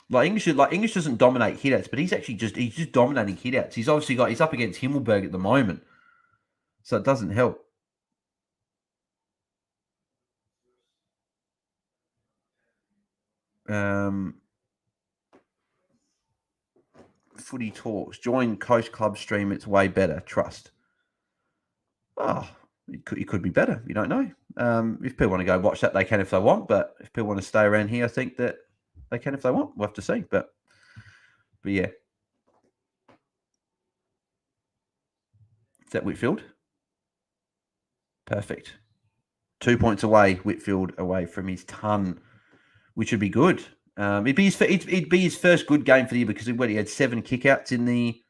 Like English doesn't dominate hitouts, but he's just dominating hitouts. He's up against Himmelberg at the moment, so it doesn't help. Footy Talks. Join Coast Club stream. It's way better. Trust. Oh, it could be better. You don't know. If people want to go watch that, they can if they want. But if people want to stay around here, I think that they can if they want. We'll have to see. But yeah. Is that Whitfield? Perfect. 2 points away, Whitfield away from his ton, which would be good. It'd be his first good game for the year because he had 7 kickouts in the.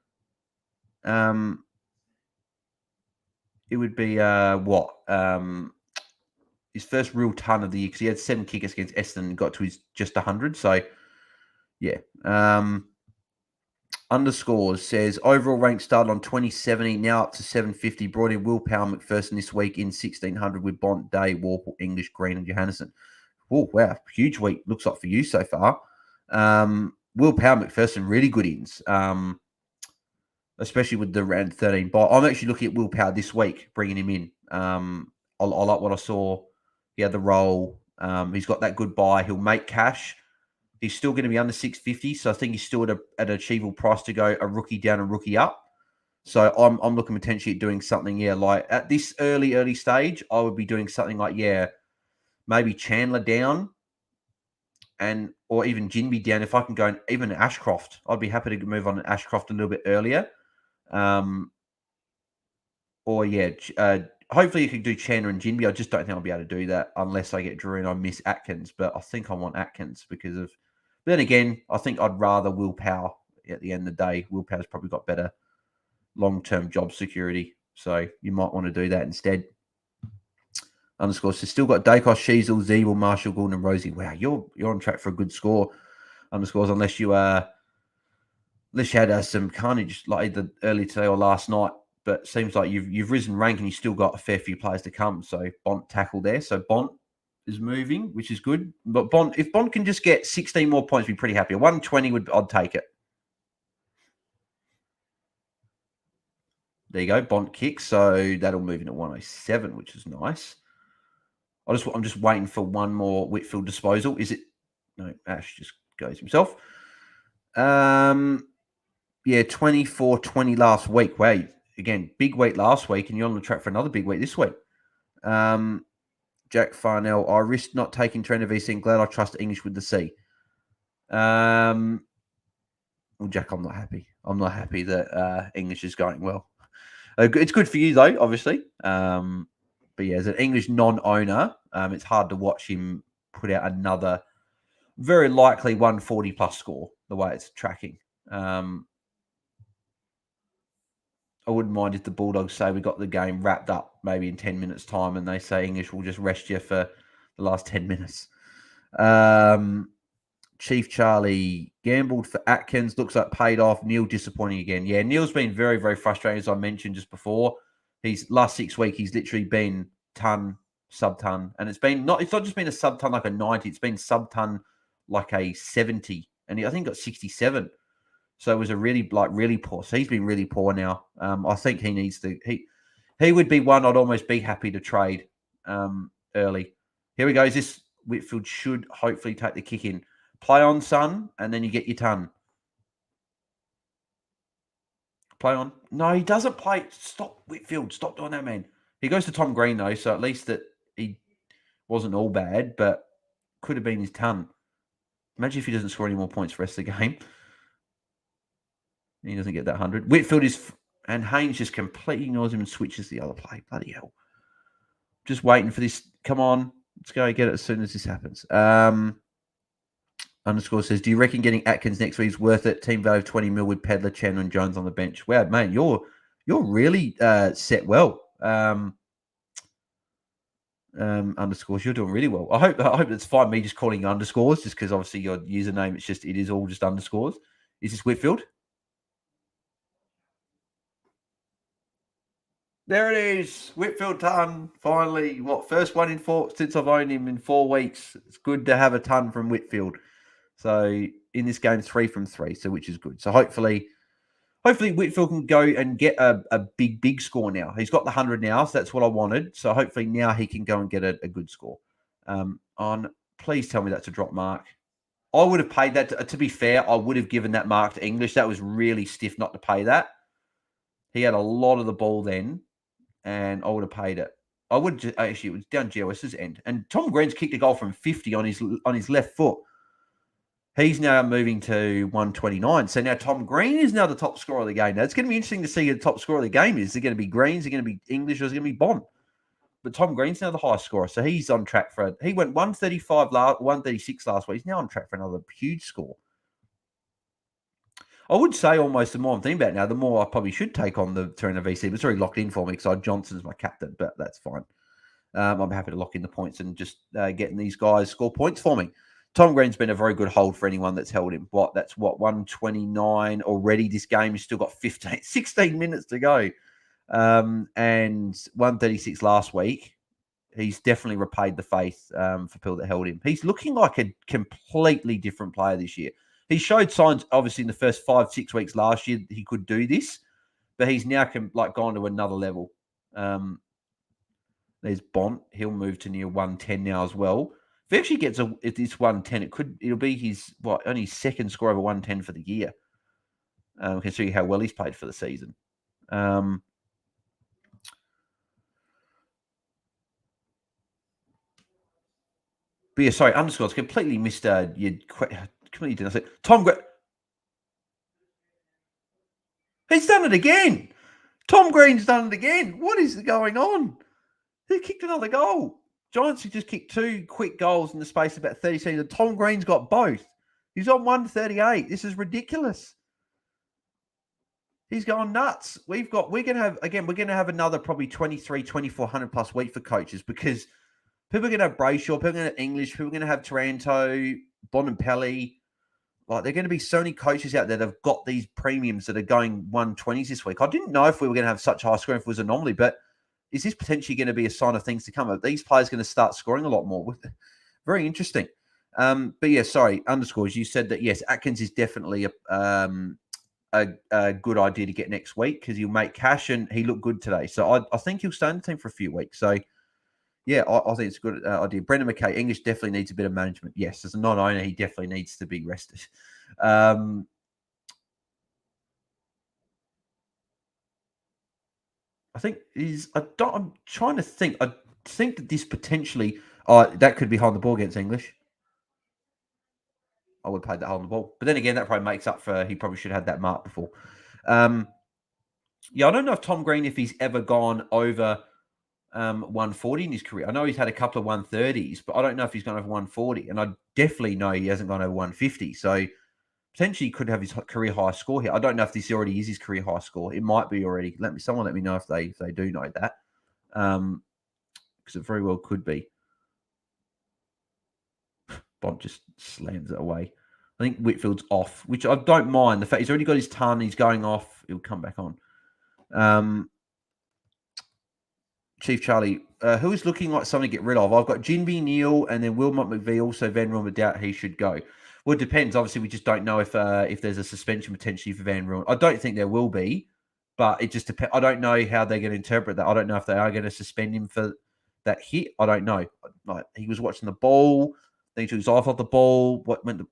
It would be his first real ton of the year because he had 7 kickouts against Essendon and got to his just 100. So yeah. Underscores says overall rank started on 2070, now up to 750. Brought in Will Power McPherson this week in 1600 with Bont, Day, Warple, English, Green, and Johannesson. Oh, wow. Huge week looks like for you so far. Will Power McPherson, really good ins, especially with the round 13 bye. I'm actually looking at Will Power this week, bringing him in. I like what I saw. He had the role. He's got that good buy. He'll make cash. He's still going to be under 650, so I think he's still at an achievable price to go a rookie down, a rookie up. So I'm looking potentially at doing something, like at this early stage, I would be doing something like, maybe Chandler down or even Jinby down. If I can go even Ashcroft, I'd be happy to move on to Ashcroft a little bit earlier. Hopefully you can do Chandler and Jinby. I just don't think I'll be able to do that unless I get Drew and I miss Atkins. But I think I want Atkins because of. But then again, I think I'd rather Will Power at the end of the day. Will Power's probably got better long-term job security. So you might want to do that instead. Underscore. So still got Dacos, Sheasel, Zeeble, Marshall, Gordon, and Rosie. Wow, you're on track for a good score. Underscores, unless you had some carnage like either early today or last night. But it seems like you've risen rank and you still got a fair few players to come. So Bont tackle there. So Bont is moving, which is good. But if Bont can just get 16 more points, be pretty happy. A 120 I'd take it. There you go. Bont kicks. So that'll move into 107, which is nice. I'm just waiting for one more Whitfield disposal. Is it? No, Ash just goes himself. 24-20 last week. Wow. Again, big week last week, and you're on the track for another big week this week. Jack Farnell, I risked not taking Trent VC and glad I trust English with the C. Well, Jack, I'm not happy. I'm not happy that English is going well. It's good for you, though, obviously. But yeah, as an English non-owner, it's hard to watch him put out another very likely 140-plus score, the way it's tracking. I wouldn't mind if the Bulldogs say we got the game wrapped up maybe in 10 minutes' time and they say English will just rest you for the last 10 minutes. Chief Charlie gambled for Atkins. Looks like paid off. Neil disappointing again. Yeah, Neil's been very, very frustrating, as I mentioned just before. He's last 6 weeks, he's literally been ton, sub-ton. And it's not just been a sub-ton like a 90. It's been sub-ton like a 70. And I think got 67. So it was a really poor. So he's been really poor now. I think he needs to. He would be one I'd almost be happy to trade early. Here we go. This Whitfield should hopefully take the kick in. Play on, son, and then you get your ton. Play on. No, he doesn't play. Stop, Whitfield. Stop doing that, man. He goes to Tom Green, though, so at least that he wasn't all bad, but could have been his ton. Imagine if he doesn't score any more points for the rest of the game. He doesn't get that 100. Whitfield is... And Haynes just completely ignores him and switches the other play. Bloody hell. Just waiting for this. Come on. Let's go get it as soon as this happens. Underscore says, do you reckon getting Atkins next week is worth it? Team value of 20 mil with Pedler, Chen, and Jones on the bench. Wow, man, you're really set well. Underscores, you're doing really well. I hope it's fine me just calling you underscores, just because obviously your username it is all just underscores. Is this Whitfield? There it is. Whitfield ton. Finally. First one in 4 since I've owned him in 4 weeks. It's good to have a ton from Whitfield. So in this game, 3 from 3, so which is good. So hopefully Whitfield can go and get a big score now. He's got the 100 now, so that's what I wanted. So hopefully now he can go and get a good score. Please tell me that's a drop mark. I would have paid that. To be fair, I would have given that mark to English. That was really stiff not to pay that. He had a lot of the ball then, and I would have paid it. I would actually, it was down GWS's end. And Tom Green's kicked a goal from 50 on his left foot. He's now moving to 129. So now Tom Green is now the top scorer of the game. Now it's going to be interesting to see who the top scorer of the game is. Is it going to be Green? Is it going to be English? Or is it going to be Bond? But Tom Green's now the highest scorer. So he's on track for he went 136 last week. He's now on track for another huge score. I would say almost the more I'm thinking about it now, the more I probably should take on the Torino VC. But it's already locked in for me because Johnson's my captain, but that's fine. I'm happy to lock in the points and just getting these guys score points for me. Tom Green's been a very good hold for anyone that's held him. That's 129 already. This game has still got 16 minutes to go. And 136 last week. He's definitely repaid the faith for people that held him. He's looking like a completely different player this year. He showed signs, obviously, in the first 5-6 weeks last year he could do this, but he's now gone to another level. There's Bont. He'll move to near 110 now as well. If he actually gets this 110, it'll be his only second score over 110 for the year. Considering how well he's played for the season. But yeah, sorry, underscores completely missed. You completely didn't say Tom. He's done it again. Tom Green's done it again. What is going on? He kicked another goal. Giants just kicked 2 quick goals in the space of about 30 seconds. And Tom Green's got both. He's on 138. This is ridiculous. He's going nuts. We're going to have another probably 2,400 plus week for coaches because people are going to have Brayshaw, people are going to have English, people are going to have Taranto, Bonampelli. Like, there are going to be so many coaches out there that have got these premiums that are going 120s this week. I didn't know if we were going to have such high scoring if it was an anomaly, but is this potentially going to be a sign of things to come? Are these players going to start scoring a lot more? Very interesting. But yeah, sorry, underscores. You said that, yes, Atkins is definitely a good idea to get next week because he'll make cash and he looked good today. So I think he'll stay in the team for a few weeks. So yeah, I think it's a good idea. Brendan McKay, English definitely needs a bit of management. Yes, as a non-owner, he definitely needs to be rested. I think I'm trying to think. I think that this potentially, that could be holding the ball against English. I would have played that holding the ball. But then again, that probably makes up for he probably should have had that mark before. Yeah, I don't know if Tom Green, if he's ever gone over 140 in his career. I know he's had a couple of 130s, but I don't know if he's gone over 140. And I definitely know he hasn't gone over 150. So potentially he could have his career high score here. I don't know if this already is his career high score. It might be already. Someone let me know if they do know that. Because it very well could be. Bond just slams it away. I think Whitfield's off, which I don't mind. The fact he's already got his ton, he's going off. He'll come back on. Chief Charlie, who is looking like something to get rid of? I've got Jinby Neal and then Wilmot McVie, also Van Room, doubt he should go. Well, it depends. Obviously, we just don't know if there's a suspension potentially for Van Ruin. I don't think there will be, but it just depends. I don't know how they're going to interpret that. I don't know if they are going to suspend him for that hit. I don't know. Like, he was watching the ball. Then he took his eyes off the ball.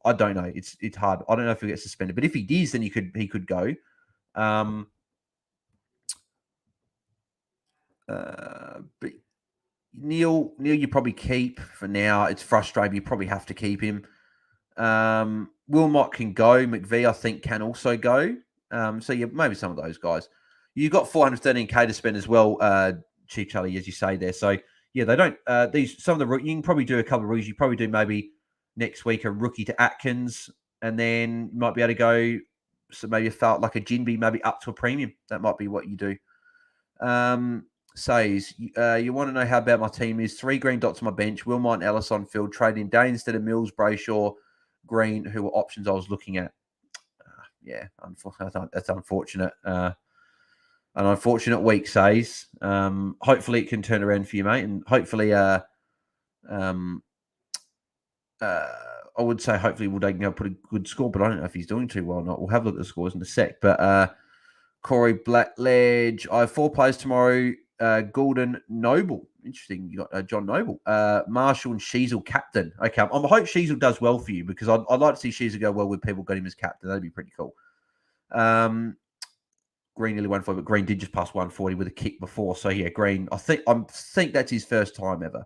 I don't know. It's hard. I don't know if he'll get suspended. But if he does, then he could go. But Neil, you probably keep for now. It's frustrating. You probably have to keep him. Wilmot can go. McVie, I think, can also go. So yeah, maybe some of those guys. You've got 413k to spend as well, Chief Charlie, as you say there. So yeah, they don't. Some of the you can probably do a couple of rookies. You probably do maybe next week a rookie to Atkins, and then you might be able to go. So maybe felt like a Jinby, maybe up to a premium. That might be what you do. Says, you want to know how bad my team is. 3 green dots on my bench. Wilmot and Ellis on field. Trading Day instead of Mills, Brayshaw, Green, who were options I was looking at. Yeah, that's unfortunate. An unfortunate week, Says. Hopefully it can turn around for you, mate. And hopefully, I would say hopefully we'll put a good score, but I don't know if he's doing too well or not. We'll have a look at the scores in a sec. But Corey Blackledge, I have 4 players tomorrow. Gordon Noble. Interesting. You got John Noble. Marshall and Sheasel captain. Okay. I hope Sheasel does well for you because I'd like to see Sheasel go well with people got him as captain. That'd be pretty cool. Green nearly 140, but Green did just pass 140 with a kick before. So yeah, Green, I think that's his first time ever.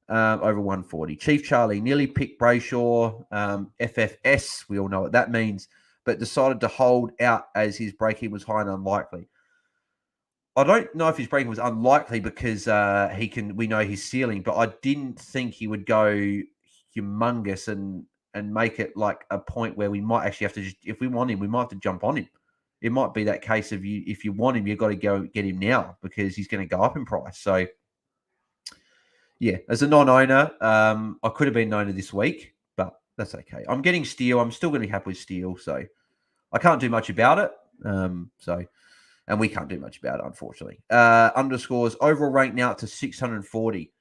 Over 140. Chief Charlie nearly picked Brayshaw. FFS, we all know what that means, but decided to hold out as his break-in was high and unlikely. I don't know if his break was unlikely because we know his ceiling, but I didn't think he would go humongous and make it like a point where we might actually have to if we want him, we might have to jump on him. It might be that case of if you want him, you've got to go get him now because he's going to go up in price. So yeah, as a non-owner, I could have been an owner this week, but that's okay. I'm getting Steele. I'm still going to be happy with Steele, so I can't do much about it. And we can't do much about it, unfortunately. Underscores, overall rank now to 640.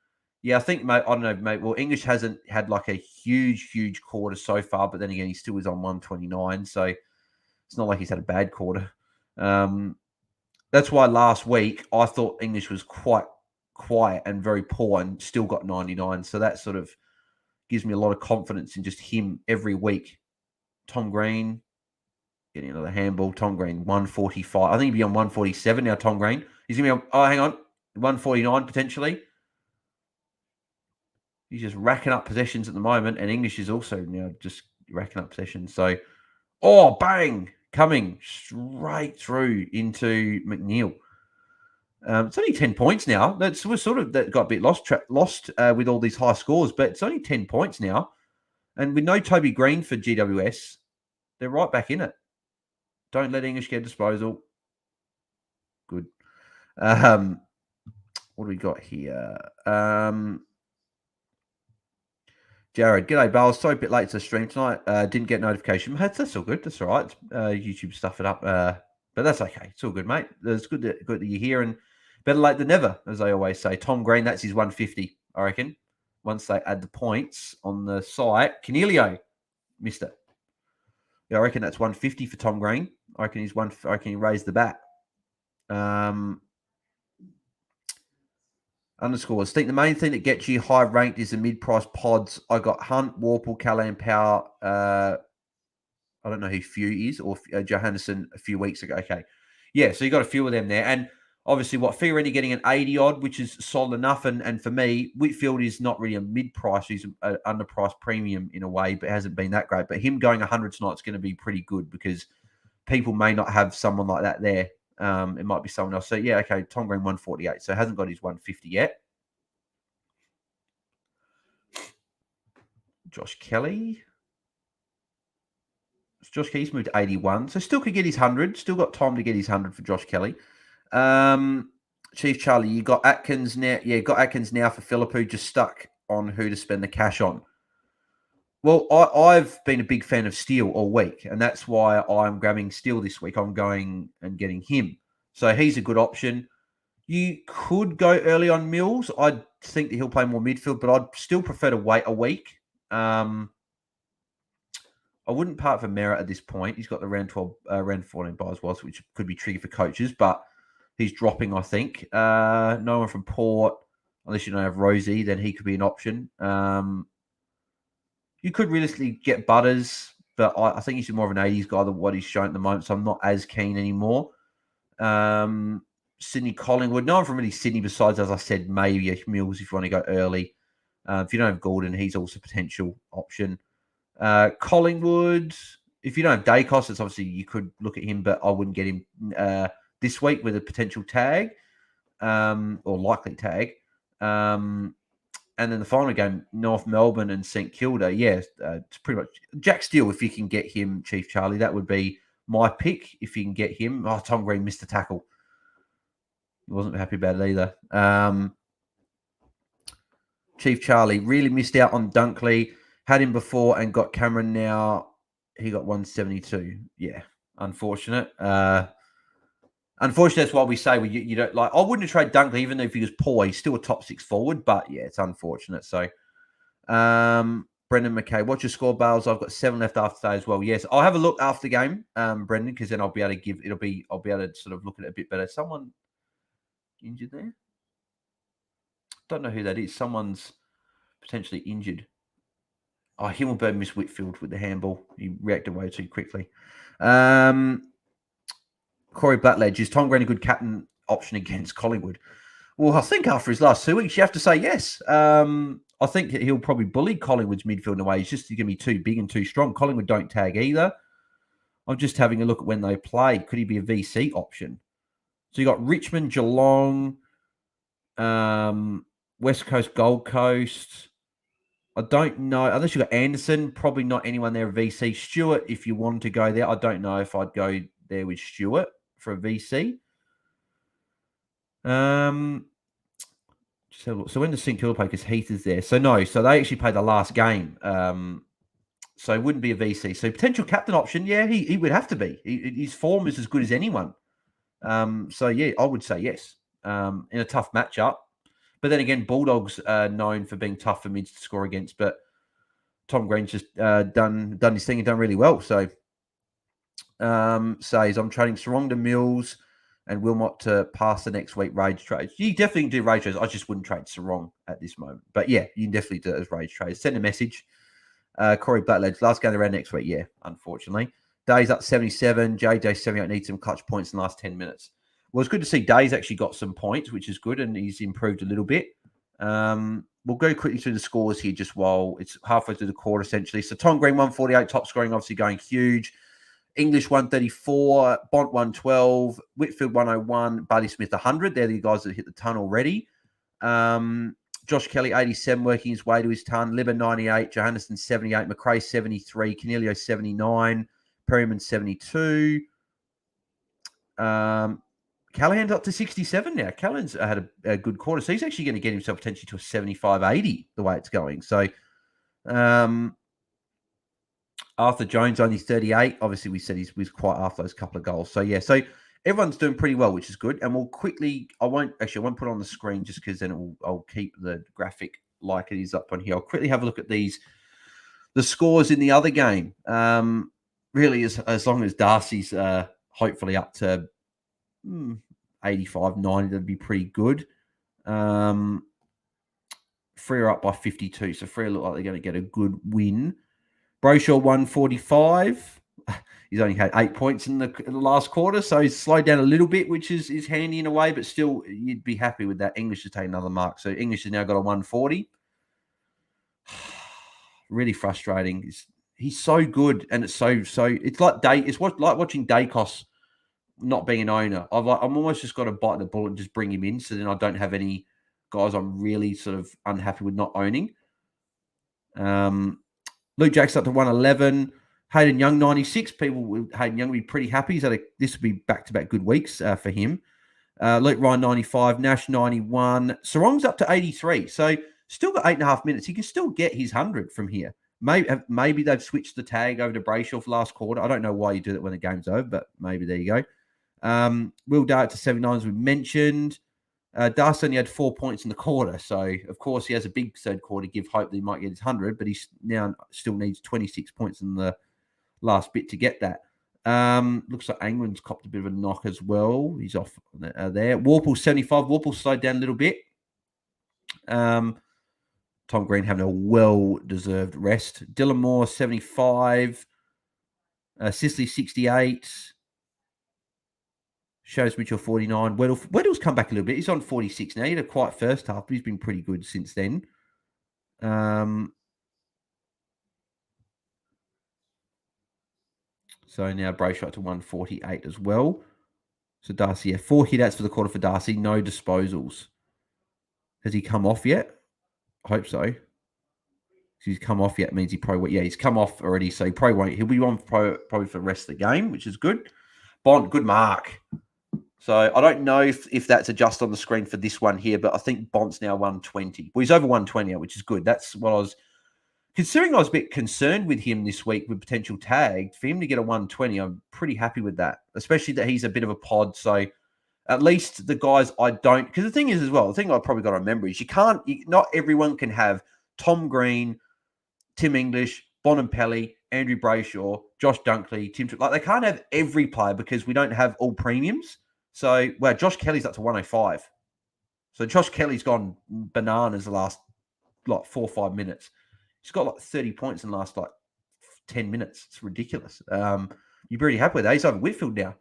Yeah, I think, mate, I don't know, mate. Well, English hasn't had like a huge quarter so far, but then again, he still is on 129. So it's not like he's had a bad quarter. That's why last week I thought English was quite quiet and very poor and still got 99. So that sort of gives me a lot of confidence in just him every week. Tom Green, getting another handball. Tom Green, 145. I think he'll be on 147 now, Tom Green. He's going to be on, hang on, 149 potentially. He's just racking up possessions at the moment, and English is also now just racking up possessions. So, bang, coming straight through into McNeil. It's only 10 points now. That got a bit lost with all these high scores, but it's only 10 points now. And with no Toby Green for GWS, they're right back in it. Don't let English get disposal. Good. What do we got here? Jared, g'day, Bale. Sorry a bit late to the stream tonight. Didn't get notification. That's all good. That's all right. YouTube stuff it up. But that's okay. It's all good, mate. It's good that you're here, and better late than never, as I always say. Tom Green, that's his 150, I reckon. Once they add the points on the site. Canelio, missed it. Yeah, I reckon that's 150 for Tom Green. I reckon he raised the bat. Underscores. I think the main thing that gets you high ranked is the mid-price pods. I got Hunt, Warple, Callan Power. I don't know who Few is, or Johannesson a few weeks ago. Okay. Yeah, so you got a few of them there. And obviously, Fiorini getting an 80 odd, which is solid enough. And for me, Whitfield is not really a mid-price. He's an underpriced premium in a way, but hasn't been that great. But him going 100 tonight is going to be pretty good because people may not have someone like that there. It might be someone else. So, yeah, okay, Tom Green 148. So hasn't got his 150 yet. Josh Kelly. Josh Kelly's moved to 81. So still could get his 100. Still got time to get his 100 for Josh Kelly. Chief Charlie, you got Atkins now. Yeah, got Atkins now for Philippou, just stuck on who to spend the cash on. Well, I've been a big fan of Steele all week, and that's why I'm grabbing Steele this week. I'm going and getting him. So he's a good option. You could go early on Mills. I think that he'll play more midfield, but I'd still prefer to wait a week. I wouldn't part for Merritt at this point. He's got the round 12, round 14 bye as well, which could be tricky for coaches, but he's dropping, I think. No one from Port, unless you don't have Rosie, then he could be an option. You could realistically get Butters, but I think he's more of an 80s guy than what he's shown at the moment, so I'm not as keen anymore. Sydney Collingwood, no one from really Sydney besides, as I said, maybe Mills if you want to go early. If you don't have Gordon, he's also a potential option. Collingwood, if you don't have Dacos, it's obviously you could look at him, but I wouldn't get him this week with a potential tag or likely tag. And then the final game, North Melbourne and St Kilda. Yeah, it's pretty much Jack Steele. If you can get him, Chief Charlie, that would be my pick. If you can get him, Tom Green missed the tackle. He wasn't happy about it either. Chief Charlie really missed out on Dunkley. Had him before and got Cameron now. He got 172. Yeah, unfortunate. Unfortunately, that's why we say you don't like. I wouldn't have traded Dunkley, even though if he was poor, he's still a top 6 forward. But yeah, it's unfortunate. So, Brendan McKay, what's your score, Bales? I've got 7 left after today as well. Yes, I'll have a look after the game, Brendan, because then I'll be able to sort of look at it a bit better. Someone injured there? Don't know who that is. Someone's potentially injured. Oh, Himmelberg missed Whitfield with the handball. He reacted way too quickly. Corey Blackledge, is Tom Green a good captain option against Collingwood? Well, I think after his last 2 weeks, you have to say yes. I think he'll probably bully Collingwood's midfield in a way. He's just going to be too big and too strong. Collingwood don't tag either. I'm just having a look at when they play. Could he be a VC option? So you got Richmond, Geelong, West Coast, Gold Coast. I don't know. Unless you got Anderson, probably not anyone there at VC. Stewart, if you wanted to go there, I don't know if I'd go there with Stewart for a VC. So when does St Kilda play? Because Heath is there. So no, so they actually played the last game. So it wouldn't be a VC. So potential captain option, yeah, he would have to be. His form is as good as anyone. So yeah, I would say yes. In a tough matchup. But then again, Bulldogs are known for being tough for mids to score against. But Tom Green's just done his thing and done really well. So says I'm trading Sarong to Mills and Wilmot to pass the next week rage trades. You definitely can do rage trades. I just wouldn't trade Sarong at this moment. But yeah, you can definitely do it as rage trades. Send a message. Corey Blackledge, last game around next week. Yeah, unfortunately. Day's up 77. JJ 78 needs some clutch points in the last 10 minutes. Well, it's good to see Day's actually got some points, which is good, and he's improved a little bit. We'll go quickly through the scores here just while it's halfway through the quarter, essentially. So Tom Green, 148, top scoring, obviously going huge. English, 134. Bont, 112. Whitfield, 101. Buddy Smith, 100. They're the guys that hit the ton already. Josh Kelly, 87, working his way to his ton. Libber, 98. Johannesson, 78. McRae, 73. Canelio, 79. Perryman, 72. Callahan's up to 67 now. Callahan's had a good quarter, so he's actually going to get himself potentially to a 75-80 the way it's going. So Arthur Jones only 38. Obviously, we said he was quite after those couple of goals. So yeah, so everyone's doing pretty well, which is good. And we'll quickly, I won't put it on the screen just because then I'll keep the graphic like it is up on here. I'll quickly have a look at the scores in the other game. Really, as long as Darcy's hopefully up to 85, 90, that'd be pretty good. Free are up by 52, so Free look like they're going to get a good win. Broshaw 145. He's only had 8 points in the last quarter, so he's slowed down a little bit, which is handy in a way, but still you'd be happy with that. English has taken another mark, so English has now got a 140. Really frustrating. He's so good, and it's so it's like like watching Dacos not being an owner. I'm almost just got to bite the bullet and just bring him in, so then I don't have any guys I'm really sort of unhappy with not owning. Luke Jackson up to 111. Hayden Young 96. People with Hayden Young will be pretty happy. So this will be back-to-back good weeks for him. Luke Ryan 95. Nash 91. Sarong's up to 83. So still got 8.5 minutes. He can still get his 100 from here. Maybe they've switched the tag over to Brayshaw for last quarter. I don't know why you do that when the game's over, but maybe there you go. Will Dart to 79, as we mentioned. Darcy only had 4 points in the quarter. So, of course, he has a big third quarter, give hope that he might get his 100, but he now still needs 26 points in the last bit to get that. Looks like Angren's copped a bit of a knock as well. He's off there. Warple 75. Warple slowed down a little bit. Tom Green having a well-deserved rest. Dylan Moore 75. Sicily 68. Shows Mitchell 49. Weddle's come back a little bit. He's on 46 now. He had a quiet first half, but he's been pretty good since then. So now Brayshaw to 148 as well. So Darcy, 4 hit-outs for the quarter for Darcy. No disposals. Has he come off yet? I hope so. If he's come off yet means he probably won't. Yeah, he's come off already, so he probably won't. He'll be on probably for the rest of the game, which is good. Bond, good mark. So I don't know if that's adjusted on the screen for this one here, but I think Bond's now 120. Well, he's over 120, which is good. That's what I was considering. I was a bbit concerned with him this week with potential tag. For him to get a 120, I'm pretty happy with that, especially that he's a bit of a pod. So at least the guys I don't, because the thing is as well, the thing I've probably got to remember is not everyone can have Tom Green, Tim English, Bonampelli, Andrew Brayshaw, Josh Dunkley, Tim. Like they can't have every player because we don't have all premiums. So, Josh Kelly's up to 105. So Josh Kelly's gone bananas the last 4 or 5 minutes. He's got 30 points in the last 10 minutes. It's ridiculous. You're pretty happy with that. He's over Whitfield now.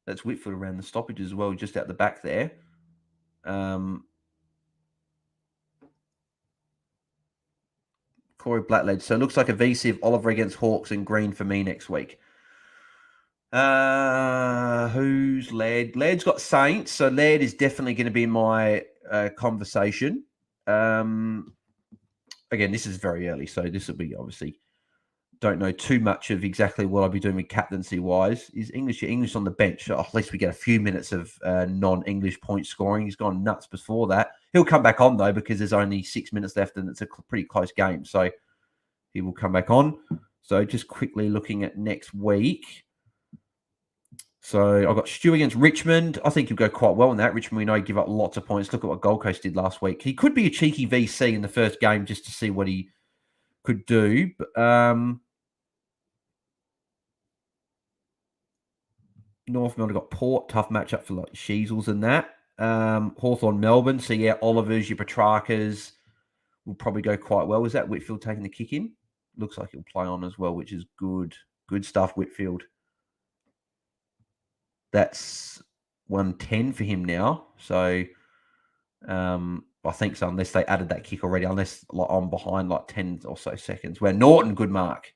That's Whitfield around the stoppage as well, just out the back there. Corey Blackledge. So it looks like a VC of Oliver against Hawks and Green for me next week. Who's Laird? Laird's got Saints, so Laird is definitely going to be in my conversation. Again, this is very early, so this will be obviously don't know too much of exactly what I'll be doing with captaincy wise. Is English on the bench? At least we get a few minutes of non-English point scoring. He's gone nuts before that. He'll come back on though because there's only 6 minutes left and it's a pretty close game, so he will come back on. So just quickly looking at next week. So I've got Stu against Richmond. I think he'll go quite well in that. Richmond, we know, give up lots of points. Look at what Gold Coast did last week. He could be a cheeky VC in the first game just to see what he could do. But, North Melbourne got Port. Tough matchup for Sheasels and that. Hawthorn Melbourne. So, yeah, Oliver's, your Petrarcas will probably go quite well. Is that Whitfield taking the kick in? Looks like he'll play on as well, which is good. Good stuff, Whitfield. That's 110 for him now. So I think so, unless they added that kick already, unless I'm behind 10 or so seconds. Where Norton, good mark.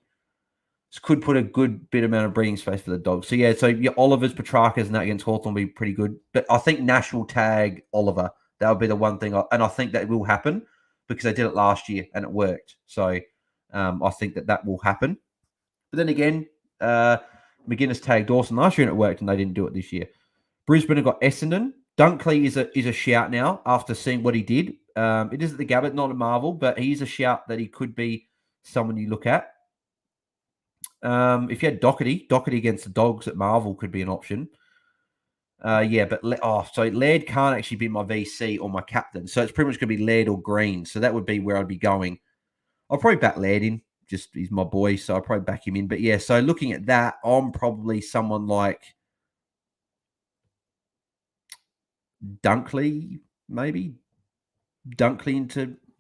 This could put a good bit amount of breathing space for the Dogs. So, yeah, your Oliver's, Petrarcas, and that against Hawthorn will be pretty good. But I think Nash will tag Oliver. That would be the one thing. And I think that will happen because they did it last year and it worked. So I think that will happen. But then again, McGuinness tagged Dawson last year and it worked, and they didn't do it this year. Brisbane have got Essendon. Dunkley is a shout now after seeing what he did. It is at the Gabbard, not a Marvel, but he's a shout that he could be someone you look at. If you had Doherty against the Dogs at Marvel could be an option. So Laird can't actually be my VC or my captain. So it's pretty much going to be Laird or Green. So that would be where I'd be going. I'll probably back Laird in. Just he's my boy, so I'll probably back him in. But yeah, so looking at that, I'm probably someone like Dunkley, maybe Dunkley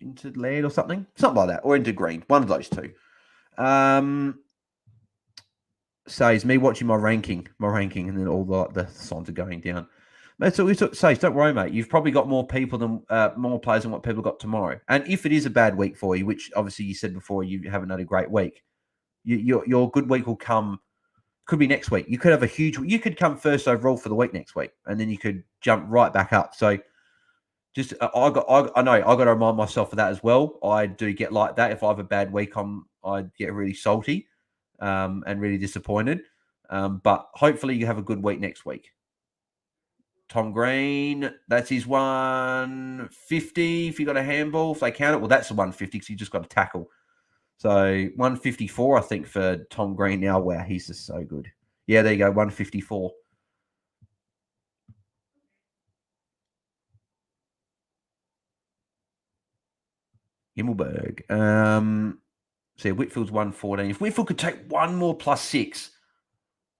into Laird or something like that, or into Green. One of those two. Says me watching my ranking, and then all the signs are going down. That's what we says. Don't worry, mate. You've probably got more people than more players than what people got tomorrow. And if it is a bad week for you, which obviously you said before, you haven't had a great week. Your good week will come. Could be next week. You could have a huge. You could come first overall for the week next week, and then you could jump right back up. So, just I know I got to remind myself of that as well. I do get like that. If I have a bad week, I get really salty, and really disappointed. But hopefully you have a good week next week. Tom Green, that's his 150. If you got a handball, if they count it, well, that's the 150 because you just got a tackle. So 154, I think, for Tom Green now. Wow, he's just so good. Yeah, there you go, 154. Himmelberg. So Whitfield's 114. If Whitfield could take one more +6,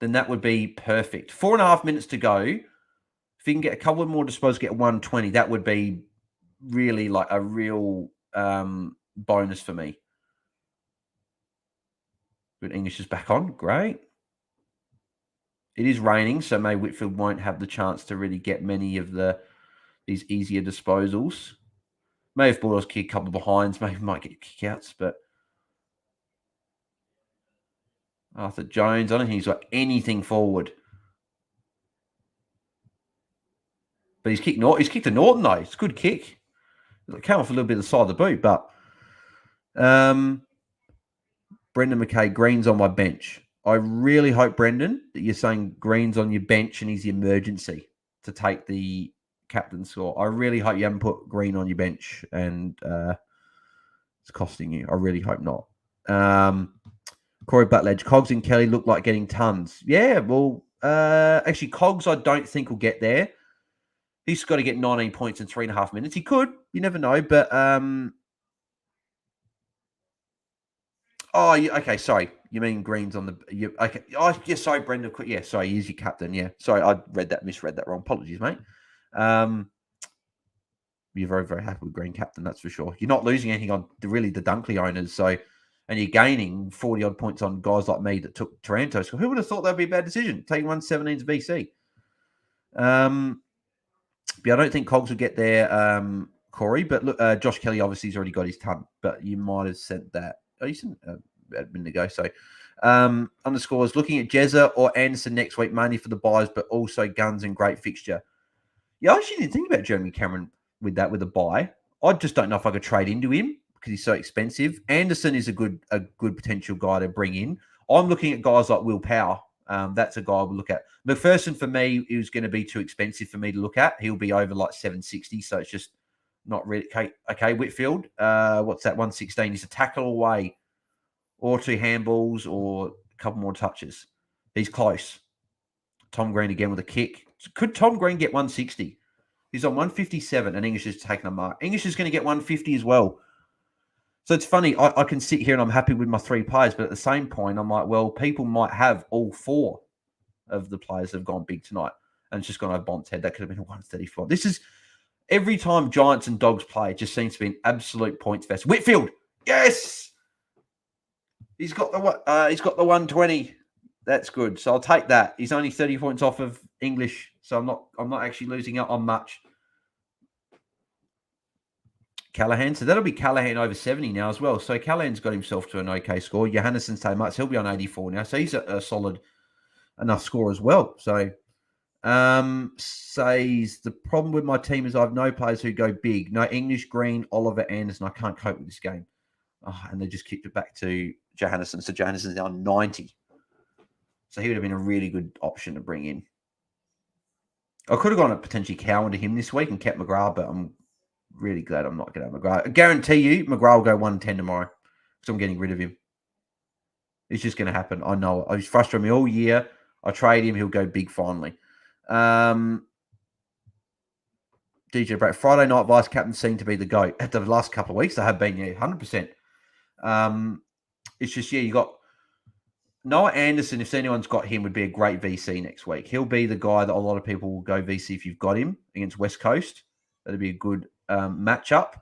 then that would be perfect. 4.5 minutes to go. If he can get a couple more disposals, get 120, that would be really like a real bonus for me. Good, English is back on. Great. It is raining, so maybe Whitfield won't have the chance to really get many of these easier disposals. Maybe if Bulldogs kick a couple of behinds, maybe might get kickouts, but Arthur Jones, I don't think he's got anything forward. But he's kicked to Norton, though. It's a good kick. It came off a little bit of the side of the boot, but Brendan McKay, Green's on my bench. I really hope, Brendan, that you're saying Green's on your bench and he's the emergency to take the captain score. I really hope you haven't put Green on your bench and it's costing you. I really hope not. Corey Butledge, Cogs and Kelly look like getting tons. Yeah, well, actually, Cogs I don't think will get there. He's got to get 19 points in 3.5 minutes. He could. You never know. But, okay, sorry. You mean Green's on the... okay. Oh, yeah, sorry, Brendan. Yeah, sorry, he's your captain, yeah. Sorry, I misread that wrong. Apologies, mate. You're very, very happy with Green captain, that's for sure. You're not losing anything on the Dunkley owners, so... And you're gaining 40-odd points on guys like me that took Taranto. So who would have thought that would be a bad decision, taking 117 to VC? But I don't think Cogs will get there, Corey. But look, Josh Kelly obviously has already got his ton, but you might have sent that. Oh, you sent a minute ago. So underscores looking at Jezza or Anderson next week, mainly for the buys, but also Guns and great fixture. Yeah, I actually didn't think about Jeremy Cameron with the buy. I just don't know if I could trade into him because he's so expensive. Anderson is a good potential guy to bring in. I'm looking at guys like Will Power. That's a guy I would look at. McPherson, for me, is going to be too expensive for me to look at. He'll be over like 760, so it's just not really... Okay, Whitfield, what's that, 116? He's a tackle away or 2 handballs or a couple more touches. He's close. Tom Green again with a kick. Could Tom Green get 160? He's on 157 and English is taking a mark. English is going to get 150 as well. So it's funny, I can sit here and I'm happy with my 3 players, but at the same point, I'm like, well, people might have all 4 of the players that have gone big tonight. And it's just gone over Bont's head. That could have been a 134. This is every time Giants and Dogs play, it just seems to be an absolute points fest. Whitfield, yes! He's got the 120. That's good. So I'll take that. He's only 30 points off of English, so I'm not actually losing out on much. Callahan. So that'll be Callahan over 70 now as well. So Callahan's got himself to an okay score. Johannesson's so much. He'll be on 84 now. So he's a solid enough score as well. So says the problem with my team is I have no players who go big. No English, Green, Oliver, Anderson. I can't cope with this game. Oh, and they just kicked it back to Johannesson. So Johannesson's now 90. So he would have been a really good option to bring in. I could have gone and potentially Cowan to him this week and kept McGrath, but I'm really glad I'm not going to have McGrath. I guarantee you McGrath will go 110 tomorrow because I'm getting rid of him. It's just going to happen. I know it. He's frustrated me all year. I trade him. He'll go big finally. DJ Brett, Friday night vice captain seemed to be the GOAT. At the last couple of weeks, they have been, 100%. It's just, you got Noah Anderson. If anyone's got him, would be a great VC next week. He'll be the guy that a lot of people will go VC if you've got him against West Coast. That'd be a good matchup.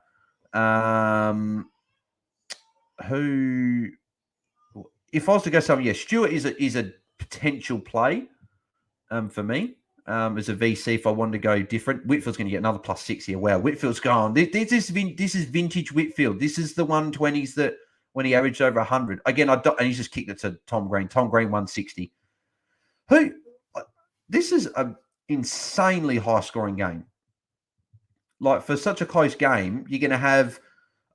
Who, if I was to go something, Stewart is a potential play for me as a VC if I wanted to go different. Whitfield's going to get another +6 here. Wow, Whitfield's gone. This is vintage Whitfield. This is the 120s that when he averaged over 100. Again, and he's just kicked it to Tom Green. Tom Green 160. This is an insanely high scoring game. Like for such a close game, you're going to have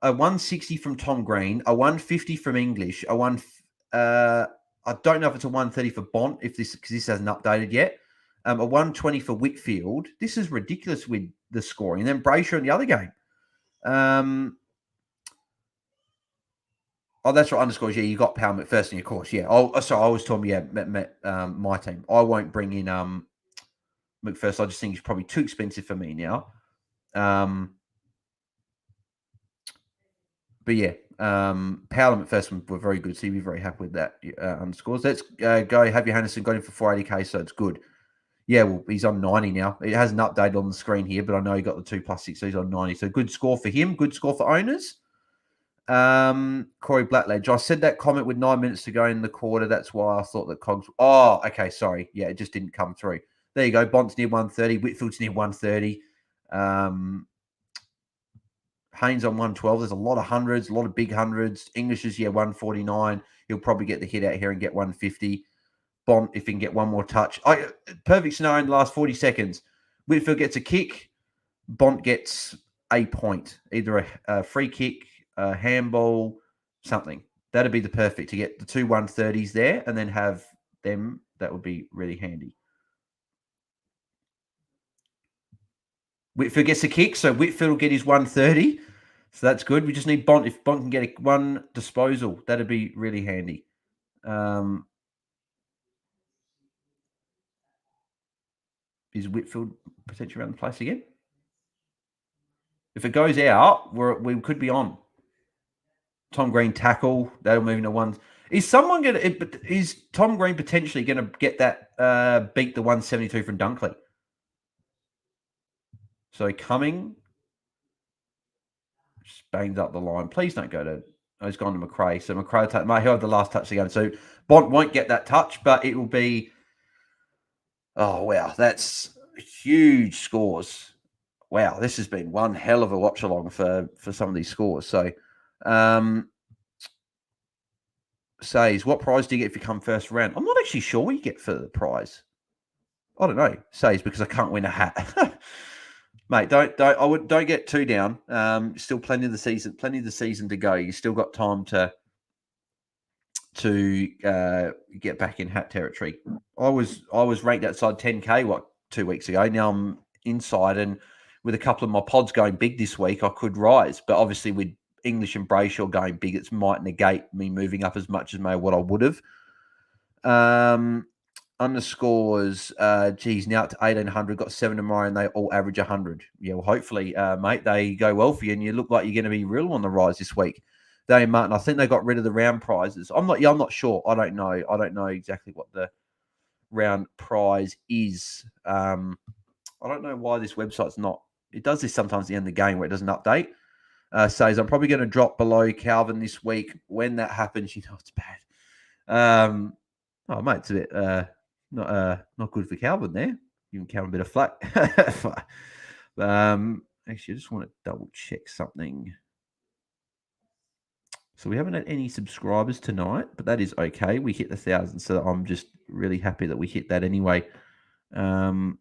a 160 from Tom Green, a 150 from English, I don't know if it's a 130 for Bont because this hasn't updated yet. A 120 for Whitfield. This is ridiculous with the scoring. And then Brayshaw in the other game. That's right. Underscores. Yeah, you got Powell McPherson, of course. Yeah. Sorry, I was talking. My team. I won't bring in McPherson. I just think he's probably too expensive for me now. But yeah, Powell and McPherson were very good, so you'd be very happy with that underscores. Let's go. Have your Henderson got him for 480k, so it's good. Yeah, well, he's on 90 now. It hasn't updated on the screen here, but I know he got the 2+6, so he's on 90. So good score for him. Good score for owners. Corey Blackledge. I said that comment with 9 minutes to go in the quarter. That's why I thought that Cogs. Oh, okay. Sorry. Yeah, it just didn't come through. There you go. Bont's near 130. Whitfield's near 130. Haynes on 112. There's a lot of hundreds, a lot of big hundreds. English is, 149. He'll probably get the hit out here and get 150. Bont, if he can get one more touch. Perfect scenario in the last 40 seconds. Whitfield gets a kick. Bont gets a point. Either a free kick, a handball, something. That'd be the perfect to get the two 130s there and then have them. That would be really handy. Whitfield gets a kick, so Whitfield will get his 130. So that's good. We just need Bont. If Bont can get one disposal, that'd be really handy. Is Whitfield potentially around the place again? If it goes out, we could be on. Tom Green tackle. That'll move into one. Is someone going to? Is Tom Green potentially going to get that beat the 172 from Dunkley? So Cumming just bangs up the line. Please don't go to. Oh, he's gone to McRae. So McRae he'll have the last touch again. So Bont won't get that touch, but it will be. Oh wow, that's huge scores. Wow, this has been one hell of a watch along for some of these scores. So, says, what prize do you get if you come first round? I'm not actually sure what you get for the prize. I don't know. Says because I can't win a hat. Mate, don't get too down. Still plenty of the season to go. You still got time to get back in hat territory. I was ranked outside 10K 2 weeks ago. Now I'm inside, and with a couple of my pods going big this week, I could rise. But obviously with English and Brayshaw going big, it might negate me moving up as much as what I would have. Underscores, now up to 1,800, got 7 tomorrow, and they all average 100. Yeah, well, hopefully, mate, they go well for you, and you look like you're going to be real on the rise this week. Dave Martin, I think they got rid of the round prizes. I'm not sure. I don't know exactly what the round prize is. I don't know why this website's not. It does this sometimes at the end of the game where it doesn't update. Says I'm probably going to drop below Calvin this week. When that happens, it's bad. Oh mate, it's a bit not good for Calvin there. Giving Calvin a bit of flack. Actually, I just want to double check something. So we haven't had any subscribers tonight, but that is okay. We hit 1,000, so I'm just really happy that we hit that anyway. I'm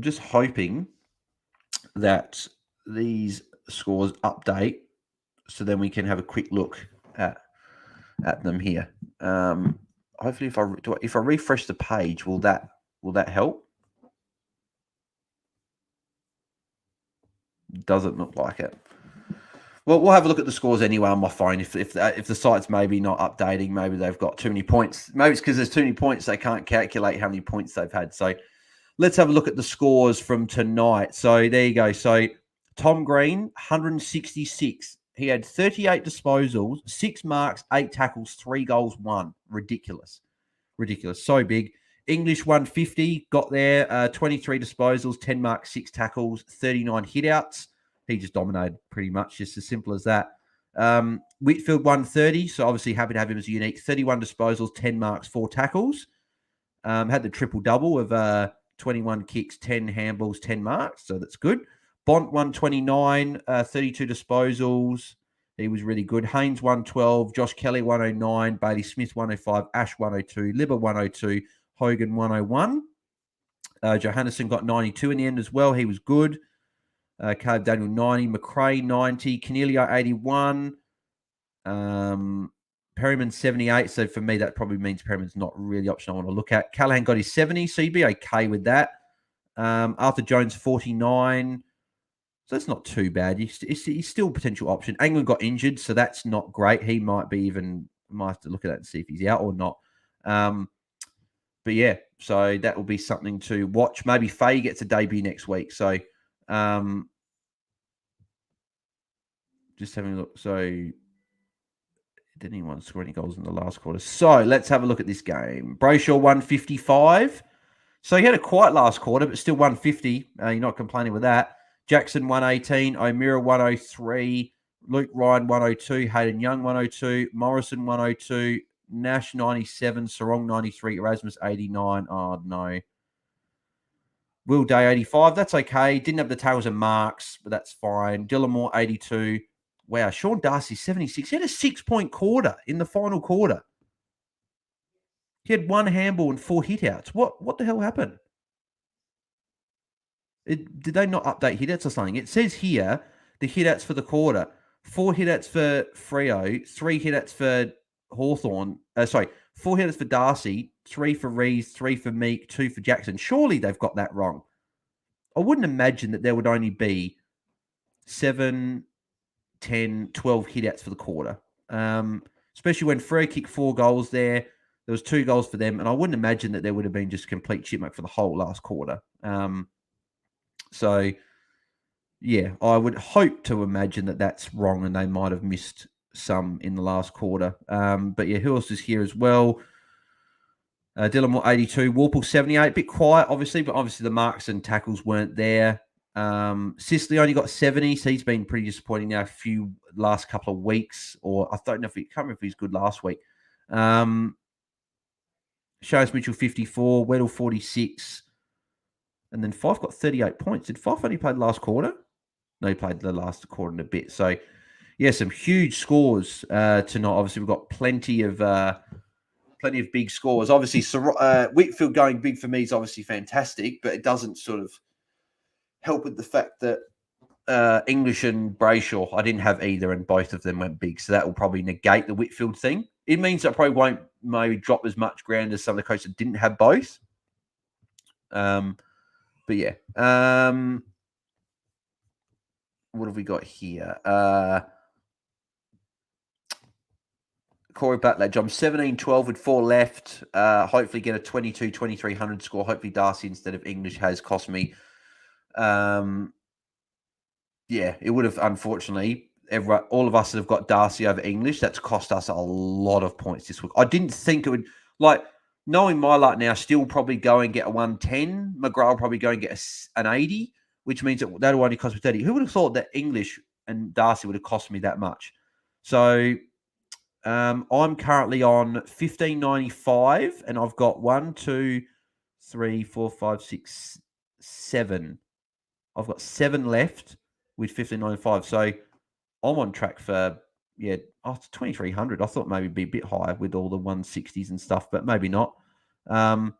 just hoping that these scores update so then we can have a quick look at them here. Hopefully, if I refresh the page, will that help? Doesn't look like it. Well, we'll have a look at the scores anyway on my phone. If the site's maybe not updating, maybe they've got too many points. Maybe it's because there's too many points they can't calculate how many points they've had. So let's have a look at the scores from tonight. So there you go. So Tom Green, 166. He had 38 disposals, 6 marks, 8 tackles, 3 goals, 1. Ridiculous. So big. English 150, got there, 23 disposals, 10 marks, 6 tackles, 39 hitouts. He just dominated pretty much, just as simple as that. Whitfield 130, so obviously happy to have him as a unique. 31 disposals, 10 marks, 4 tackles. Had the triple-double of 21 kicks, 10 handballs, 10 marks, so that's good. Bont 129, 32 disposals. He was really good. Haynes 112, Josh Kelly 109, Bailey Smith 105, Ash 102, Libba 102, Hogan 101. Johannesson got 92 in the end as well. He was good. Caleb Daniel 90, McRae 90, Canelio 81, Perryman 78. So for me, that probably means Perryman's not really option I want to look at. Callahan got his 70, so you'd be okay with that. Arthur Jones 49. So that's not too bad. He's still a potential option. England got injured, so that's not great. He might have to look at that and see if he's out or not. But yeah, so that will be something to watch. Maybe Faye gets a debut next week. So just having a look. So didn't anyone score any goals in the last quarter? So let's have a look at this game. Brayshaw 155. So he had a quiet last quarter, but still 150. You're not complaining with that. Jackson 118, O'Meara 103, Luke Ryan 102, Hayden Young 102, Morrison 102, Nash 97, Sarong 93, Erasmus 89. Oh, no. Will Day 85. That's okay. Didn't have the tails and marks, but that's fine. Dillamore 82. Wow. Sean Darcy 76. He had a 6-point quarter in the final quarter. He had 1 handball and 4 hitouts. What the hell happened? Did they not update hitouts or something? It says here the hitouts for the quarter: 4 hitouts for Freo, 3 hitouts for Hawthorn. 4 hitouts for Darcy, 3 for Rees, 3 for Meek, 2 for Jackson. Surely they've got that wrong. I wouldn't imagine that there would only be 7, 10, 12 hitouts for the quarter. Especially when Freo kicked 4 goals there. There was 2 goals for them, and I wouldn't imagine that there would have been just complete shitmuck for the whole last quarter. So, yeah, I would hope to imagine that that's wrong and they might have missed some in the last quarter. But, yeah, who else is here as well? Dillamore 82, Warple 78. Bit quiet, obviously, but obviously the marks and tackles weren't there. Sicily only got 70, so he's been pretty disappointing now last couple of weeks. Or I don't know can't remember if he's good last week. Shaz Mitchell 54, Weddle 46. And then Fife got 38 points. Did Fife only play the last quarter? No, he played the last quarter in a bit. So, yeah, some huge scores tonight. Obviously, we've got plenty of big scores. Obviously, Whitfield going big for me is obviously fantastic, but it doesn't sort of help with the fact that English and Brayshaw, I didn't have either, and both of them went big. So that will probably negate the Whitfield thing. It means that I probably won't maybe drop as much ground as some of the coaches that didn't have both. But yeah, what have we got here? Corey Butler jumped 17-12 with 4 left. Hopefully get a 22-2300 score. Hopefully Darcy instead of English has cost me. Yeah, it would have, unfortunately, all of us that have got Darcy over English, that's cost us a lot of points this week. I didn't think it would, knowing my luck now, still probably go and get a 110. McGrath will probably go and get an 80, which means that'll only cost me 30. Who would have thought that English and Darcy would have cost me that much? So I'm currently on 1595, and I've got 1, 2, 3, 4, 5, 6, 7. I've got 7 left with 1595. So I'm on track for, it's 2300. I thought maybe it'd be a bit higher with all the 160s and stuff, but maybe not. 1,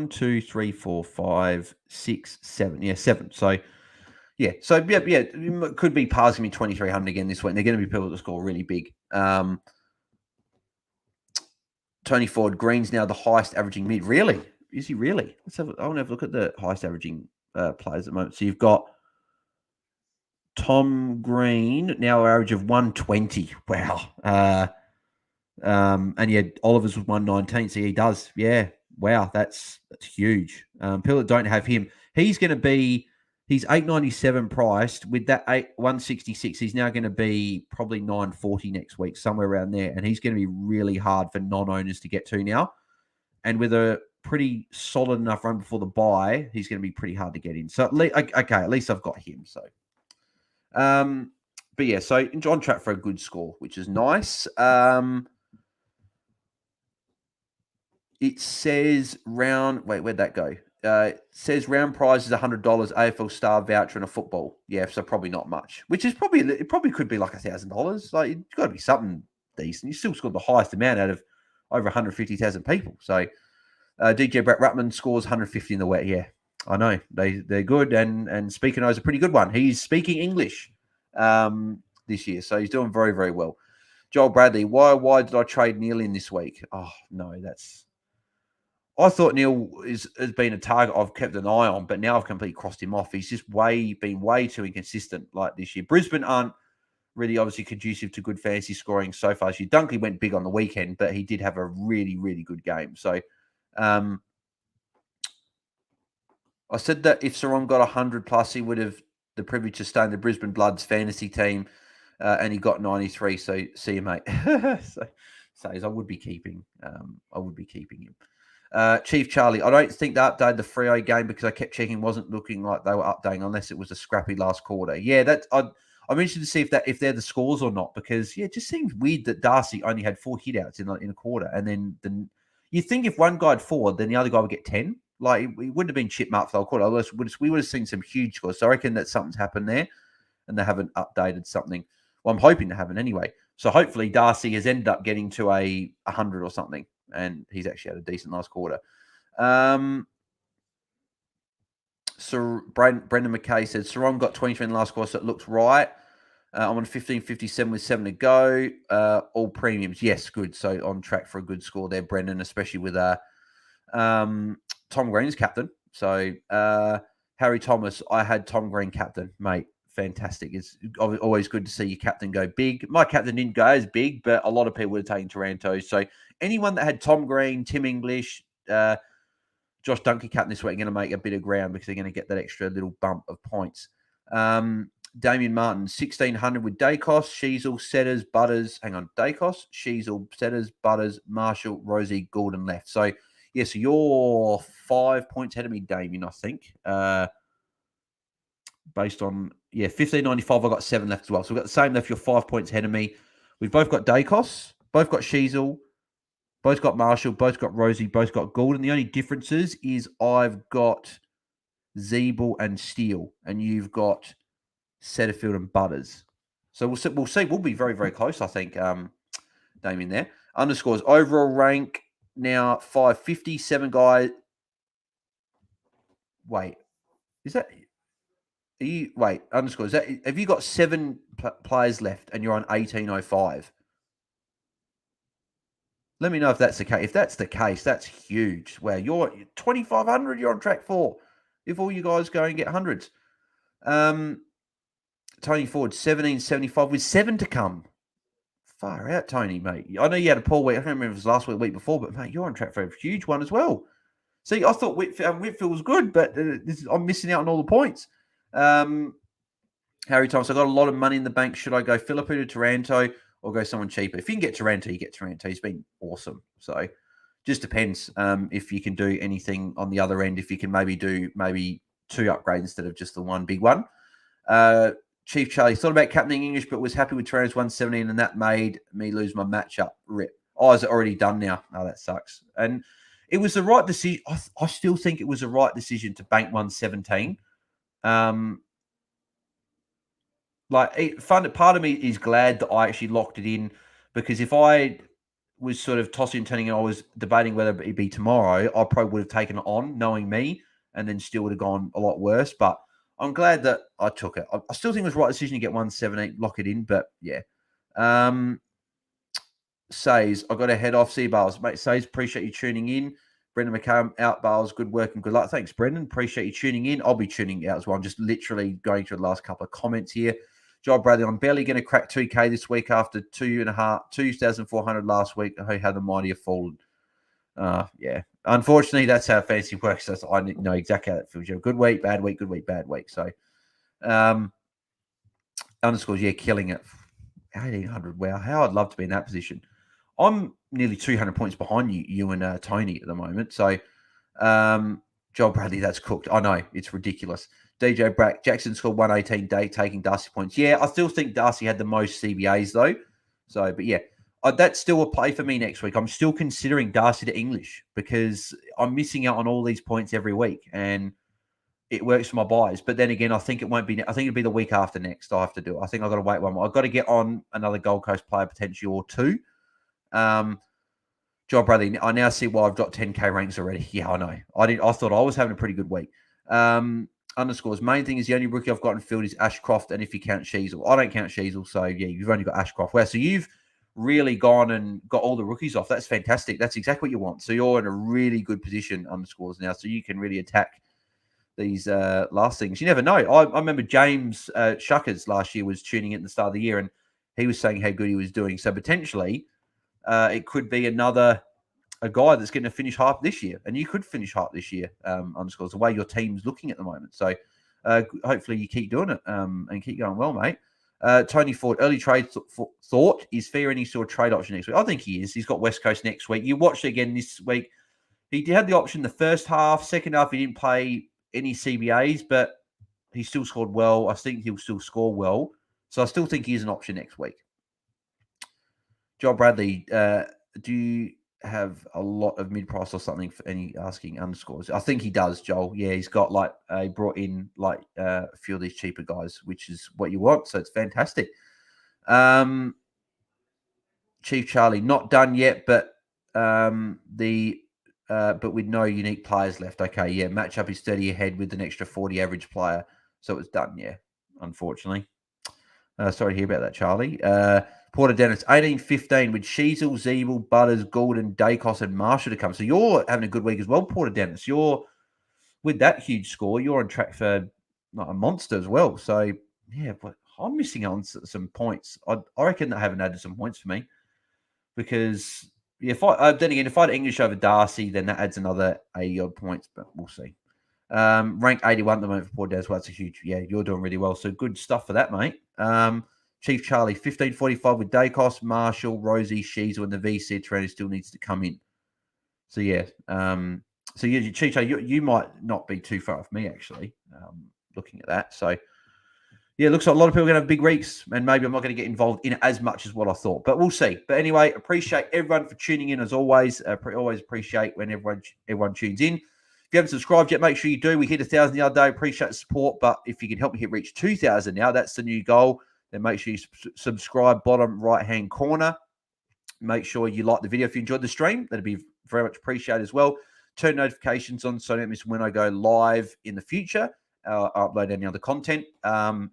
2, 3, 4, 5, 6, 7. Yeah, 7. So, it could be passing me 2300 again this week. They're going to be people that score really big. Tony Ford, Green's now the highest averaging mid. Really? Is he really? I want to have a look at the highest averaging players at the moment. So you've got Tom Green, now average of 120. Wow. And Oliver's with 119. So he does. Yeah. Wow. That's huge. People that don't have him, he's 897 priced with that 166. He's now going to be probably 940 next week, somewhere around there. And he's going to be really hard for non-owners to get to now. And with a pretty solid enough run before the bye, he's going to be pretty hard to get in. So, at least I've got him. So, but yeah, so on track for a good score, which is nice. It says where'd that go? It says round prize is $100, AFL star voucher and a football. Yeah, so probably not much, which is it probably could be like $1,000. Like, it's got to be something decent. You still scored the highest amount out of over 150,000 people. So DJ Brett Ruttman scores 150 in the wet. Yeah, I know. They're good. And Speaker knows a pretty good one. He's speaking English this year, so he's doing very, very well. Joel Bradley, why did I trade Neil in this week? Oh, no, I thought Neil has been a target I've kept an eye on, but now I've completely crossed him off. He's just been way too inconsistent like this year. Brisbane aren't really obviously conducive to good fantasy scoring so far. Dunkley went big on the weekend, but he did have a really, really good game. So I said that if Sarong got 100 plus, he would have the privilege to stay in the Brisbane Bloods fantasy team, and he got 93. So see you, mate. I would be keeping. I would be keeping him. Chief Charlie, I don't think they updated the Freo game because I kept checking, wasn't looking like they were updating unless it was a scrappy last quarter. Yeah, I'm interested to see if they're the scores or not, because it just seems weird that Darcy only had 4 hitouts in a quarter, and then you think if one guy had 4, then the other guy would get 10. Like, it wouldn't have been chip marked for the whole quarter. Otherwise, we would have seen some huge scores. So I reckon that something's happened there, and they haven't updated something. Well, I'm hoping they haven't anyway. So hopefully Darcy has ended up getting to a 100 or something, and he's actually had a decent last quarter. So Brendan McKay said Sarong got 23 in the last quarter, so it looks right. I'm on 15.57 with 7 to go. All premiums. Yes, good. So on track for a good score there, Brendan, especially with Tom Green's captain. So Harry Thomas, I had Tom Green captain, mate. Fantastic. It's always good to see your captain go big. My captain didn't go as big, but a lot of people would have taken Taranto. So anyone that had Tom Green, Tim English, Josh Dunkley captain this week are going to make a bit of ground because they're going to get that extra little bump of points. Damien Martin, 1,600 with Dacos, Sheasel, Setters, Butters. Hang on, Dacos, Sheasel, Setters, Butters, Marshall, Rosie, Gordon left. So, yeah, so you're 5 points ahead of me, Damien, I think. Based on, 1,595, I've got 7 left as well. So we've got the same left. You're 5 points ahead of me. We've both got Dacos, both got Sheasel, both got Marshall, both got Rosie, both got Gordon. The only differences is I've got Zeeble and Steele, and you've got Setterfield and Butters. So we'll see. We'll be very, very close, I think, Damien there. Underscores. Overall rank now 557 guys. Wait. Is that... underscore. Have you got 7 players left and you're on 1805? Let me know if that's the case. If that's the case, that's huge. Wow, you're 2,500. You're on track for. If all you guys go and get hundreds. Tony Ford, 1775 with 7 to come. Far out, Tony, mate. I know you had a poor week. I can't remember if it was last week before, but mate, you're on track for a huge one as well. See, I thought Whitfield was good, but I'm missing out on all the points. Harry Thomas, I got a lot of money in the bank. Should I go Philippe to Taranto or go someone cheaper? If you can get Taranto, you get Taranto. He's been awesome. So just depends if you can do anything on the other end. If you can maybe do 2 upgrades instead of just the one big one. Chief Charlie thought about captaining English, but was happy with Taranto's 117, and that made me lose my matchup. Rip. Oh, is it already done now? Oh, that sucks. And it was the right decision. I still think it was the right decision to bank 117. Part of me is glad that I actually locked it in, because if I was sort of tossing and turning and I was debating whether it'd be tomorrow, I probably would have taken it on, knowing me, and then still would have gone a lot worse. But I'm glad that I took it. I still think it was the right decision to get 117, lock it in, but yeah. Says, I got to head off. See you, Bales. Mate, Says, appreciate you tuning in. Brendan McCallum, out, Bales. Good work and good luck. Thanks, Brendan. Appreciate you tuning in. I'll be tuning out as well. I'm just literally going through the last couple of comments here. Joel Bradley, I'm barely going to crack 2K this week after 2,400 last week. Oh, how the mighty have fallen. Yeah. Unfortunately, that's how fantasy works. So I know exactly how that feels. You have a good week, bad week, good week, bad week. So, underscores, yeah, killing it. 1,800. Wow. How I'd love to be in that position. I'm nearly 200 points behind you and Tony at the moment. So, Joel Bradley, that's cooked. I know. It's ridiculous. DJ Brack, Jackson scored 118 day, taking Darcy points. Yeah, I still think Darcy had the most CBAs, though. So, but yeah, that's still a play for me next week. I'm still considering Darcy to English because I'm missing out on all these points every week, and it works for my buys. But then again, I think it won't be. I think it'll be the week after next. I have to do it. I think I've got to wait one more. I've got to get on another Gold Coast player potentially or 2. Joel Bradley, I now see why I've got 10K ranks already. Yeah, I know. I thought I was having a pretty good week. Underscores, main thing is the only rookie I've got in field is Ashcroft, and if you count Sheasel. I don't count Sheasel, so yeah, you've only got Ashcroft. Well, so you've really gone and got all the rookies off. That's fantastic. That's exactly what you want. So you're in a really good position underscores now. So you can really attack these last things. You never know. I remember James Shuckers last year was tuning in at the start of the year, and he was saying how good he was doing. So potentially it could be a guy that's going to finish half this year, and you could finish half this year underscores the way your team's looking at the moment. So hopefully you keep doing it and keep going well, mate. Tony Ford, early trade thought is fair, and he saw a trade option next week. I think he is. He's got West Coast next week. You watched it again this week. He had the option the first half. Second half, he didn't play any CBAs, but he still scored well. I think he'll still score well. So I still think he is an option next week. John Bradley, do you have a lot of mid-price or something for any asking underscores? I think he does, Joel. Yeah, he's got brought in a few of these cheaper guys, which is what you want. So it's fantastic. Chief Charlie, not done yet, but but with no unique players left. Okay, yeah, matchup is 30 ahead with an extra 40 average player. So it's done, yeah, unfortunately. Sorry to hear about that, Charlie. Porter Dennis, 18-15 with Sheasel, Zeeble, Butters, Gordon, Dacos, and Marshall to come. So you're having a good week as well, Porter Dennis. You're with that huge score, you're on track for a monster as well. So yeah, but I'm missing on some points. I reckon they haven't added some points for me because if I had English over Darcy, then that adds another 80 odd points, but we'll see. Rank 81 at the moment for Porter Dennis. Well, that's a huge. Yeah, you're doing really well. So good stuff for that, mate. Chief Charlie, 15-45 with Dacos, Marshall, Rosie, Sheasel, and the VC trainer still needs to come in. So yeah, so Chief Charlie, you might not be too far off me actually. Looking at that, so yeah, it looks like a lot of people are going to have big weeks, and maybe I'm not going to get involved in it as much as what I thought, but we'll see. But anyway, appreciate everyone for tuning in as always. Always appreciate when everyone tunes in. If you haven't subscribed yet, make sure you do. We hit 1,000 the other day. Appreciate the support, but if you can help me reach 2,000 now, that's the new goal. Then make sure you subscribe, bottom right-hand corner. Make sure you like the video if you enjoyed the stream. That'd be very much appreciated as well. Turn notifications on so you don't miss when I go live in the future. I'll upload any other content.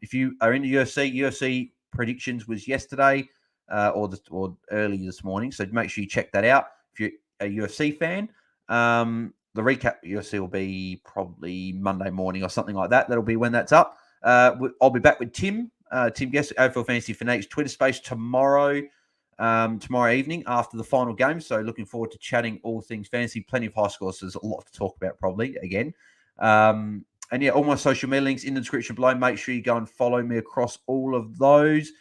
If you are into UFC predictions was yesterday or early this morning. So make sure you check that out. If you're a UFC fan, the recap UFC will be probably Monday morning or something like that. That'll be when that's up. I'll be back with Tim Guest, AFL Fantasy Fanatics Twitter space tomorrow evening after the final game. So looking forward to chatting all things fantasy. Plenty of high scores. So there's a lot to talk about probably again. And yeah, all my social media links in the description below. Make sure you go and follow me across all of those.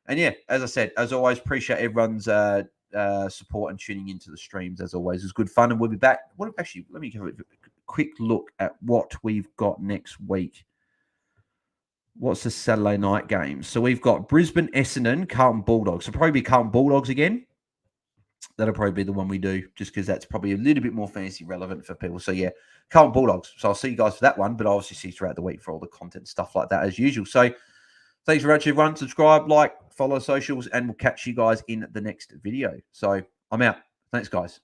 And yeah, as I said, as always, appreciate everyone's support and tuning into the streams. As always, it was good fun, and we'll be back. Let me have a quick look at what we've got next week. What's the Saturday night games? So we've got Brisbane, Essendon, Carlton Bulldogs. So probably Carlton Bulldogs again. That'll probably be the one we do, just because that's probably a little bit more fantasy relevant for people. So yeah, Carlton Bulldogs. So I'll see you guys for that one, but I'll obviously see you throughout the week for all the content stuff like that as usual. So thanks very much, everyone. Subscribe, like, follow socials, and we'll catch you guys in the next video. So I'm out. Thanks, guys.